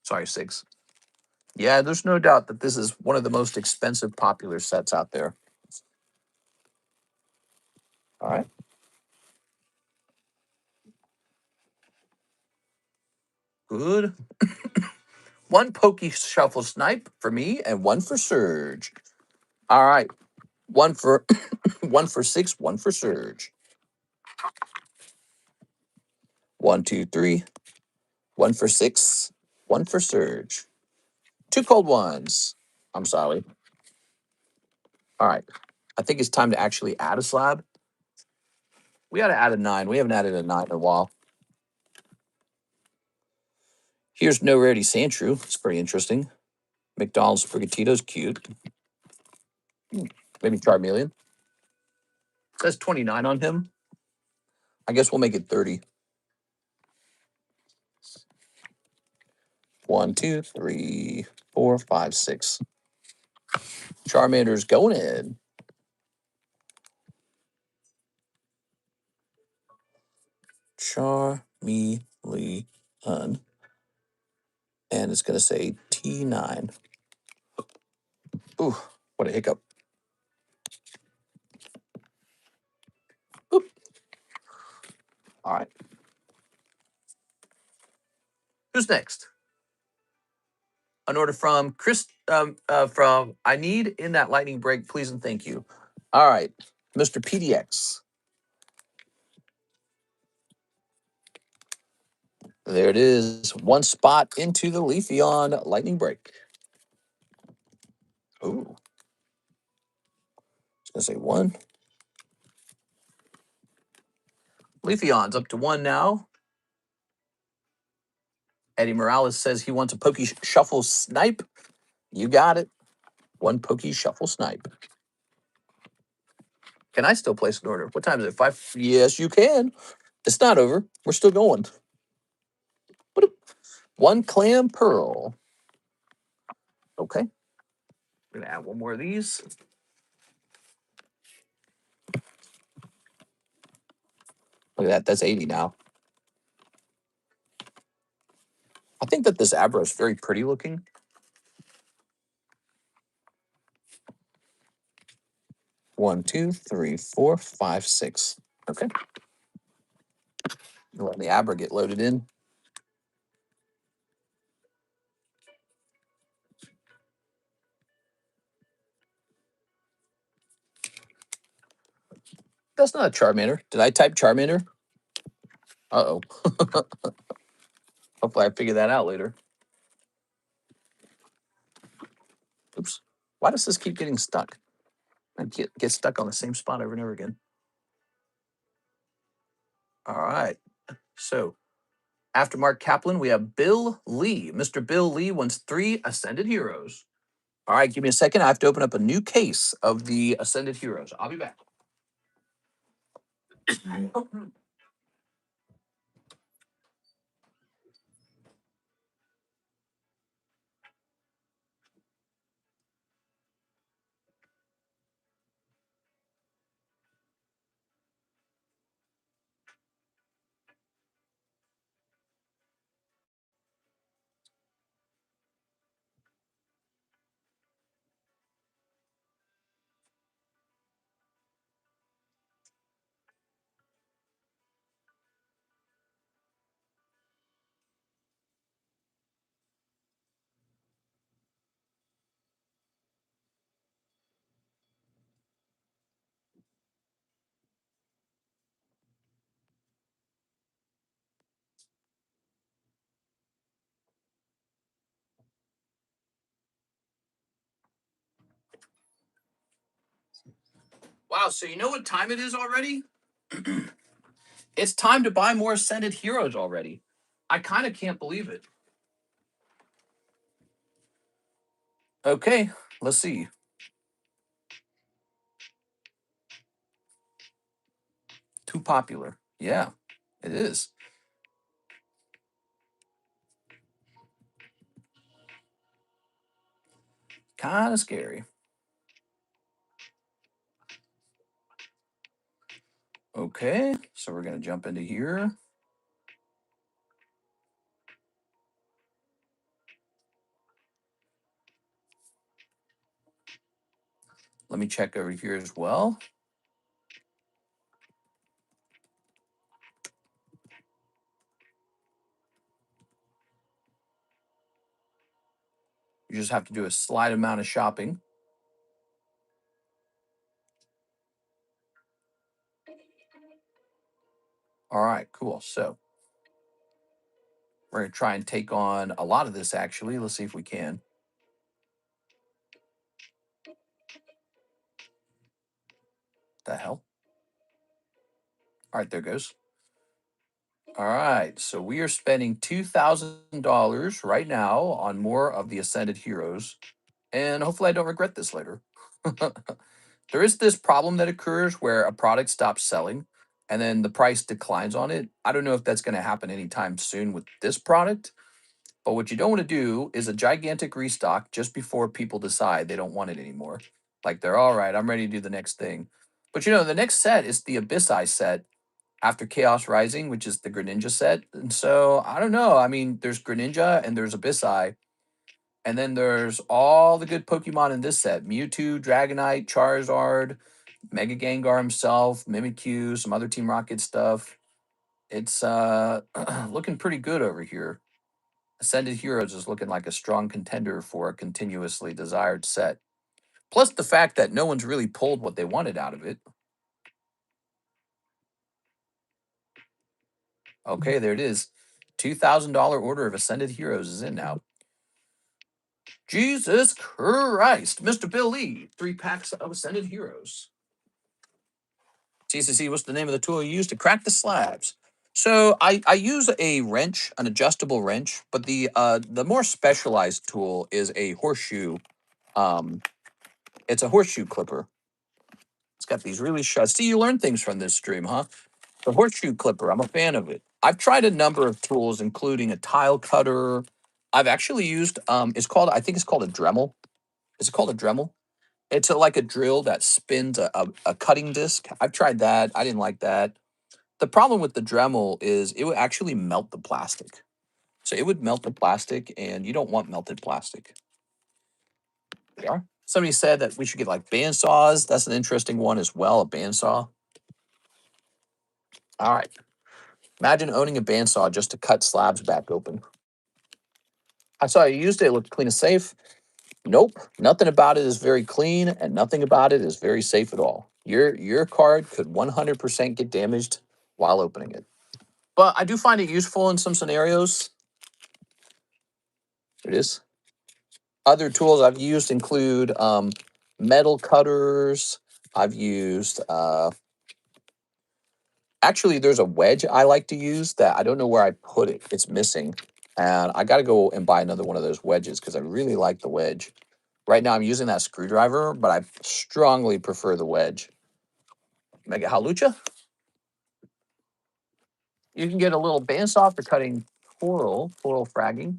S1: Sorry, 6. Yeah, there's no doubt that this is one of the most expensive popular sets out there. All right. Good. 1 Pokey Shuffle Snipe for me and 1 for Surge. All right. 1 for 1 for 6, 1 for Surge. 1, 2, 3. 1 for 6, 1 for Surge. 2 cold ones. I'm sorry. All right. I think it's time to actually add a slab. We got to add a 9. We haven't added a 9 in a while. Here's No Rarity Sandshrew. It's pretty interesting. McDonald's Sprigatito's cute. Maybe Charmeleon. It says 29 on him. I guess we'll make it 30. 1, 2, 3, 4, 5, 6. Charmander's going in. Charmeleon. And it's going to say T9. Ooh, what a hiccup. Oop. All right. Who's next? An order from Chris, from I need in that lightning break, please and thank you. All right, Mr. PDX. There it is. One spot into the Leafeon lightning break. Ooh. I was going to say one. Leafeon's up to one now. Eddie Morales says he wants a Pokey Shuffle Snipe. You got it. One Pokey Shuffle Snipe. Can I still place an order? What time is it? 5? Yes, you can. It's not over. We're still going. One Clam Pearl. Okay. We're going to add one more of these. Look at that. That's 80 now. I think that this Abra is very pretty looking. One, two, three, four, five, six. Okay. Let the Abra get loaded in. That's not a Charmander. Did I type Charmander? Uh-oh. Hopefully I figure that out later. Oops. Why does this keep getting stuck? I get stuck on the same spot over and over again. All right. So after Mark Kaplan, we have Bill Lee. Mr. Bill Lee wants 3 Ascended Heroes. All right, give me a second. I have to open up a new case of the Ascended Heroes. I'll be back. Wow, so you know what time it is already? It's time to buy more Ascended Heroes already. I kind of can't believe it. Okay, let's see. Too popular. Yeah, it is. Kind of scary. Okay, so we're going to jump into here. Let me check over here as well. You just have to do a slight amount of shopping. All right, cool. So we're going to try and take on a lot of this, actually. Let's see if we can. The hell? All right, there goes. All right, so we are spending $2,000 right now on more of the Ascended Heroes, and hopefully I don't regret this later. There is this problem that occurs where a product stops selling and then the price declines on it. I don't know if that's going to happen anytime soon with this product, but what you don't want to do is a gigantic restock just before people decide they don't want it anymore. Like they're all right, I'm ready to do the next thing. But you know, the next set is the Abyss Eye set, after Chaos Rising, which is the Greninja set. And so I don't know. I mean, there's Greninja and there's Abyssai. And then there's all the good Pokemon in this set. Mewtwo, Dragonite, Charizard, Mega Gengar himself, Mimikyu, some other Team Rocket stuff. It's looking pretty good over here. Ascended Heroes is looking like a strong contender for a continuously desired set. Plus the fact that no one's really pulled what they wanted out of it. Okay, there it is. $2,000 order of Ascended Heroes is in now. Jesus Christ. Mr. Bill Lee, 3 packs of Ascended Heroes. TCC, what's the name of the tool you use to crack the slabs? So I use a wrench, an adjustable wrench, but the more specialized tool is a horseshoe. It's a horseshoe clipper. It's got these really sharp. See, you learn things from this stream, huh? The horseshoe clipper, I'm a fan of it. I've tried a number of tools, including a tile cutter. I've actually used I think it's called a Dremel. Is it called a Dremel? It's like a drill that spins a cutting disc. I've tried that. I didn't like that. The problem with the Dremel is it would actually melt the plastic. So it would melt the plastic, and you don't want melted plastic. They are. Somebody said that we should get like bandsaws. That's an interesting one as well, a bandsaw. All right. Imagine owning a bandsaw just to cut slabs back open. I saw you used it. It looked clean and safe. Nope. Nothing about it is very clean, and nothing about it is very safe at all. Your card could 100% get damaged while opening it. But I do find it useful in some scenarios. It is. Other tools I've used include metal cutters. I've used actually there's a wedge I like to use that I don't know where I put it. It's missing. And I got to go and buy another one of those wedges because I really like the wedge. Right now I'm using that screwdriver, but I strongly prefer the wedge. Mega Halucha. You can get a little bandsaw for cutting coral fragging.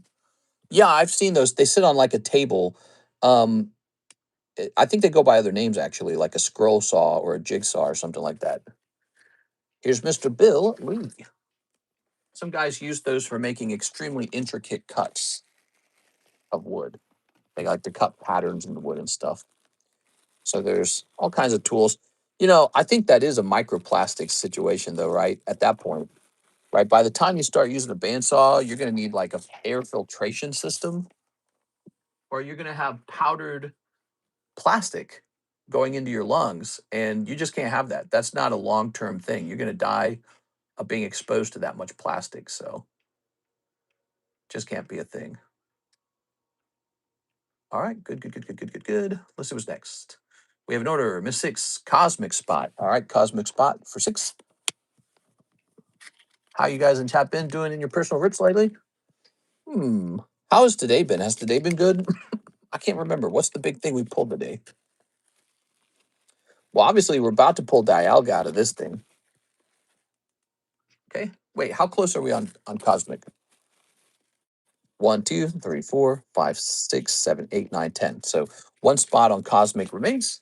S1: Yeah, I've seen those. They sit on like a table. Um, I think they go by other names actually, like a scroll saw or a jigsaw or something like that. Here's Mr. Bill Lee. Some guys use those for making extremely intricate cuts of wood. They like to cut patterns in the wood and stuff. So there's all kinds of tools. You know, I think that is a microplastic situation though, right? At that point, right? By the time you start using a bandsaw, you're going to need like a air filtration system, or you're going to have powdered plastic going into your lungs, and you just can't have that. That's not a long-term thing. You're going to die of being exposed to that much plastic, so just can't be a thing. All right, good. Let's see what's next. We have an order, Miss Six, Cosmic Spot. All right, Cosmic Spot for 6. How you guys in chat been doing in your personal rips lately? How has today been? Has today been good? I can't remember. What's the big thing we pulled today? Well, obviously, we're about to pull Dialga out of this thing. Okay. Wait, how close are we on Cosmic? 1, 2, 3, 4, 5, 6, 7, 8, 9, 10. So one spot on Cosmic remains.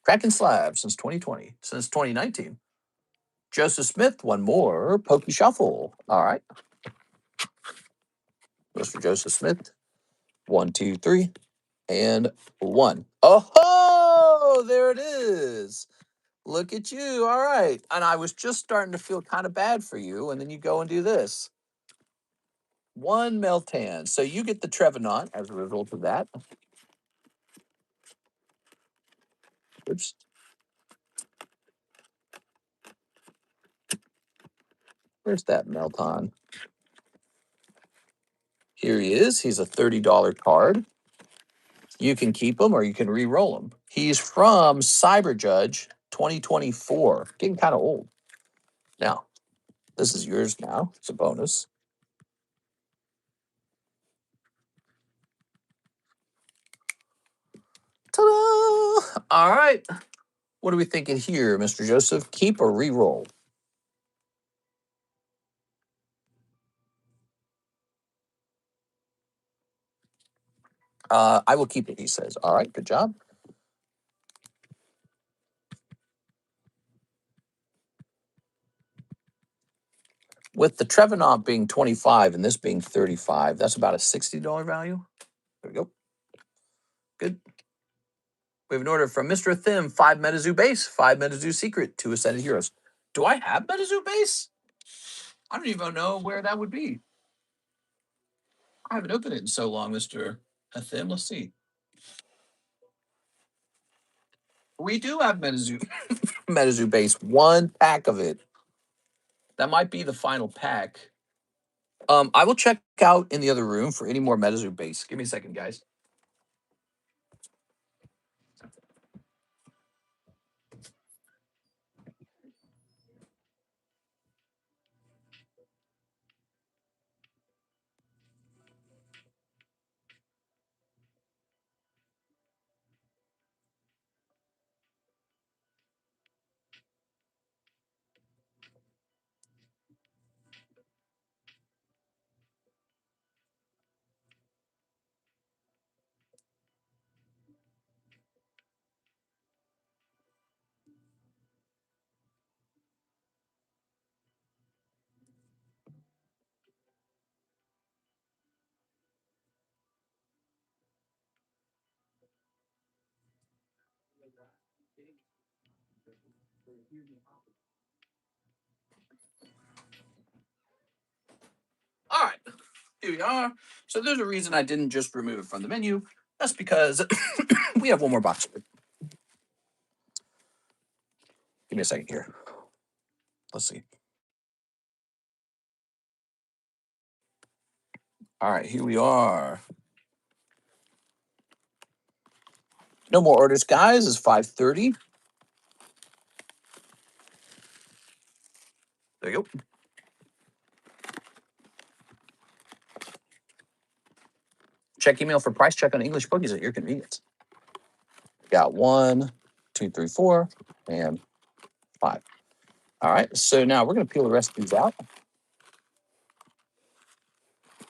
S1: Cracking Slab since 2020, since 2019. Joseph Smith, one more. Pokey Shuffle. All right. Goes for Joseph Smith. 1, 2, 3, and 1. Oh, there it is. Look at you. All right. And I was just starting to feel kind of bad for you. And then you go and do this. 1 Meltan. So you get the Trevenant as a result of that. Oops. Where's that Meltan? Here he is. He's a $30 card. You can keep him or you can re-roll him. He's from Cyber Judge 2024. Getting kind of old. Now, this is yours now. It's a bonus. Ta-da! All right. What are we thinking here, Mr. Joseph? Keep or re-roll? I will keep it, he says. All right, good job. With the Trevenant being 25 and this being 35, that's about a $60 value. There we go. Good. We have an order from Mr. Thim, 5 MetaZoo base, 5 MetaZoo secret, 2 Ascended Heroes. Do I have MetaZoo base? I don't even know where that would be. I haven't opened it in so long, Mr. Thim. Let's see. We do have MetaZoo, MetaZoo base, 1 pack of it. That might be the final pack. I will check out in the other room for any more MetaZoo base. Give me a second, guys. All right, here we are. So there's a reason I didn't just remove it from the menu. That's because we have one more box. Give me a second here. Let's see. All right, here we are. No more orders, guys. It's 5:30. There you go. Check email for price check on English bookies at your convenience. Got 1, 2, 3, 4, and 5. All right, so now we're going to peel the rest of these out.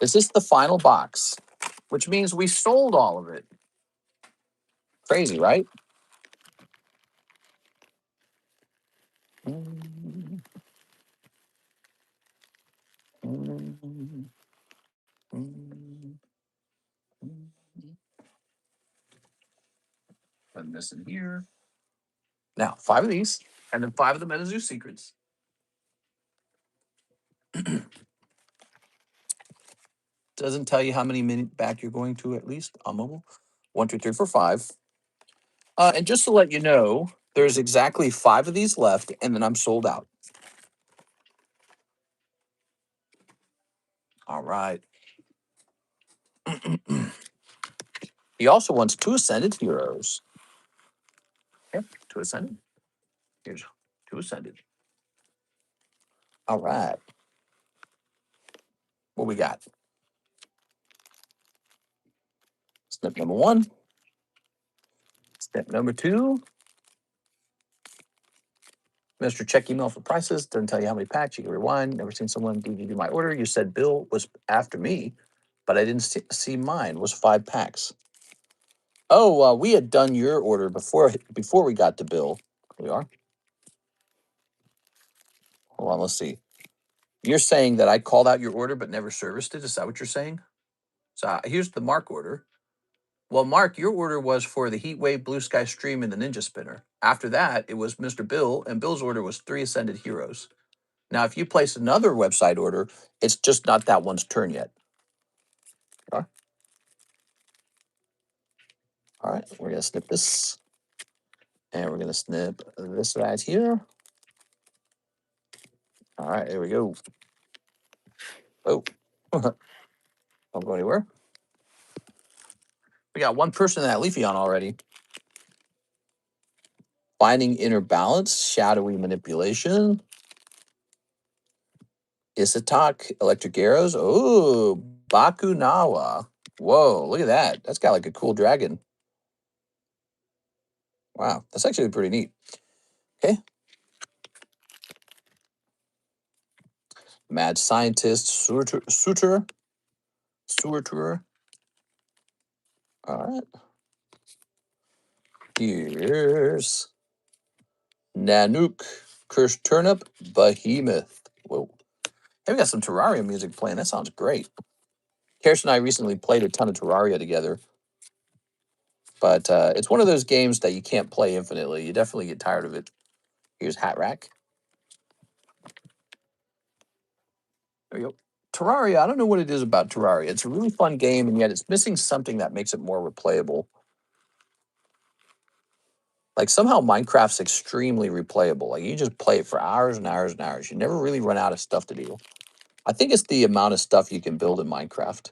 S1: This is the final box, which means we sold all of it. Crazy, right? Put this in here. Now, 5 of these, and then 5 of the MetaZoo secrets. Doesn't tell you how many minutes back you're going to at least on mobile. 1, 2, 3, 4, 5. And just to let you know, there's exactly 5 of these left, and then I'm sold out. All right. He also wants 2 Ascended Heroes. Okay, 2 Ascended. Here's 2 Ascended. All right. What we got? Step number 1. Step number 2. Mr. Check email for prices. Doesn't tell you how many packs. You can rewind. Never seen someone DVD my order. You said Bill was after me, but I didn't see mine. Was 5 packs. Oh, we had done your order before we got to Bill. Here we are. Hold on, let's see. You're saying that I called out your order but never serviced it? Is that what you're saying? So here's the Mark order. Well, Mark, your order was for the Heatwave, Blue Sky Stream, and the Ninja Spinner. After that, it was Mr. Bill, and Bill's order was 3 Ascended Heroes. Now, if you place another website order, it's just not that one's turn yet. Okay. All right, we're going to snip this. And we're going to snip this right here. All right, there we go. Oh, don't go anywhere. We got one person in that Leafeon already. Finding inner balance, shadowy manipulation. Isatok, electric arrows. Oh, Bakunawa. Whoa, look at that. That's got like a cool dragon. Wow, that's actually pretty neat. Okay. Mad scientist, Suter. All right. Here's Nanook, Cursed Turnip, Behemoth. Whoa. Hey, we got some Terraria music playing. That sounds great. Kirsten and I recently played a ton of Terraria together, but it's one of those games that you can't play infinitely. You definitely get tired of it. Here's Hat Rack. There you go. Terraria, I don't know what it is about Terraria. It's a really fun game, and yet it's missing something that makes it more replayable. Like somehow Minecraft's extremely replayable. Like you just play it for hours and hours and hours. You never really run out of stuff to do. I think it's the amount of stuff you can build in Minecraft.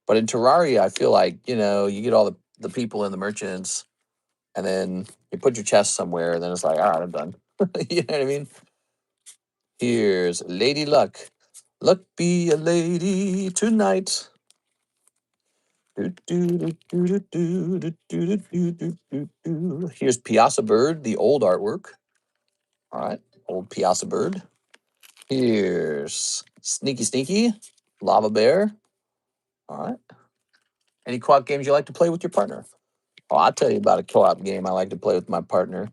S1: But in Terraria, I feel like, you get all the people and the merchants, and then you put your chest somewhere, and then it's like, all right, I'm done. You know what I mean? Here's Lady Luck. Luck be a lady tonight. Here's Piazza Bird, the old artwork. All right, old Piazza Bird. Here's Sneaky Sneaky, Lava Bear. All right. Any co-op games you like to play with your partner? Oh, I'll tell you about a co-op game I like to play with my partner.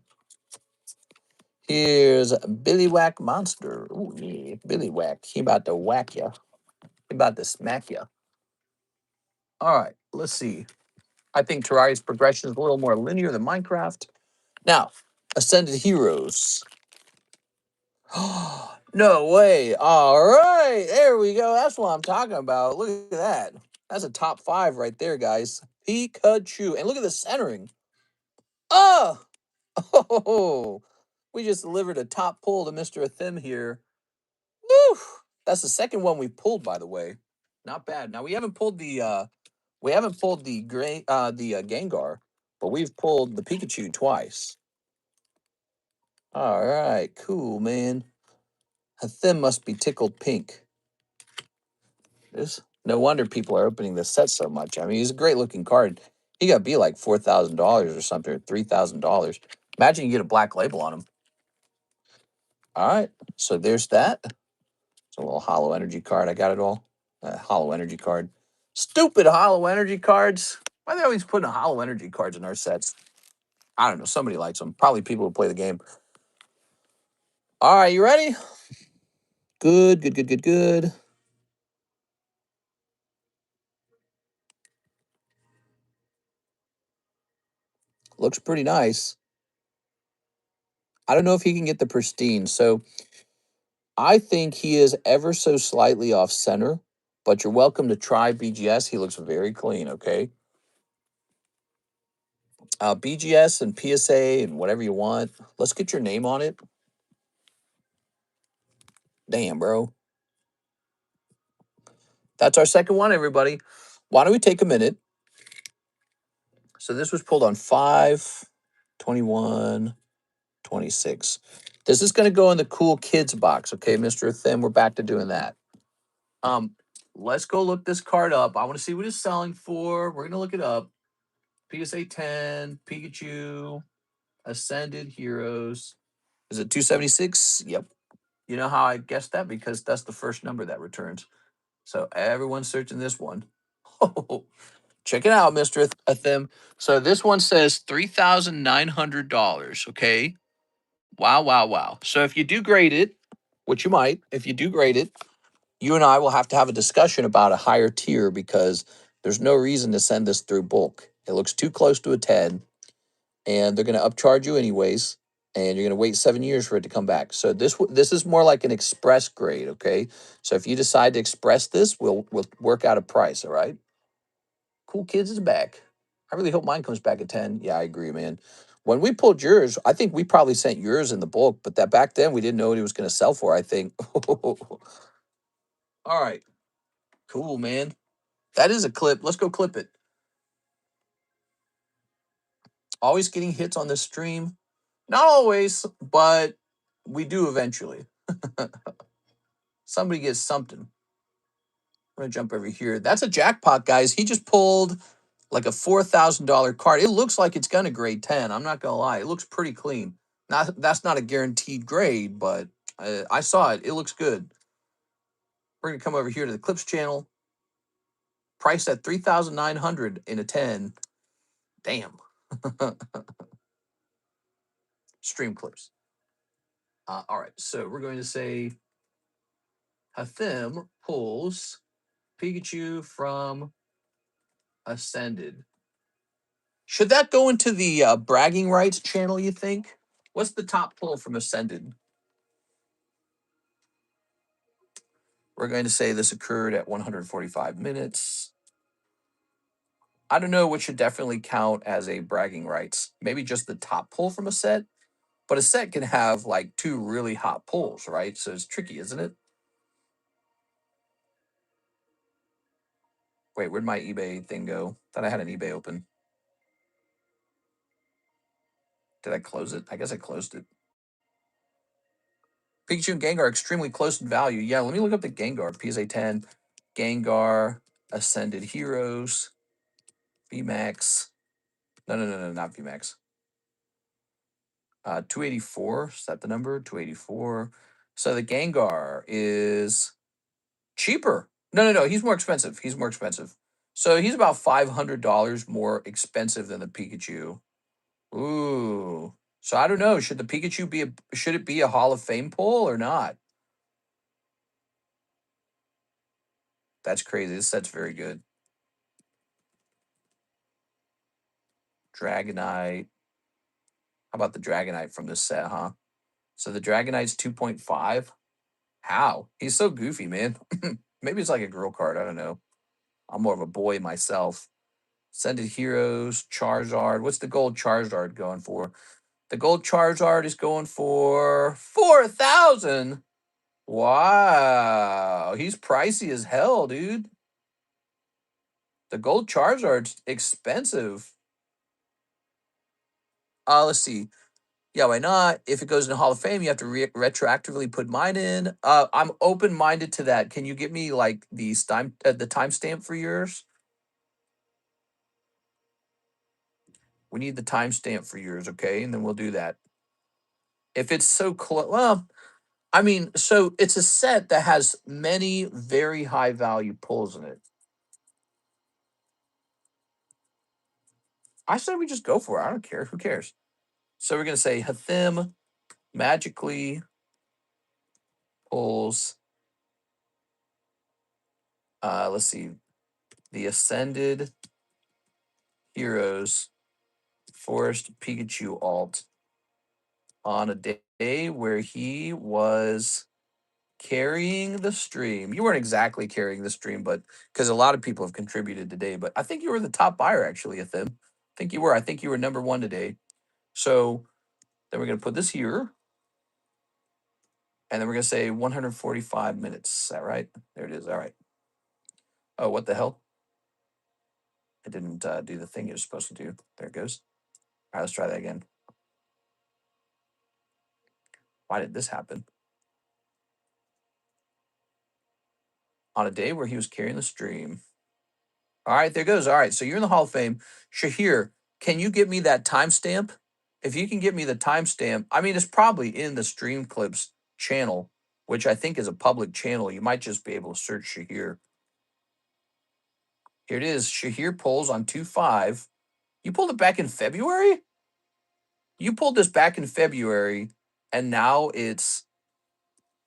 S1: Here's Billy Whack Monster. Ooh, yeah, Billy Whack. He about to whack ya. He about to smack ya. All right, let's see. I think Terraria's progression is a little more linear than Minecraft. Now, Ascended Heroes. No way. All right, there we go. That's what I'm talking about. Look at that. That's a top 5 right there, guys. Pikachu. And look at the centering. Oh! Oh! We just delivered a top pull to Mr. Athim here. Woo! That's the second one we pulled, by the way. Not bad. Now we haven't pulled the Gengar, but we've pulled the Pikachu twice. All right, cool, man. Athim must be tickled pink. No wonder people are opening the set so much. I mean, he's a great looking card. He got to be like $4,000 or something, or $3,000. Imagine you get a black label on him. All right, so there's that. It's a little hollow energy card. I got it all. Hollow energy card. Stupid hollow energy cards. Why are they always putting hollow energy cards in our sets? I don't know. Somebody likes them. Probably people who play the game. All right, you ready? Good, good, good, good, good. Looks pretty nice. I don't know if he can get the pristine. So I think he is ever so slightly off center, but you're welcome to try BGS. He looks very clean, okay? BGS and PSA and whatever you want. Let's get your name on it. Damn, bro. That's our second one, everybody. Why don't we take a minute? So this was pulled on 5/21/26. This is going to go in the cool kids box, okay, Mr. Thin? We're back to doing that. Um, let's go look this card up. I want to see what it's selling for. We're going to look it up. PSA 10, Pikachu, Ascended Heroes. Is it 276? Yep. You know how I guessed that? Because that's the first number that returns. So everyone's searching this one. Check it out, Mr. Athim. So this one says $3,900. Okay. Wow, wow, wow. So if you do grade it, which you might, if you do grade it, you and I will have to have a discussion about a higher tier because there's no reason to send this through bulk. It looks too close to a 10, and they're going to upcharge you anyways, and you're going to wait 7 years for it to come back. So this is more like an express grade, okay? So if you decide to express this, we'll work out a price, all right? Cool Kids is back. I really hope mine comes back at 10. Yeah, I agree, man. When we pulled yours, I think we probably sent yours in the bulk, but that back then we didn't know what he was going to sell for, I think. All right. Cool, man. That is a clip. Let's go clip it. Always getting hits on this stream. Not always, but we do eventually. Somebody gets something. I'm going to jump over here. That's a jackpot, guys. He just pulled like a $4,000 card. It looks like it's going to grade 10. I'm not going to lie. It looks pretty clean. That's not a guaranteed grade, but I saw it. It looks good. We're going to come over here to the Clips channel. Priced at $3,900 in a 10. Damn. Stream clips. All right. So we're going to say Hathim pulls Pikachu from Ascended. Should that go into the bragging rights channel, you think? What's the top pull from Ascended? We're going to say this occurred at 145 minutes. I don't know what should definitely count as a bragging rights. Maybe just the top pull from a set, but a set can have like two really hot pulls, right? So it's tricky, isn't it? Wait, where'd my eBay thing go? Thought I had an eBay open. Did I close it? I guess I closed it. Pikachu and Gengar are extremely close in value. Yeah, let me look up the Gengar. PSA 10, Gengar, Ascended Heroes, VMAX. No, not VMAX. 284. Is that the number? 284. So the Gengar is cheaper. No. He's more expensive. He's more expensive. So he's about $500 more expensive than the Pikachu. Ooh. So I don't know. Should the Pikachu be should it be a Hall of Fame pull or not? That's crazy. This set's very good. Dragonite. How about the Dragonite from this set, huh? So the Dragonite's 2.5. How? He's so goofy, man. Maybe it's like a girl card. I don't know. I'm more of a boy myself. Sended Heroes, Charizard. What's the gold Charizard going for? The gold Charizard is going for 4,000. Wow. He's pricey as hell, dude. The gold Charizard's expensive. Let's see. Yeah, why not? If it goes in the Hall of Fame, you have to retroactively put mine in. I'm open minded to that. Can you get me like the timestamp for yours? We need the timestamp for yours, okay? And then we'll do that. If it's so close, well, I mean, so it's a set that has many very high value pulls in it. I say we just go for it. I don't care. Who cares? So we're gonna say Hathim magically pulls. Let's see, the Ascended Heroes Forest Pikachu alt on a day where he was carrying the stream. You weren't exactly carrying the stream, but because a lot of people have contributed today, but I think you were the top buyer actually, Athim. I think you were. I think you were number one today. So then we're gonna put this here, and then we're gonna say 145 minutes. Is that right? There it is. All right. Oh, what the hell? I didn't do the thing it was supposed to do. There it goes. All right, let's try that again. Why did this happen? On a day where he was carrying the stream. All right, there goes. All right, so you're in the Hall of Fame. Shahir, can you get me that timestamp? If you can get me the timestamp, I mean, it's probably in the Stream Clips channel, which I think is a public channel. You might just be able to search Shahir. Here it is. Shahir pulls on 2/5. You pulled it back in February? You pulled this back in February, and now it's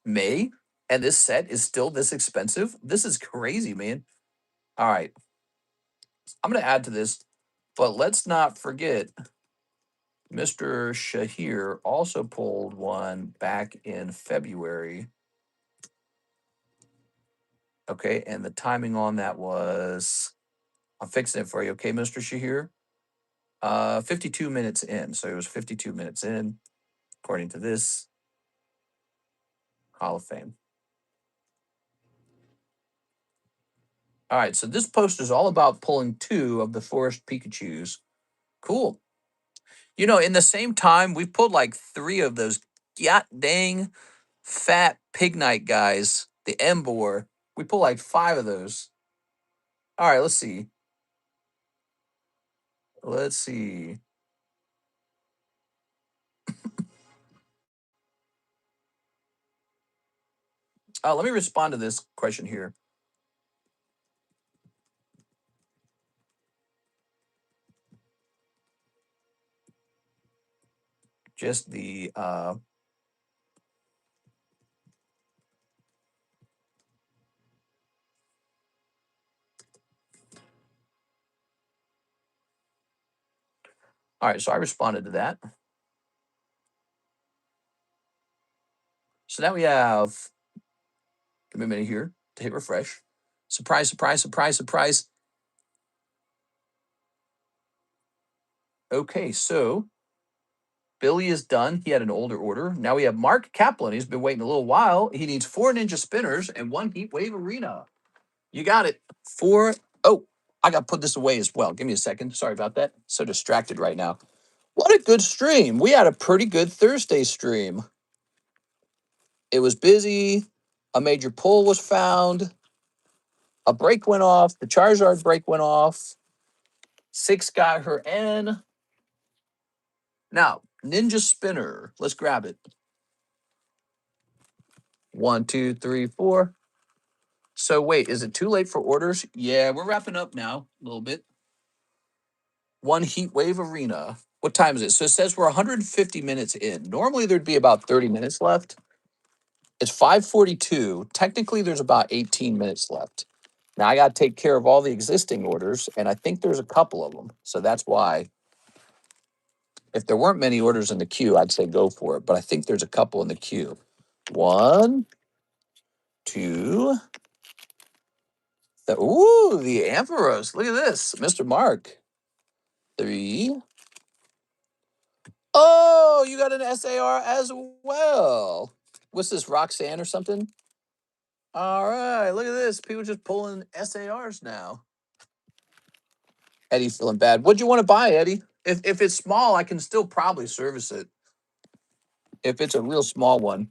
S1: May, and this set is still this expensive? This is crazy, man. All right. I'm going to add to this, but let's not forget Mr. Shahir also pulled one back in February. Okay, and the timing on that was, I'm fixing it for you. Okay, Mr. Shahir. 52 minutes in. So it was 52 minutes in, according to this Hall of Fame. All right, so this post is all about pulling two of the Forest Pikachus. Cool. You know, in the same time, we pulled like three of those god dang fat Pignite guys, the Embor. We pulled like five of those. All right, let's see. Let's see. Let me respond to this question here. Just the All right, so I responded to that. So now we have, give me a minute here to hit refresh. Surprise, surprise, surprise, surprise. Okay, so Billy is done. He had an older order. Now we have Mark Kaplan. He's been waiting a little while. He needs 4 Ninja Spinners and 1 Heat Wave Arena. You got it. 4. Oh, I got to put this away as well. Give me a second. Sorry about that. So distracted right now. What a good stream. We had a pretty good Thursday stream. It was busy. A major pull was found. A break went off. The Charizard break went off. 6 got her N. Now, Ninja Spinner. Let's grab it. 1, 2, 3, 4. So wait, is it too late for orders? Yeah, we're wrapping up now a little bit. 1 Heat Wave Arena. What time is it? So it says we're 150 minutes in. Normally there'd be about 30 minutes left. It's 5:42. Technically, there's about 18 minutes left. Now I got to take care of all the existing orders, and I think there's a couple of them. So that's why, if there weren't many orders in the queue, I'd say go for it. But I think there's a couple in the queue. 1, 2. Ooh, the Emperors. Look at this, Mr. Mark. 3. Oh, you got an SAR as well. What's this, Roxanne or something? All right, look at this. People just pulling SARs now. Eddie feeling bad. What'd you want to buy, Eddie? If it's small, I can still probably service it. If it's a real small one.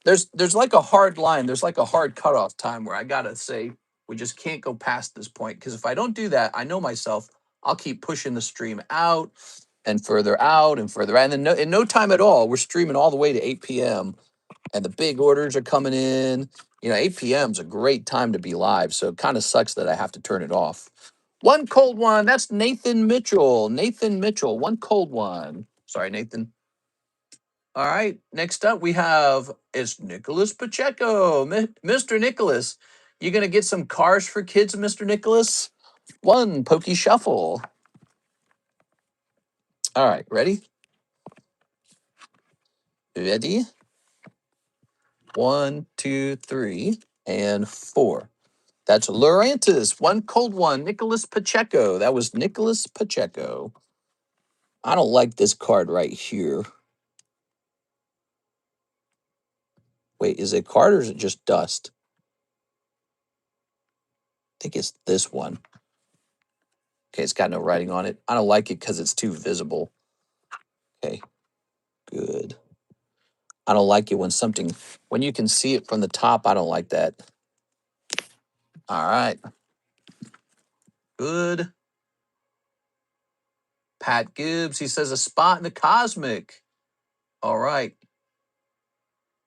S1: There's like a hard line. There's like a hard cutoff time where I gotta say we just can't go past this point. Because if I don't do that, I know myself, I'll keep pushing the stream out and further out and further out. And then in no time at all, we're streaming all the way to 8 p.m. and the big orders are coming in. 8 p.m. is a great time to be live. So it kind of sucks that I have to turn it off. 1 cold one. That's Nathan Mitchell. Nathan Mitchell. 1 cold one. Sorry, Nathan. All right. Next up, we have it's Nicholas Pacheco. Mr. Nicholas, you going to get some cars for kids, Mr. Nicholas? 1 Pokey Shuffle. All right. Ready? Ready? 1, 2, 3, and 4. That's Lurantis. 1 cold one. Nicholas Pacheco. That was Nicholas Pacheco. I don't like this card right here. Wait, is it card or is it just dust? I think it's this one. Okay, it's got no writing on it. I don't like it because it's too visible. Okay, good. I don't like it when you can see it from the top. I don't like that. All right. Good. Pat Gibbs, he says a spot in the Cosmic. All right.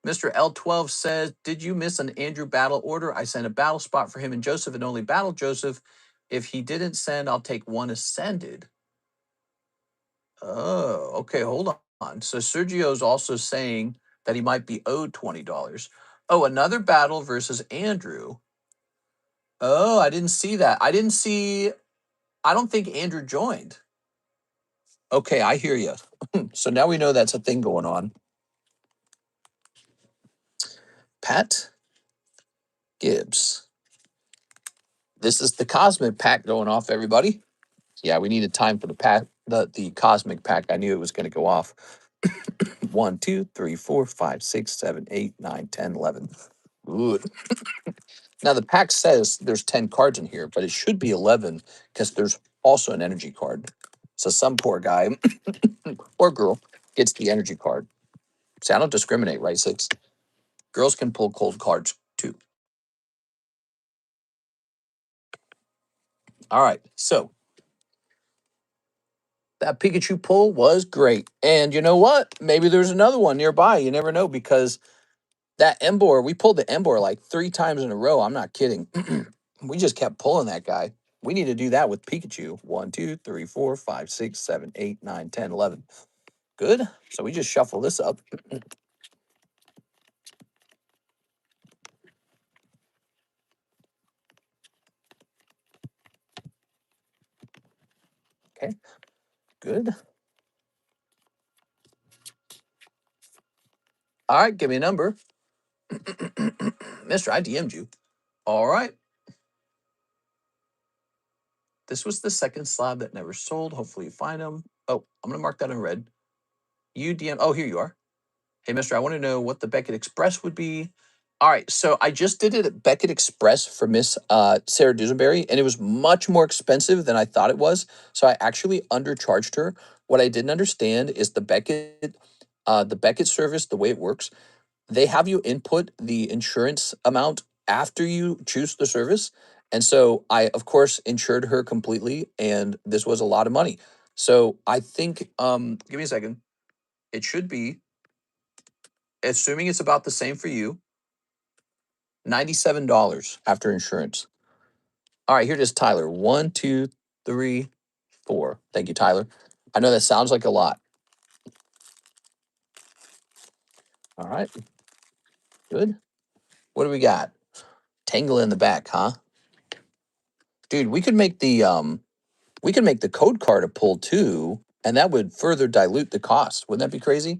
S1: Mr. L12 says, did you miss an Andrew battle order? I sent a battle spot for him and Joseph and only battle Joseph. If he didn't send, I'll take 1 ascended. Oh, okay. Hold on. So Sergio's also saying that he might be owed $20. Oh, another battle versus Andrew. Oh, I didn't see that. I don't think Andrew joined. Okay, I hear you. So now we know that's a thing going on. Pat Gibbs. This is the Cosmic Pack going off, everybody. Yeah, we needed time for the Cosmic Pack. I knew it was going to go off. 1, 2, 3, 4, 5, 6, 7, 8, 9, 10, 11. Good. Now the pack says there's 10 cards in here, but it should be 11 because there's also an energy card. So some poor guy or girl gets the energy card. See, I don't discriminate, right? Six. Girls can pull cold cards too. All right, so that Pikachu pull was great. And you know what? Maybe there's another one nearby. You never know because that Embor, we pulled the Embor like 3 times in a row. I'm not kidding. We just kept pulling that guy. We need to do that with Pikachu. 1, 2, 3, 4, 5, 6, 7, 8, 9, 10, 11. Good. So we just shuffle this up. Okay, good. All right, give me a number. Mister, I DM'd you. All right. This was the second slab that never sold. Hopefully you find them. Oh, I'm going to mark that in red. You DM. Oh, here you are. Hey, mister, I want to know what the Beckett Express would be. All right, so I just did it at Beckett Express for Miss Sarah Dusenberry, and it was much more expensive than I thought it was. So I actually undercharged her. What I didn't understand is the Beckett service, the way it works. They have you input the insurance amount after you choose the service. And so I, of course, insured her completely, and this was a lot of money. So I think, give me a second. It should be, assuming it's about the same for you, $97 after insurance. All right, here it is, Tyler. 1, 2, 3, 4. Thank you, Tyler. I know that sounds like a lot. All right, good. What do we got? Tangle in the back, huh? Dude, we could make the code card a pull too, and that would further dilute the cost. Wouldn't that be crazy?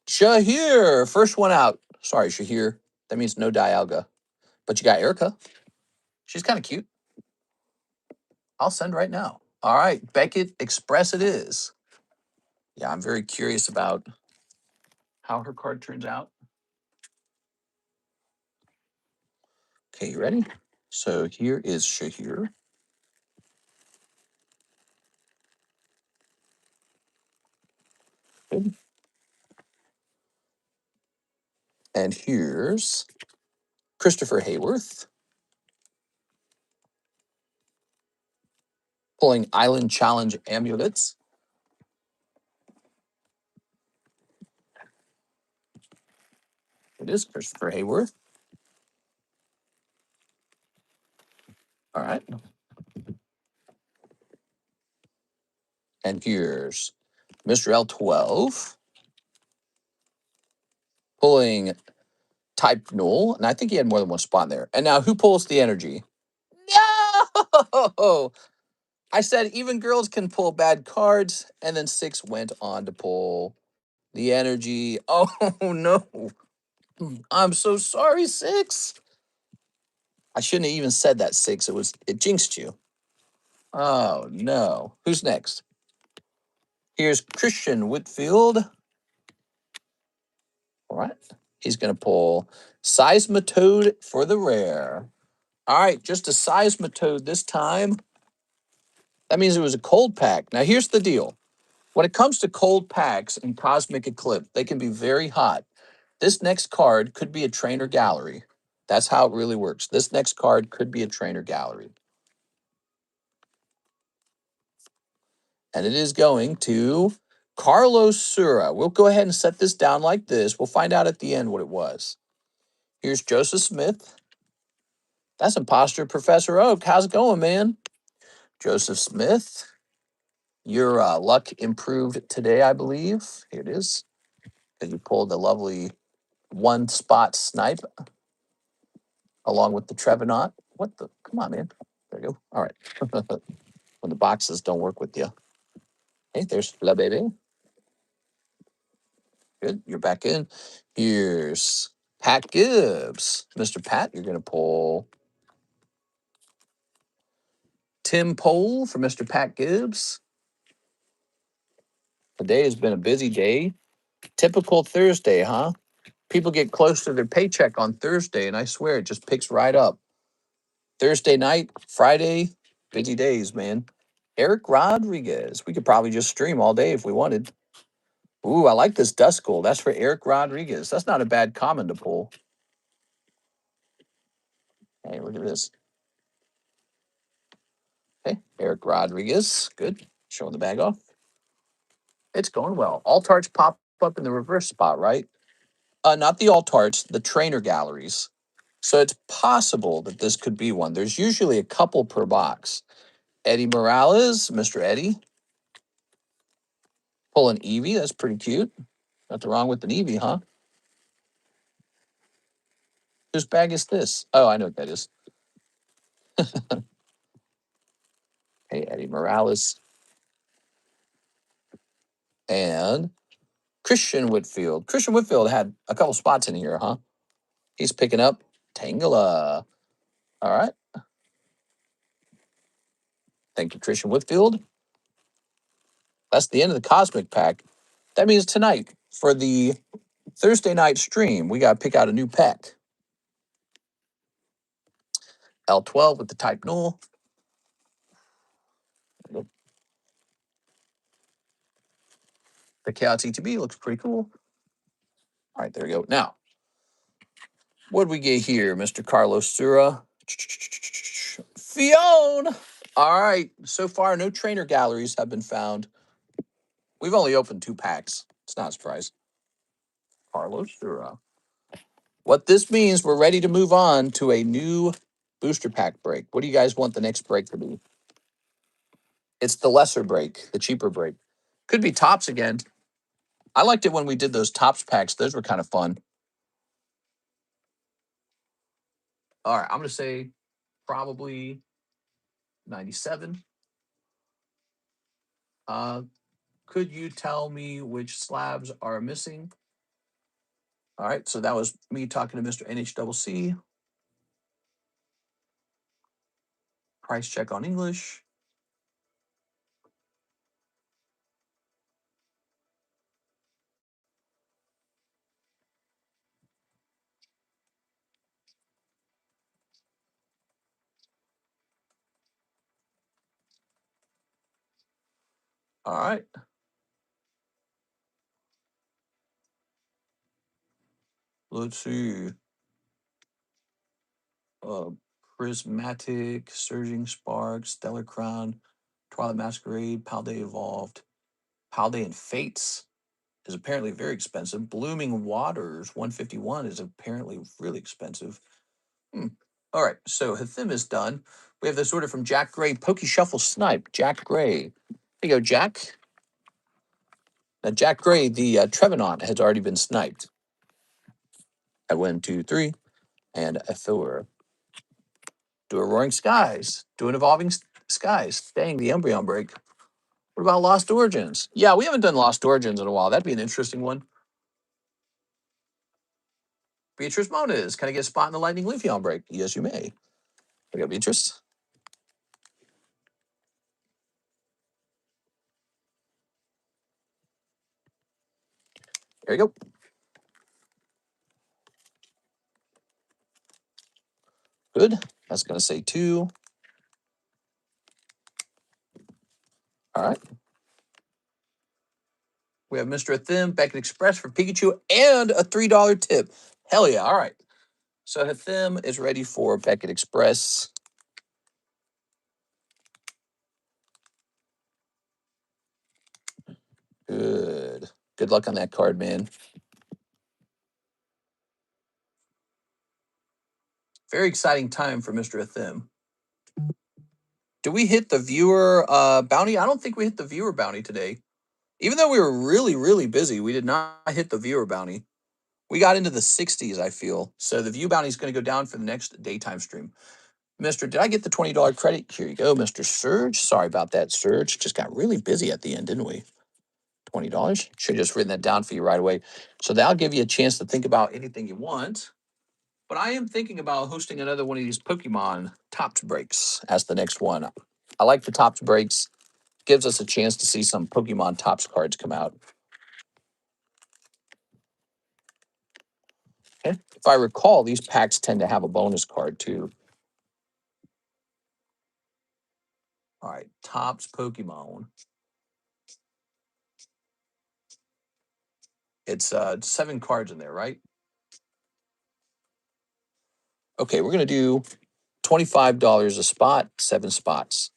S1: Shahir, first one out. Sorry, Shahir. That means no Dialga. But you got Erica. She's kind of cute. I'll send right now. All right, Beckett Express it is. Yeah, I'm very curious about how her card turns out. Okay, you ready? So here is Shahir. Good. And here's Christopher Hayworth pulling Island Challenge amulets. It is Christopher Hayworth. All right. And here's Mr. L12 pulling Type Null. And I think he had more than one spot in there. And now who pulls the energy? No! I said even girls can pull bad cards. And then 6 went on to pull the energy. Oh, no. I'm so sorry, 6. I shouldn't have even said that, 6. It jinxed you. Oh, no. Who's next? Here's Christian Whitfield. All right. He's going to pull Seismitoad for the rare. All right, just a Seismitoad this time. That means it was a cold pack. Now, here's the deal. When it comes to cold packs in Cosmic Eclipse, they can be very hot. This next card could be a trainer gallery. That's how it really works. This next card could be a trainer gallery. And it is going to Carlos Sura. We'll go ahead and set this down like this. We'll find out at the end what it was. Here's Joseph Smith. That's Imposter Professor Oak. How's it going, man? Joseph Smith. Your luck improved today, I believe. Here it is. Because you pulled the lovely one spot snipe along with the Trevenant. What the? Come on, man. There you go. All right. When the boxes don't work with you. Hey, there's La Baby. Good. You're back in. Here's Pat Gibbs. Mr. Pat, you're going to pull Tim Pole for Mr. Pat Gibbs. Today has been a busy day. Typical Thursday, huh? People get close to their paycheck on Thursday, and I swear it just picks right up. Thursday night, Friday, busy days, man. Eric Rodriguez. We could probably just stream all day if we wanted. Ooh, I like this Duskull. That's for Eric Rodriguez. That's not a bad common to pull. Hey, look at this. Okay, Eric Rodriguez. Good. Showing the bag off. It's going well. All tarts pop up in the reverse spot, right? Not the all tarts, the trainer galleries. So it's possible that this could be one. There's usually a couple per box. Eddie Morales, Mr. Eddie. Pull an Eevee. That's pretty cute. Nothing wrong with an Eevee, huh? Whose bag is this? Oh, I know what that is. Hey, Eddie Morales. And Christian Whitfield. Christian Whitfield had a couple spots in here, huh? He's picking up Tangela. All right. Thank you, Christian Whitfield. That's the end of the Cosmic Pack. That means tonight, for the Thursday night stream, we got to pick out a new pack. L12 with the type null. The Chaos ETB looks pretty cool. All right, there we go. Now, what do we get here, Mr. Carlos Sura? Fiona! All right, so far, no trainer galleries have been found. We've only opened 2 packs. It's not a surprise. Carlos Sura. What this means, we're ready to move on to a new booster pack break. What do you guys want the next break to be? It's the lesser break, the cheaper break. Could be tops again. I liked it when we did those tops packs. Those were kind of fun. All right, I'm going to say probably 97. Could you tell me which slabs are missing? All right, so that was me talking to Mr. NHCC. Price check on English. All right. Let's see. Prismatic, Surging Spark, Stellar Crown, Twilight Masquerade, Palday Evolved. Palday and Fates is apparently very expensive. Blooming Waters 151 is apparently really expensive. All right, so Hathim is done. We have this order from Jack Gray, Pokey Shuffle Snipe. Jack Gray. There you go, Jack. Now, Jack Gray, the Trevenant, has already been sniped. At 1, 2, 3, and a Thor. Do a Roaring Skies. Do an Evolving Skies. Staying the Umbreon break. What about Lost Origins? Yeah, we haven't done Lost Origins in a while. That'd be an interesting one. Beatrice Moniz. Can I get a spot in the Lightning Leafeon break? Yes, you may. We got Beatrice. There you go. Good. That's going to say 2. All right. We have Mr. Hathim, Beckett Express for Pikachu, and a $3 tip. Hell yeah. All right. So Hathim is ready for Beckett Express. Good. Good luck on that card, man. Very exciting time for Mr. Hathim. Do we hit the viewer bounty? I don't think we hit the viewer bounty today. Even though we were really, really busy, we did not hit the viewer bounty. We got into the 60s, I feel. So the view bounty is going to go down for the next daytime stream. Mr. Did I get the $20 credit? Here you go, Mr. Surge. Sorry about that, Surge. Just got really busy at the end, didn't we? $20. Should have just written that down for you right away. So that'll give you a chance to think about anything you want. But I am thinking about hosting another one of these Pokemon Tops breaks as the next one. I like the Tops breaks. Gives us a chance to see some Pokemon Tops cards come out. Okay. If I recall, these packs tend to have a bonus card too. All right, Tops Pokemon. It's 7 cards in there, right? Okay, we're gonna do $25 a spot, 7 spots.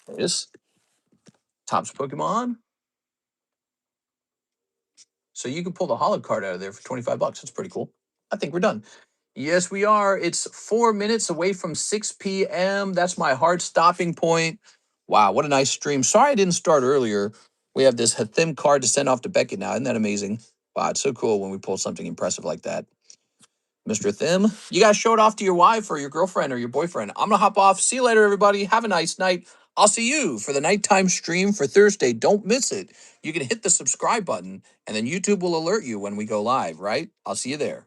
S1: There it is. Tops Pokemon. So you can pull the holo card out of there for $25. That's pretty cool. I think we're done. Yes, we are. It's 4 minutes away from 6 p.m. That's my hard stopping point. Wow, what a nice stream. Sorry I didn't start earlier. We have this Hathim card to send off to Beckett now. Isn't that amazing? Wow, it's so cool when we pull something impressive like that. Mr. Thim, you guys show it off to your wife or your girlfriend or your boyfriend. I'm going to hop off. See you later, everybody. Have a nice night. I'll see you for the nighttime stream for Thursday. Don't miss it. You can hit the subscribe button, and then YouTube will alert you when we go live, right? I'll see you there.